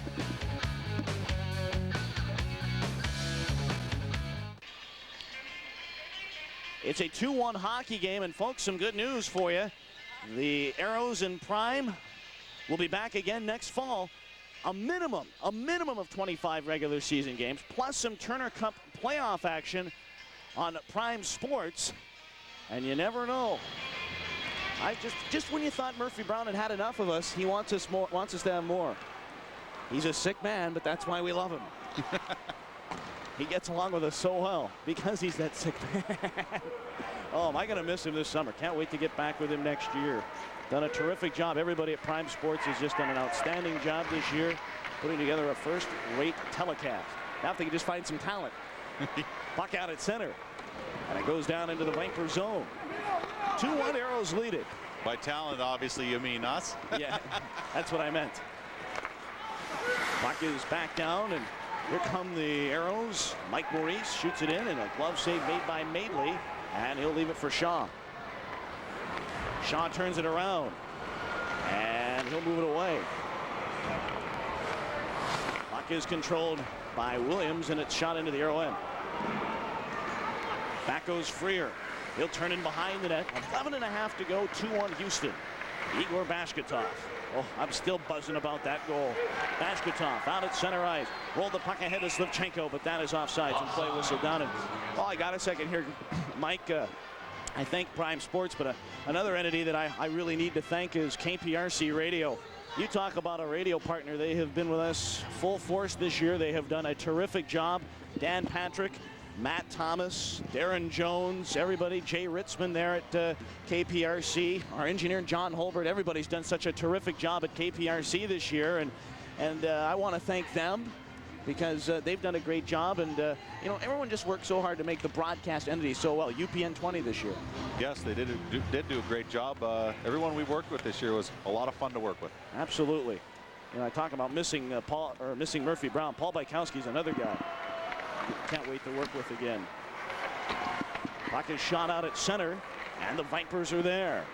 It's a 2-1 hockey game, and folks, some good news for you. The Aeros in Prime will be back again next fall. A minimum of 25 regular season games, plus some Turner Cup playoff action on Prime Sports. And you never know. Just when you thought Murphy Brown had enough of us, he wants us to have more. He's a sick man, but that's why we love him. He gets along with us so well because he's that sick man. Oh, am I going to miss him this summer? Can't wait to get back with him next year. Done a terrific job. Everybody at Prime Sports has just done an outstanding job this year, putting together a first-rate telecast. Now if they can just find some talent. Puck out at center, and it goes down into the Viper zone. 2-1 Aeros lead it. By talent, obviously, you mean us? Yeah, that's what I meant. Puck is back down, and here come the Aeros. Mike Maurice shoots it in, and a glove save made by Madeley, and he'll leave it for Shaw. Shaw turns it around, and he'll move it away. Puck is controlled by Williams, and it's shot into the Aero end. Back goes Freer. He'll turn in behind the net. 11.5 to go, 2-1 Houston. Egor Bashkatov. Oh, I'm still buzzing about that goal. Bashkatov out at center ice. Rolled the puck ahead to Slivchenko, but that is offside. Some play whistle down. And, oh, I got a second here. Mike, I thank Prime Sports, but another entity that I really need to thank is KPRC Radio. You talk about a radio partner. They have been with us full force this year. They have done a terrific job. Dan Patrick, Matt Thomas, Darren Jones, everybody, Jay Ritzman there at KPRC, our engineer John Holbert, everybody's done such a terrific job at KPRC this year, and I want to thank them because they've done a great job, and you know, everyone just worked so hard to make the broadcast entity so well. UPN 20 this year. Yes, they did do a great job. Everyone we worked with this year was a lot of fun to work with. Absolutely. You know, I talk about missing missing Murphy Brown. Paul Bykowski's another guy. Can't wait to work with again. Puck is shot out at center, and the Vipers are there.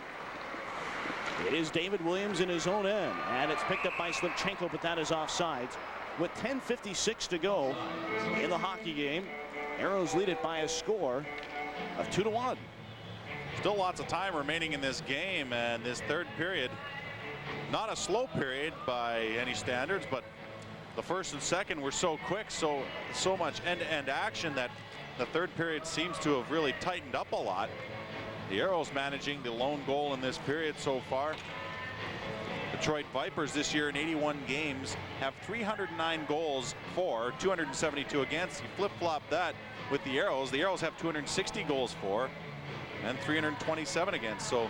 It is David Williams in his own end, and it's picked up by Slivchenko, but that is offsides. With 10:56 to go in the hockey game, Aeros lead it by a score of 2-1. Still lots of time remaining in this game, and this third period, not a slow period by any standards, but the first and second were so quick, so much end-to-end action that the third period seems to have really tightened up a lot. The Aeros managing the lone goal in this period so far. Detroit Vipers this year in 81 games have 309 goals for, 272 against. You flip-flop that with the Aeros. The Aeros have 260 goals for and 327 against. So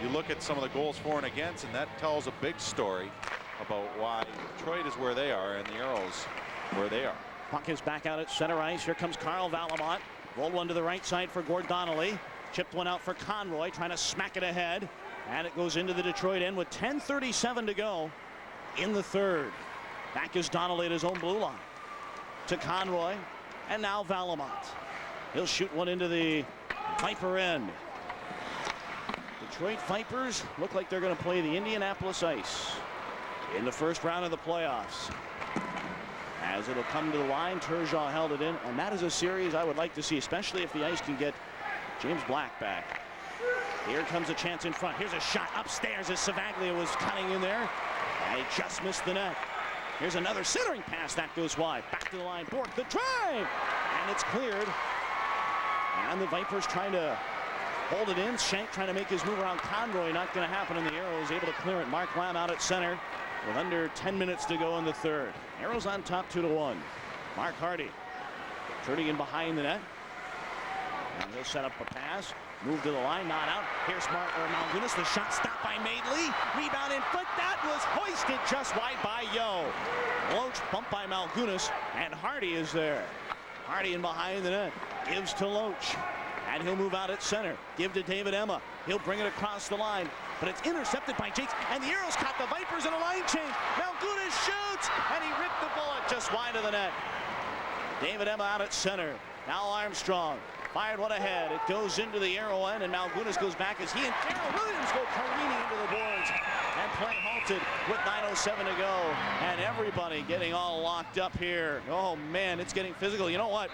you look at some of the goals for and against, and that tells a big story about why Detroit is where they are and the Aeros where they are. Puck is back out at center ice. Here comes Carl Valamont. Rolled one to the right side for Gord Donnelly. Chipped one out for Conroy, trying to smack it ahead. And it goes into the Detroit end with 10:37 to go in the third. Back is Donnelly at his own blue line. To Conroy. And now Valimont. He'll shoot one into the Viper end. Detroit Vipers look like they're going to play the Indianapolis Ice in the first round of the playoffs. As it'll come to the line, Turgeon held it in, and that is a series I would like to see, especially if the Ice can get James Black back. Here comes a chance in front. Here's a shot upstairs as Savaglia was cutting in there. And he just missed the net. Here's another centering pass that goes wide. Back to the line, Bourque, the drive! And it's cleared. And the Vipers trying to hold it in. Shank trying to make his move around Conroy. Not going to happen, and the Aeros able to clear it. Mark Lamb out at center with under 10 minutes to go in the third. Aeros on top 2-1. Mark Hardy turning in behind the net. And he'll set up a pass. Move to the line, not out. Here's Malgunas. The shot stopped by Madeley. Rebound in front. That was hoisted just wide by Yo. Loach bumped by Malgunas, and Hardy is there. Hardy in behind the net. Gives to Loach. And he'll move out at center. Give to David Emma. He'll bring it across the line. But it's intercepted by Jakes. And the Aeros caught the Vipers in a line change. Malgunas shoots. And he ripped the bullet just wide of the net. David Emma out at center. Now Armstrong. Fired one ahead. It goes into the Aero end, and Malgunas goes back as he and Darren Williams go careening into the boards. And play halted with 9:07 to go. And everybody getting all locked up here. Oh, man, it's getting physical. You know what?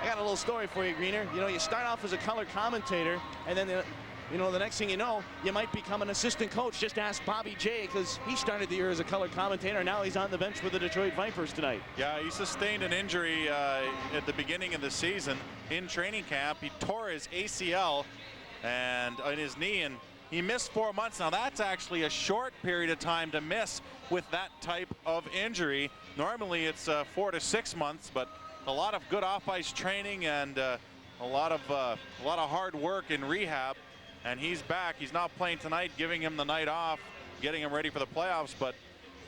I got a little story for you, Greener. You know, you start off as a color commentator, and then, the next thing you know, you might become an assistant coach. Just ask Bobby J, because he started the year as a color commentator. Now he's on the bench with the Detroit Vipers tonight. Yeah, he sustained an injury at the beginning of the season in training camp. He tore his ACL and in his knee, and he missed 4 months. Now that's actually a short period of time to miss with that type of injury. Normally it's 4 to 6 months, but a lot of good off-ice training and a lot of hard work in rehab. And he's back. He's not playing tonight, giving him the night off, getting him ready for the playoffs, but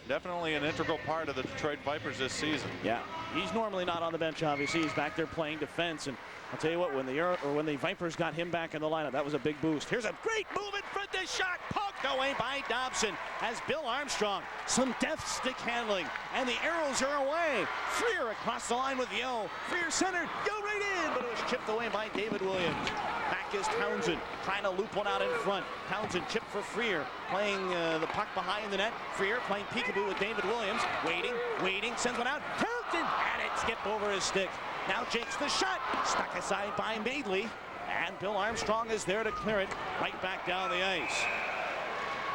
definitely an integral part of the Detroit Vipers this season. Yeah, he's normally not on the bench, obviously. He's back there playing defense, and I'll tell you what, when the Vipers got him back in the lineup, that was a big boost. Here's a great move in front. This shot poked away by Dopson as Bill Armstrong, some deft stick handling, and the Aeros are away. Freer across the line with Yo. Freer centered, Yo right in, but it was chipped away by David Williams. Back is Townsend, trying to loop one out in front. Townsend chipped for Freer, playing the puck behind the net. Freer playing peekaboo with David Williams, waiting, sends one out. Townsend, and it skipped over his stick. Now Jakes the shot, stuck aside by Madeley, and Bill Armstrong is there to clear it right back down the ice.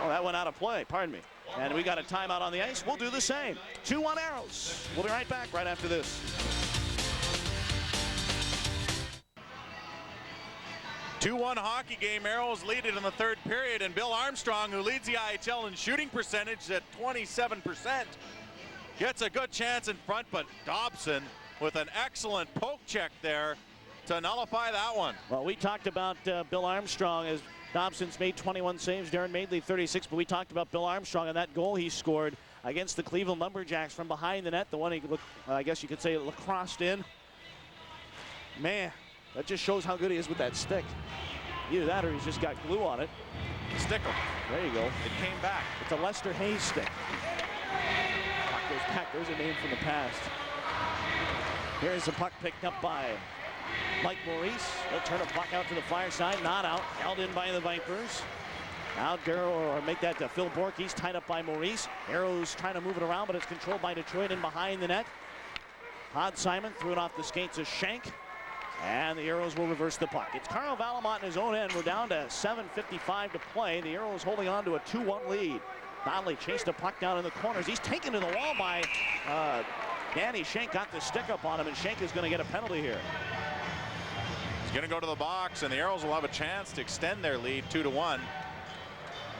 Oh, that went out of play, pardon me. And we got a timeout on the ice. We'll do the same. 2-1 Aeros. We'll be right back right after this. 2-1 hockey game. Aeros lead it in the third period, and Bill Armstrong, who leads the IHL in shooting percentage at 27%, gets a good chance in front, but Dopson with an excellent poke check there to nullify that one. Well, we talked about Bill Armstrong as Dobson's made 21 saves, Darren Madeley 36, but we talked about Bill Armstrong and that goal he scored against the Cleveland Lumberjacks from behind the net, the one he, I guess you could say, lacrossed in. Man, that just shows how good he is with that stick. Either that or he's just got glue on it. Stick him. There you go. It came back. It's a Lester Hayes stick. Puck goes back. There's a name from the past. Here's the puck picked up by Mike Maurice. He'll turn a puck out to the far side. Not out. Held in by the Vipers. Now Darren, or make that to Phil Bourque. He's tied up by Maurice. Aeros trying to move it around, but it's controlled by Detroit in behind the net. Todd Simon threw it off the skates of Shank. And the Aeros will reverse the puck. It's Carl Valimont in his own end. We're down to 7:55 to play. The Aeros holding on to a 2-1 lead. Donnelly chased the puck down in the corners. He's taken to the wall by Danny Shank. Got the stick up on him, and Shank is going to get a penalty here. He's going to go to the box, and the Aeros will have a chance to extend their lead 2-1.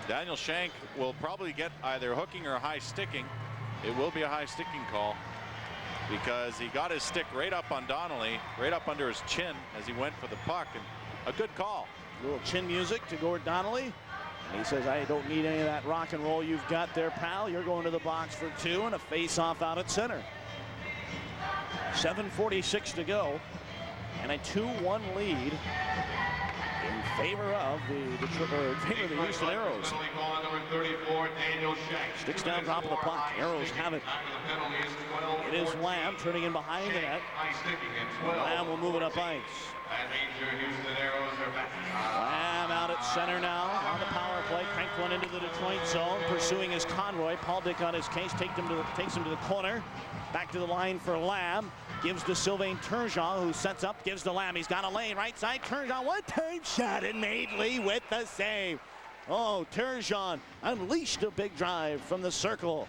Daniel Shank will probably get either hooking or high sticking. It will be a high sticking call, because he got his stick right up on Donnelly, right up under his chin as he went for the puck, and a good call. A little chin music to Gord Donnelly. And he says, I don't need any of that rock and roll you've got there, pal. You're going to the box for two, and a face-off out at center. 7:46 to go and a 2-1 lead in favor of the Houston Aeros. Sticks down, drop of the puck. Aeros have it. It is Lamb turning in behind the net. Lamb will move it up ice. Lamb out at center now on the power play. Cranked one into the Detroit zone. Pursuing is Conroy. Paul Dick on his case. Takes him to the corner. Back to the line for Lamb. Gives to Sylvain Turgeon, who sets up. Gives to Lamb. He's got a lane right side. Turgeon one-time shot, and Madeley with the save. Oh, Turgeon unleashed a big drive from the circle,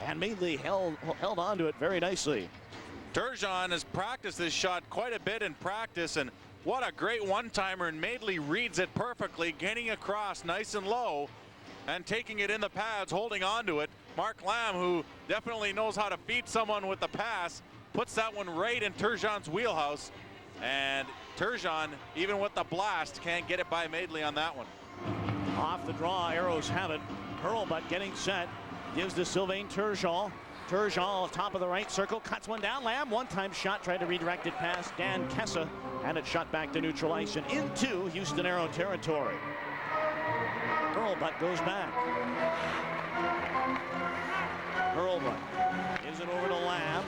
and Madeley held on to it very nicely. Turgeon has practiced this shot quite a bit in practice, and what a great one-timer, and Madeley reads it perfectly, getting across nice and low and taking it in the pads, holding on to it. Mark Lamb, who definitely knows how to feed someone with the pass, puts that one right in Turgeon's wheelhouse, and Turgeon, even with the blast, can't get it by Madeley on that one. Off the draw, Aeros have it. Hurlbut getting set, gives to Sylvain Turgeon. Turgeon, top of the right circle, cuts one down. Lamb, one-time shot, tried to redirect it past Dan Kessa, and it shot back to neutral ice and into Houston Aero territory. Hurlbut goes back. Hurlbut gives it over to Lamb.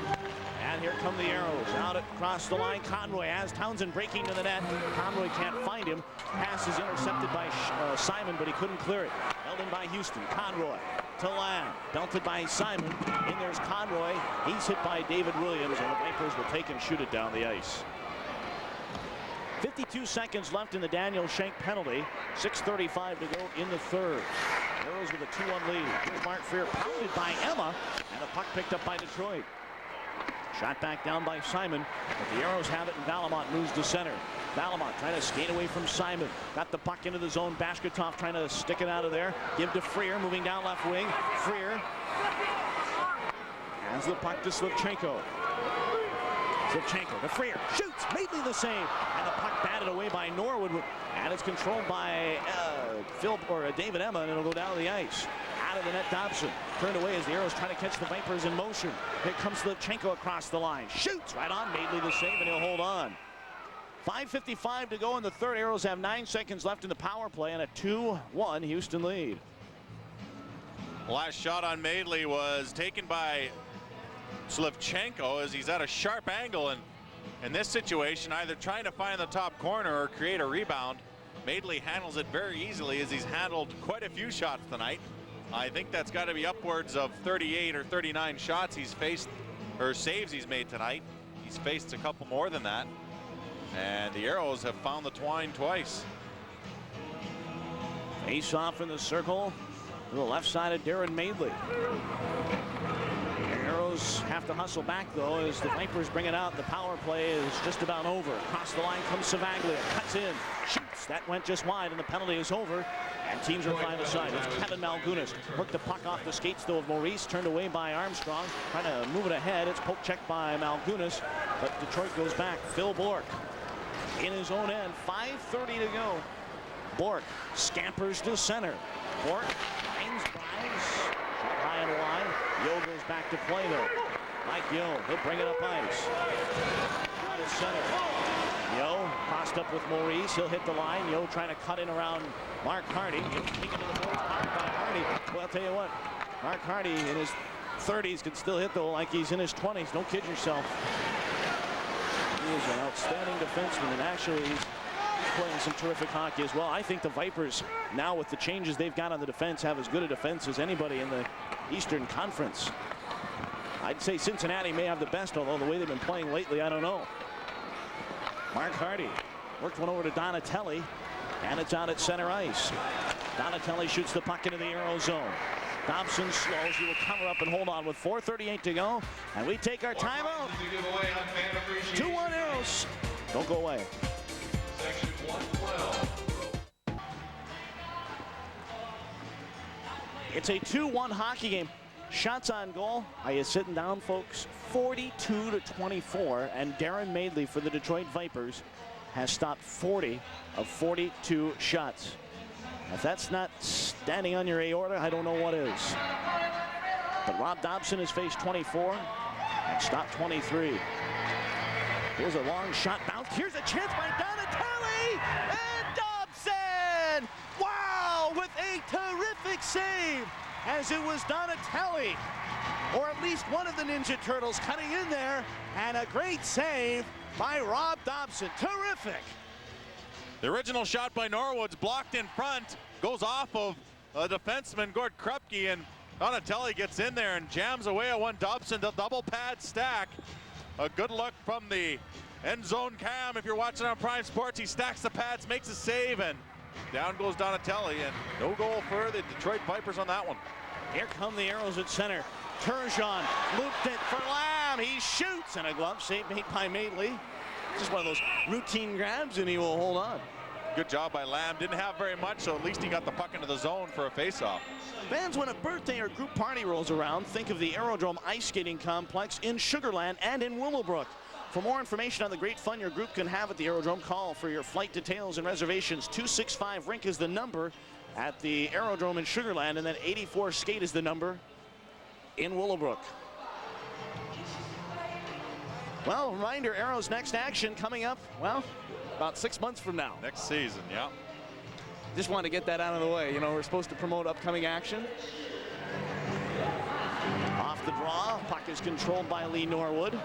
And here come the Aeros. Out across the line, Conroy has Townsend breaking to the net. Conroy can't find him. Pass is intercepted by Simon, but he couldn't clear it. Held in by Houston. Conroy to Lamb. Belted by Simon. In there's Conroy. He's hit by David Williams, and the Vipers will take and shoot it down the ice. 52 seconds left in the Daniel Schenk penalty. 6:35 to go in the third. Aeros with a 2-1 lead. Here's Mark Freer pounded by Emma, and the puck picked up by Detroit. Shot back down by Simon, but the Aeros have it, and Valimont moves to center. Valimont trying to skate away from Simon. Got the puck into the zone. Bashkatov trying to stick it out of there. Give to Freer, moving down left wing. Freer hands the puck to Slivchenko. Slivchenko to Freer. Shoots! Madeley the save. And the puck batted away by Norword. And it's controlled by David Emma, and it'll go down the ice. Out of the net, Dopson turned away as the Aeros trying to catch the Vipers in motion. Here comes Slivchenko across the line. Shoots right on. Madeley the save, and he'll hold on. 5:55 to go in the third. Aeros have 9 seconds left in the power play and a 2-1 Houston lead. Last shot on Madeley was taken by Slivchenko as he's at a sharp angle, and in this situation, either trying to find the top corner or create a rebound. Madeley handles it very easily as he's handled quite a few shots tonight. I think that's got to be upwards of 38 or 39 shots he's faced, or saves he's made tonight. He's faced a couple more than that. And the Aeros have found the twine twice. Face off in the circle to the left side of Darren Madeley. The Aeros have to hustle back, though, as the Vipers bring it out. The power play is just about over. Across the line comes Savaglia, cuts in, shoots. That went just wide, and the penalty is over. And teams are flying aside. It's Kevin Malgunas. Worked the puck off the skates, though, of Maurice. Turned away by Armstrong. Trying to move it ahead. It's poke checked by Malgunas. But Detroit goes back. Phil Bourque in his own end. 5:30 to go. Bourque scampers to center. Bourque finds Grimes. Shot high and wide. Yo goes back to play, though. Mike Yo, he'll bring it up ice. Out of center. Yo crossed up with Maurice. He'll hit the line. Yo trying to cut in around Mark Hardy. Taken to the boards by Hardy. Well, I'll tell you what, Mark Hardy in his 30s can still hit, though, like he's in his 20s. Don't kid yourself. He is an outstanding defenseman, and actually he's playing some terrific hockey as well. I think the Vipers, now with the changes they've got on the defense, have as good a defense as anybody in the Eastern Conference. I'd say Cincinnati may have the best, although the way they've been playing lately, I don't know. Mark Hardy worked one over to Donatelli, and it's out at center ice. Donatelli shoots the puck into the Aero zone. Dopson slows. He will cover up and hold on with 4:38 to go, and we take our timeout. 2-1 Aeros. Don't go away. Section 112. It's a 2-1 hockey game. Shots on goal. Are you sitting down, folks? 42-24, and Darren Madeley for the Detroit Vipers has stopped 40 of 42 shots. If that's not standing on your aorta, I don't know what is. But Rob Dopson has faced 24 and stopped 23. Here's a long shot bounce. Here's a chance by Donatelli and Dopson. Wow, with a terrific save, as it was Donatelli, or at least one of the Ninja Turtles, cutting in there, and a great save by Rob Dopson. Terrific. The original shot by Norwood's blocked in front, goes off of a defenseman, Gord Krupke, and Donatelli gets in there and jams away at one. Dopson, the double pad stack. A good look from the end zone cam. If you're watching on Prime Sports, he stacks the pads, makes a save, and down goes Donatelli, and no goal for the Detroit Vipers on that one. Here come the Aeros at center. Turgeon looped it for Lamb. He shoots, and a glove save made by Madeley. Just one of those routine grabs, and he will hold on. Good job by Lamb. Didn't have very much, so at least he got the puck into the zone for a faceoff. Fans, when a birthday or group party rolls around, think of the Aerodrome Ice Skating Complex in Sugar Land and in Willowbrook. For more information on the great fun your group can have at the Aerodrome, call for your flight details and reservations. 265-RINK is the number at the Aerodrome in Sugar Land, and then 84-SKATE is the number in Willowbrook. Well, reminder, Aeros' next action coming up, well, about 6 months from now. Next season, yeah. Just wanted to get that out of the way. You know, we're supposed to promote upcoming action. Off the draw, puck is controlled by Lee Norwood,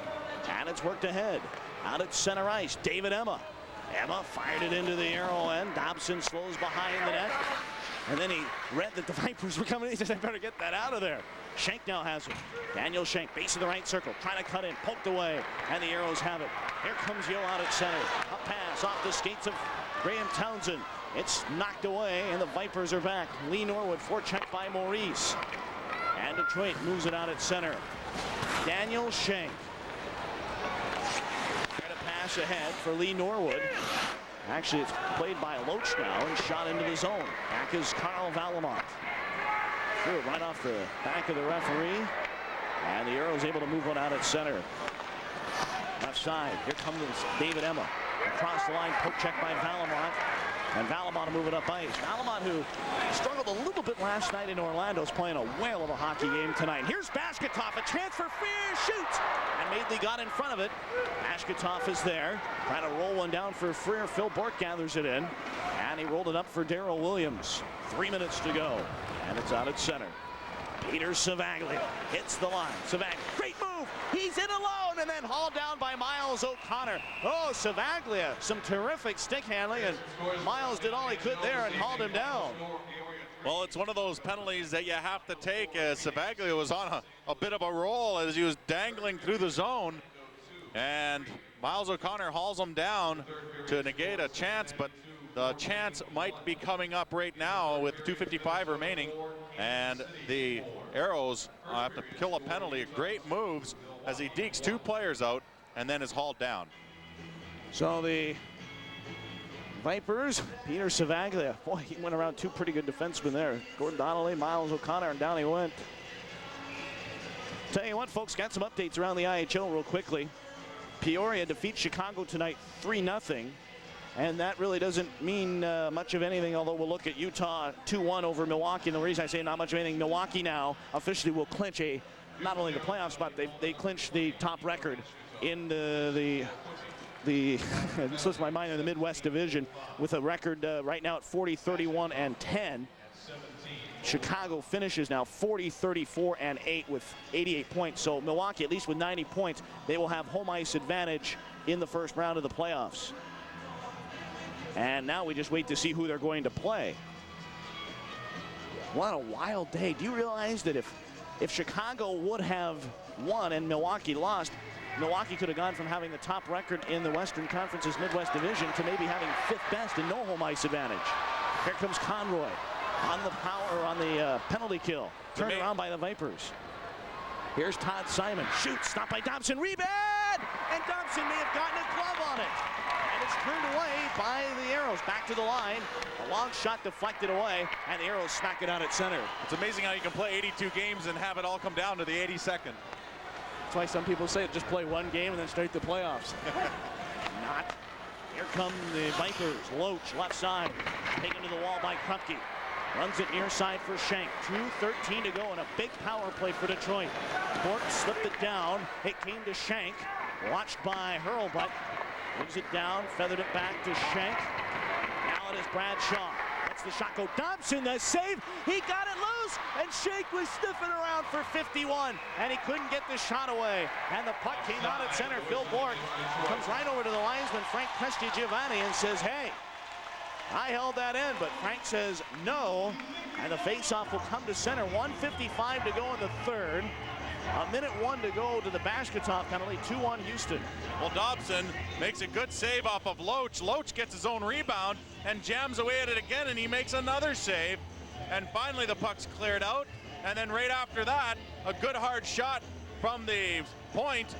and it's worked ahead. Out at center ice, David Emma. Emma fired it into the Aero end. Dopson slows behind the net. And then he read that the Vipers were coming. He says, I better get that out of there. Schenk now has it. Daniel Schenk, base of the right circle, trying to cut in, poked away, and the Aeros have it. Here comes Yo out at center. A pass off the skates of Graham Townsend. It's knocked away, and the Vipers are back. Lee Norwood forechecked by Maurice. And Detroit moves it out at center. Daniel Schenk. Try to pass ahead for Lee Norwood. Actually, it's played by Loach now and shot into the zone. Back is Carl Valimont. Threw it right off the back of the referee. And the Aeros able to move one out at center. Left side, here comes David Emma. Across the line, poke check by Valimont. And Valimont to move it up ice. Valimont, who struggled a little bit last night in Orlando, is playing a whale of a hockey game tonight. Here's Bashkatov, a chance for Freer, shoots! And Madeley got in front of it. Bashkatov is there, trying to roll one down for Freer. Phil Bourque gathers it in, and he rolled it up for Darryl Williams. 3 minutes to go, and it's out at center. Peter Savaglia hits the line. Savaglia, great move! He's in alone, and then hauled down by Miles O'Connor. Oh, Savaglia, some terrific stick handling, and Miles did all he could there and hauled him down. Well, it's one of those penalties that you have to take, as Savaglia was on a bit of a roll as he was dangling through the zone. And Miles O'Connor hauls him down to negate a chance, but the chance might be coming up right now with 2:55 remaining. And the Aeros have to kill a penalty. Great moves as he dekes two players out and then is hauled down. So the Vipers, Peter Savaglia, boy, he went around two pretty good defensemen there. Gordon Donnelly, Miles O'Connor, and down he went. Tell you what, folks, got some updates around the IHL real quickly. Peoria defeats Chicago tonight 3-0. And that really doesn't mean much of anything, although we'll look at Utah 2-1 over Milwaukee. And the reason I say not much of anything, Milwaukee now officially will clinch not only the playoffs, but they clinch the top record in the it slips my mind, in the Midwest Division, with a record right now at 40-31-10. Chicago finishes now 40-34-8 with 88 points. So Milwaukee, at least with 90 points, they will have home ice advantage in the first round of the playoffs. And now we just wait to see who they're going to play. What a wild day. Do you realize that if Chicago would have won and Milwaukee lost, Milwaukee could have gone from having the top record in the Western Conference's Midwest Division to maybe having fifth best and no home ice advantage. Here comes Conroy on the power, on the penalty kill. Turned around by the Vipers. Here's Todd Simon. Shoots, stopped by Dopson. Rebound! And Dopson may have gotten a glove on it. And it's turned away by the Aeros. Back to the line. A long shot deflected away, and the Aeros smack it out at center. It's amazing how you can play 82 games and have it all come down to the 82nd. That's why some people say just play one game and then start the playoffs. Not. Here come the Vipers. Loach, left side. Taken to the wall by Krupke. Runs it near side for Schenk. 2:13 to go, and a big power play for Detroit. Bourque slipped it down. It came to Schenk. Watched by Hurlbutt. Moves it down, feathered it back to Shank. Now it is Bradshaw. Lets the shot go. Dopson, the save. He got it loose, and Shank was sniffing around for 51, and he couldn't get the shot away. And the puck came out at center. Phil Bourque comes right over to the linesman, Frank Giovanni, and says, hey, I held that in, but Frank says no, and the faceoff will come to center. 1:55 to go in the third. A minute 1 to go to the Bashkatov penalty. 2-1 Houston. Well, Dopson makes a good save off of Loach. Loach gets his own rebound and jams away at it again, and he makes another save. And finally the puck's cleared out. And then right after that, a good hard shot from the point,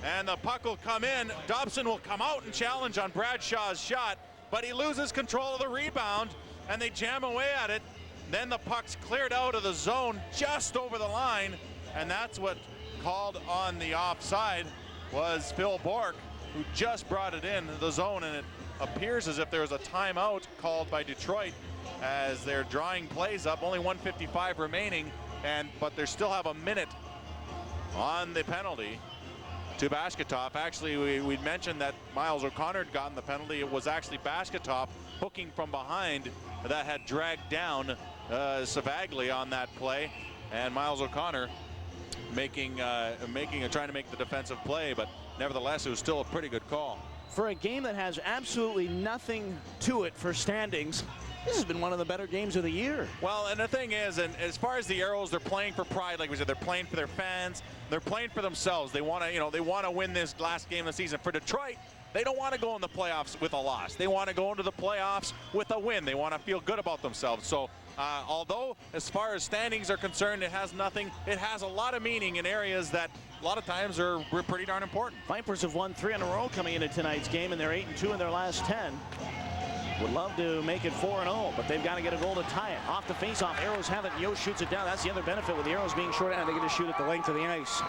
and the puck will come in. Dopson will come out and challenge on Bradshaw's shot, but he loses control of the rebound, and they jam away at it. Then the puck's cleared out of the zone just over the line, and that's what called on the offside was Phil Bourque, who just brought it in the zone, and it appears as if there was a timeout called by Detroit as they're drawing plays up. Only 1:55 remaining, but they still have a minute on the penalty to Bashkatov. Actually, we mentioned that Miles O'Connor had gotten the penalty. It was actually Bashkatov hooking from behind that had dragged down Savaglia on that play, and Miles O'Connor trying to make the defensive play, but nevertheless it was still a pretty good call. For a game that has absolutely nothing to it for standings, this has been one of the better games of the year. Well, and the thing is, and as far as the Aeros, they're playing for pride. Like we said, they're playing for their fans. They're playing for themselves. They want to, they want to win this last game of the season. For Detroit, they don't want to go in the playoffs with a loss. They want to go into the playoffs with a win. They want to feel good about themselves. So although as far as standings are concerned, it has nothing, it has a lot of meaning in areas that a lot of times are pretty darn important. Vipers have won 3 in a row coming into tonight's game, and they're 8-2 in their last 10. Would love to make it 4-0, but they've got to get a goal to tie it. Off the faceoff, Aeros have it. Yo shoots it down. That's the other benefit with the Aeros being short and they get to shoot at the length of the ice.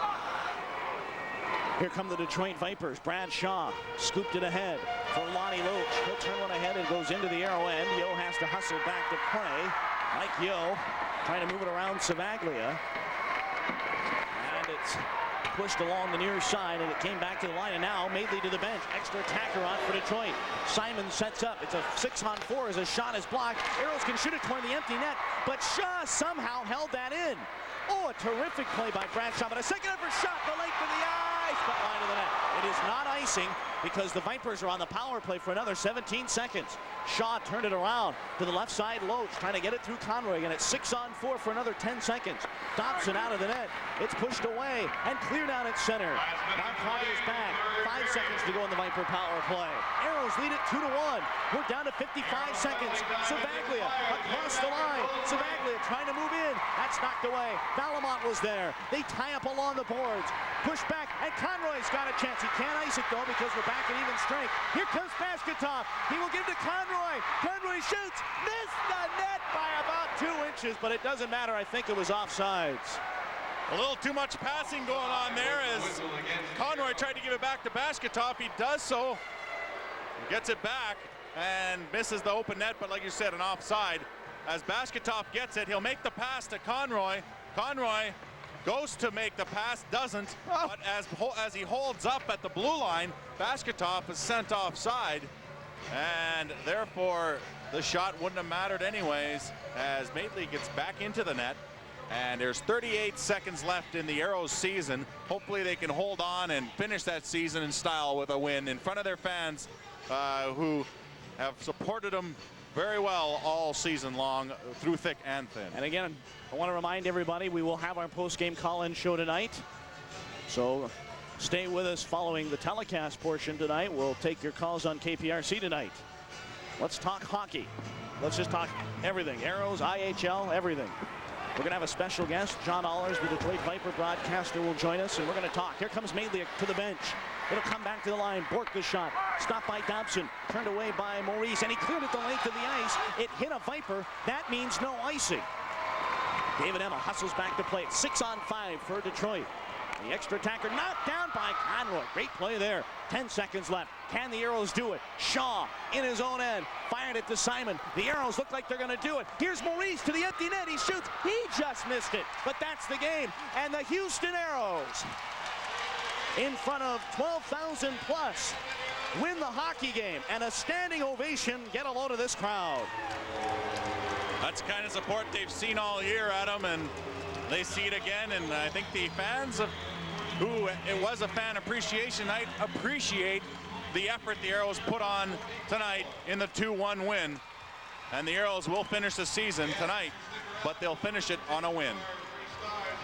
Here come the Detroit Vipers. Bradshaw scooped it ahead for Lonnie Loach. He'll turn one ahead and goes into the arrow end. Yo has to hustle back to play. Mike Yo trying to move it around Savaglia. And it's pushed along the near side, and it came back to the line, and now Madeley to the bench. Extra attacker on for Detroit. Simon sets up. It's a 6-on-4 as a shot is blocked. Aeros can shoot it toward the empty net, but Shaw somehow held that in. Oh, a terrific play by Bradshaw, but a second effort shot, the length of the ice, but line of the net. It is not icing because the Vipers are on the power play for another 17 seconds. Shaw turned it around to the left side. Loach trying to get it through Conroy, and it's 6-on-4 for another 10 seconds. Dopson out of the net. It's pushed away and cleared out at center. Now Conroy is back. 5 seconds to go in the Viper power play. Aeros lead it 2-1. We're down to 55 seconds. Savaglia across the line. Savaglia trying to move in. That's knocked away. Valimont was there. They tie up along the boards. Push back, and Conroy's got a chance. He can't ice it though because we're back at even strength. Here comes Bashkatov. He will give to Conroy. Conroy shoots. Missed the net by about 2 inches, but it doesn't matter. I think it was offsides. A little too much passing going on there as Conroy tried to give it back to Bashkatov. He does so, gets it back, and misses the open net, but like you said, an offside. As Bashkatov gets it, he'll make the pass to Conroy. Conroy goes to make the pass, doesn't, but as he holds up at the blue line, Bashkatov is sent offside, and therefore the shot wouldn't have mattered anyways as Madeley gets back into the net. And there's 38 seconds left in the Aeros season. Hopefully they can hold on and finish that season in style with a win in front of their fans who have supported them very well all season long through thick and thin. And again, I want to remind everybody we will have our post-game call-in show tonight. So stay with us following the telecast portion tonight. We'll take your calls on KPRC tonight. Let's talk hockey. Let's just talk everything. Aeros, IHL, everything. We're going to have a special guest. John Allers, the Detroit Viper broadcaster, will join us, and we're going to talk. Here comes Madeley to the bench. It'll come back to the line. Bourque the shot. Stopped by Dopson. Turned away by Maurice, and he cleared it the length of the ice. It hit a Viper. That means no icing. David Emma hustles back to play. 6-on-5 for Detroit. The extra attacker knocked down by Conroy. Great play there. 10 seconds left. Can the Aeros do it? Shaw in his own end. Fired it to Simon. The Aeros look like they're going to do it. Here's Maurice to the empty net. He shoots. He just missed it. But that's the game. And the Houston Aeros in front of 12,000 plus. Win the hockey game, and a standing ovation. Get a load of this crowd. That's the kind of support they've seen all year, Adam, and they see it again. And I think the fans who it was a fan appreciation night appreciate the effort the Aeros put on tonight in the 2-1 win. And the Aeros will finish the season tonight, but they'll finish it on a win.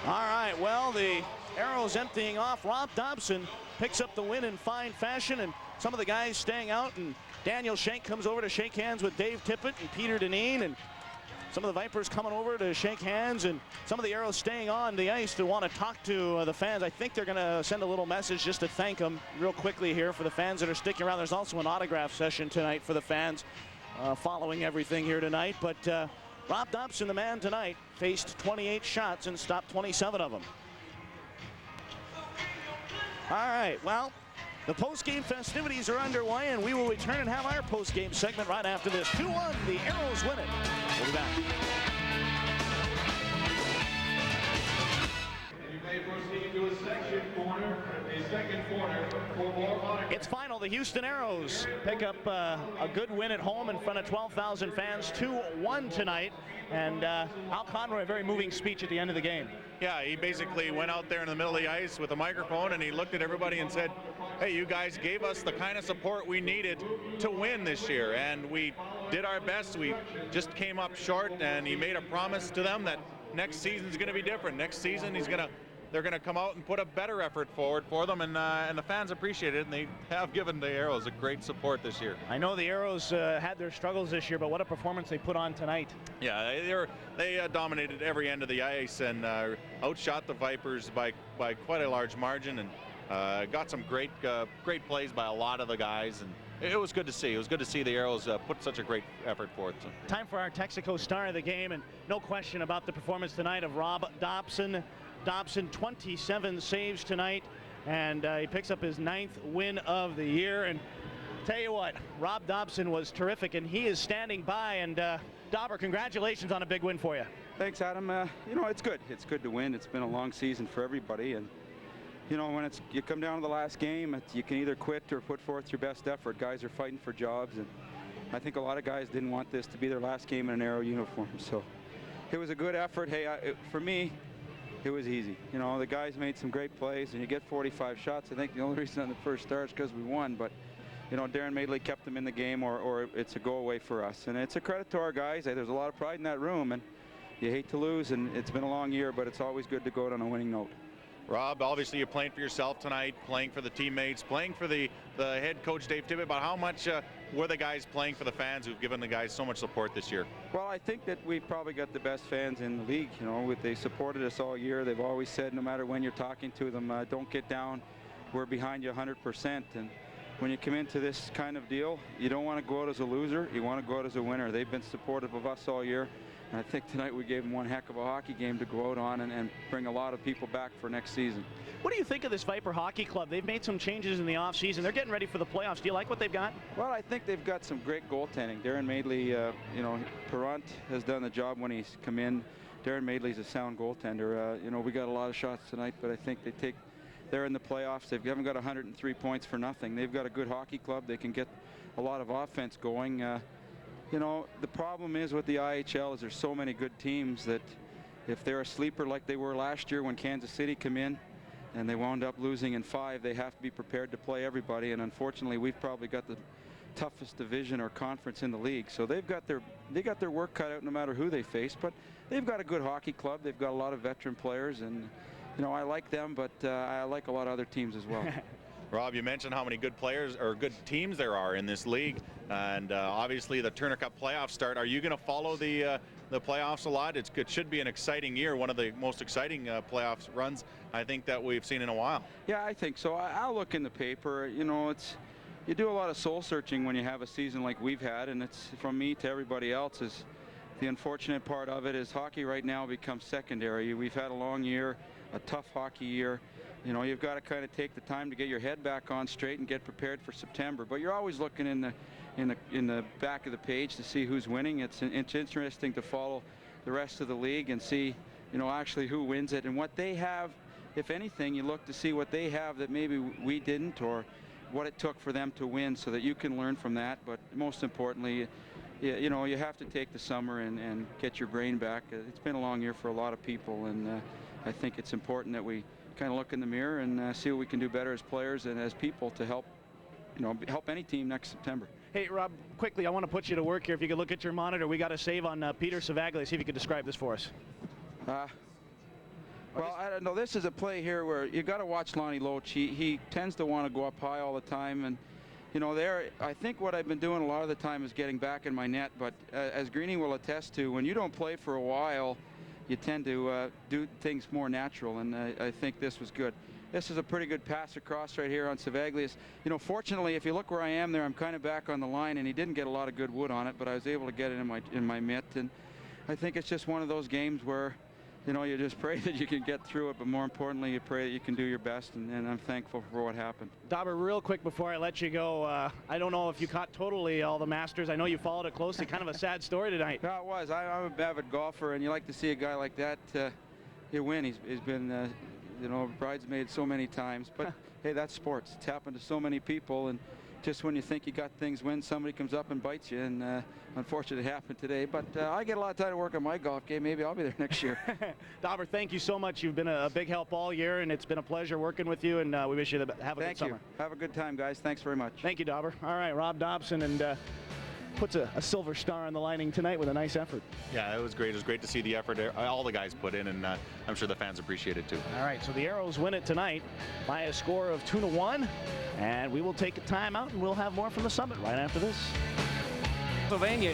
All right, well, the Aeros emptying off. Rob Dopson picks up the win in fine fashion, and some of the guys staying out, and Daniel Schenk comes over to shake hands with Dave Tippett and Peter Deneen, and some of the Vipers coming over to shake hands, and some of the Aeros staying on the ice to want to talk to the fans. I think they're going to send a little message just to thank them real quickly here for the fans that are sticking around. There's also an autograph session tonight for the fans following everything here tonight. But Rob Dopson, the man tonight, faced 28 shots and stopped 27 of them. All right, well, the post-game festivities are underway, and we will return and have our post-game segment right after this. 2-1, the Aeros win it. We'll be back. You may proceed to a second corner for more honor. It's final. The Houston Aeros pick up a good win at home in front of 12,000 fans. 2-1 tonight. And Al Conroy, a very moving speech at the end of the game. Yeah, he basically went out there in the middle of the ice with a microphone, and he looked at everybody and said, hey, you guys gave us the kind of support we needed to win this year, and we did our best. We just came up short, and he made a promise to them that next season's going to be different. Next season, they're going to come out and put a better effort forward for them, and the fans appreciate it, and they have given the Aeros a great support this year. I know the Aeros had their struggles this year, but what a performance they put on tonight. Yeah, they dominated every end of the ice and outshot the Vipers by quite a large margin, and got some great plays by a lot of the guys, and it was good to see. It was good to see the Aeros put such a great effort forth. Time for our Texaco star of the game, and no question about the performance tonight of Rob Dopson. Dopson, 27 saves tonight, and he picks up his 9th win of the year. And tell you what, Rob Dopson was terrific, and he is standing by. And Dauber, congratulations on a big win for you. Thanks, Adam. You know, it's good. It's good to win. It's been a long season for everybody, and you know, when you come down to the last game, you can either quit or put forth your best effort. Guys are fighting for jobs, and I think a lot of guys didn't want this to be their last game in an Aero uniform. So it was a good effort. Hey, for me, it was easy. You know, the guys made some great plays, and you get 45 shots. I think the only reason on the first start is because we won, but you know, Darren Madeley kept them in the game, or it's a go away for us. And it's a credit to our guys. There's a lot of pride in that room, and you hate to lose, and it's been a long year, but it's always good to go out on a winning note. Rob, obviously you're playing for yourself tonight, playing for the teammates, playing for the head coach Dave Tippett, but how much were the guys playing for the fans who've given the guys so much support this year? Well, I think that we've probably got the best fans in the league. You know, they supported us all year. They've always said, no matter when you're talking to them, don't get down. We're behind you 100%. And when you come into this kind of deal, you don't want to go out as a loser. You want to go out as a winner. They've been supportive of us all year. And I think tonight we gave them one heck of a hockey game to go out on and bring a lot of people back for next season. What do you think of this Viper Hockey Club? They've made some changes in the offseason. They're getting ready for the playoffs. Do you like what they've got? Well, I think they've got some great goaltending. Darren Madeley, you know, Perrant has done the job when he's come in. Darren Madeley's a sound goaltender. You know, we got a lot of shots tonight, but I think they're in the playoffs. They haven't got 103 points for nothing. They've got a good hockey club. They can get a lot of offense going. You know, the problem is with the IHL is there's so many good teams that if they're a sleeper like they were last year when Kansas City come in and they wound up losing in 5, they have to be prepared to play everybody. And unfortunately, we've probably got the toughest division or conference in the league. So they got their work cut out no matter who they face. But they've got a good hockey club. They've got a lot of veteran players, and you know, I like them, but I like a lot of other teams as well. Rob, you mentioned how many good players or good teams there are in this league, and obviously the Turner Cup playoffs start. Are you going to follow the playoffs a lot? It should be an exciting year, one of the most exciting playoffs runs I think that we've seen in a while. Yeah, I think so. I'll look in the paper. You know, you do a lot of soul searching when you have a season like we've had, and it's from me to everybody else. Is the unfortunate part of it is hockey right now becomes secondary. We've had a long year, a tough hockey year. You know, you've got to kind of take the time to get your head back on straight and get prepared for September. But you're always looking in the back of the page to see who's winning. It's interesting to follow the rest of the league and see, you know, actually who wins it and what they have. if anything, you look to see what they have that maybe we didn't, or what it took for them to win, so that you can learn from that. But most importantly, you know, you have to take the summer and get your brain back. It's been a long year for a lot of people, and I think it's important that we kind of look in the mirror and see what we can do better as players and as people to help, you know, help any team next September. Hey, Rob, quickly, I want to put you to work here. If you could look at your monitor, we got a save on Peter Savaglia. See if you could describe this for us. Well, I don't know. This is a play here where you got to watch Lonnie Loach. He tends to want to go up high all the time, and you know, I think what I've been doing a lot of the time is getting back in my net. But as Greeny will attest to, when you don't play for a while, you tend to do things more natural, and I think this was good. This is a pretty good pass across right here on Savaglia. You know, fortunately, if you look where I am there, I'm kind of back on the line, and he didn't get a lot of good wood on it, but I was able to get it in my mitt. And I think it's just one of those games where, you know, you just pray that you can get through it, but more importantly, you pray that you can do your best, and I'm thankful for what happened. Dauber, real quick before I let you go, I don't know if you caught totally all the Masters. I know you followed it closely. Kind of a sad story tonight. Yeah, it was. I'm a avid golfer, and you like to see a guy like that you win. He's been, you know, bridesmaid so many times. But hey, that's sports. It's happened to so many people, and just when you think you got things win, somebody comes up and bites you, and unfortunately it happened today. But I get a lot of time to work on my golf game. Maybe I'll be there next year. Dauber, thank you so much. You've been a big help all year, and it's been a pleasure working with you, and we wish you have a good summer. Thank you. Have a good time, guys. Thanks very much. Thank you, Dauber. All right, Rob Dopson, and puts a silver star on the lining tonight with a nice effort. Yeah, it was great. It was great to see the effort all the guys put in, and I'm sure the fans appreciate it too. All right, so the Aeros win it tonight by a score of 2-1, and we will take a timeout, and we'll have more from the Summit right after this. Pennsylvania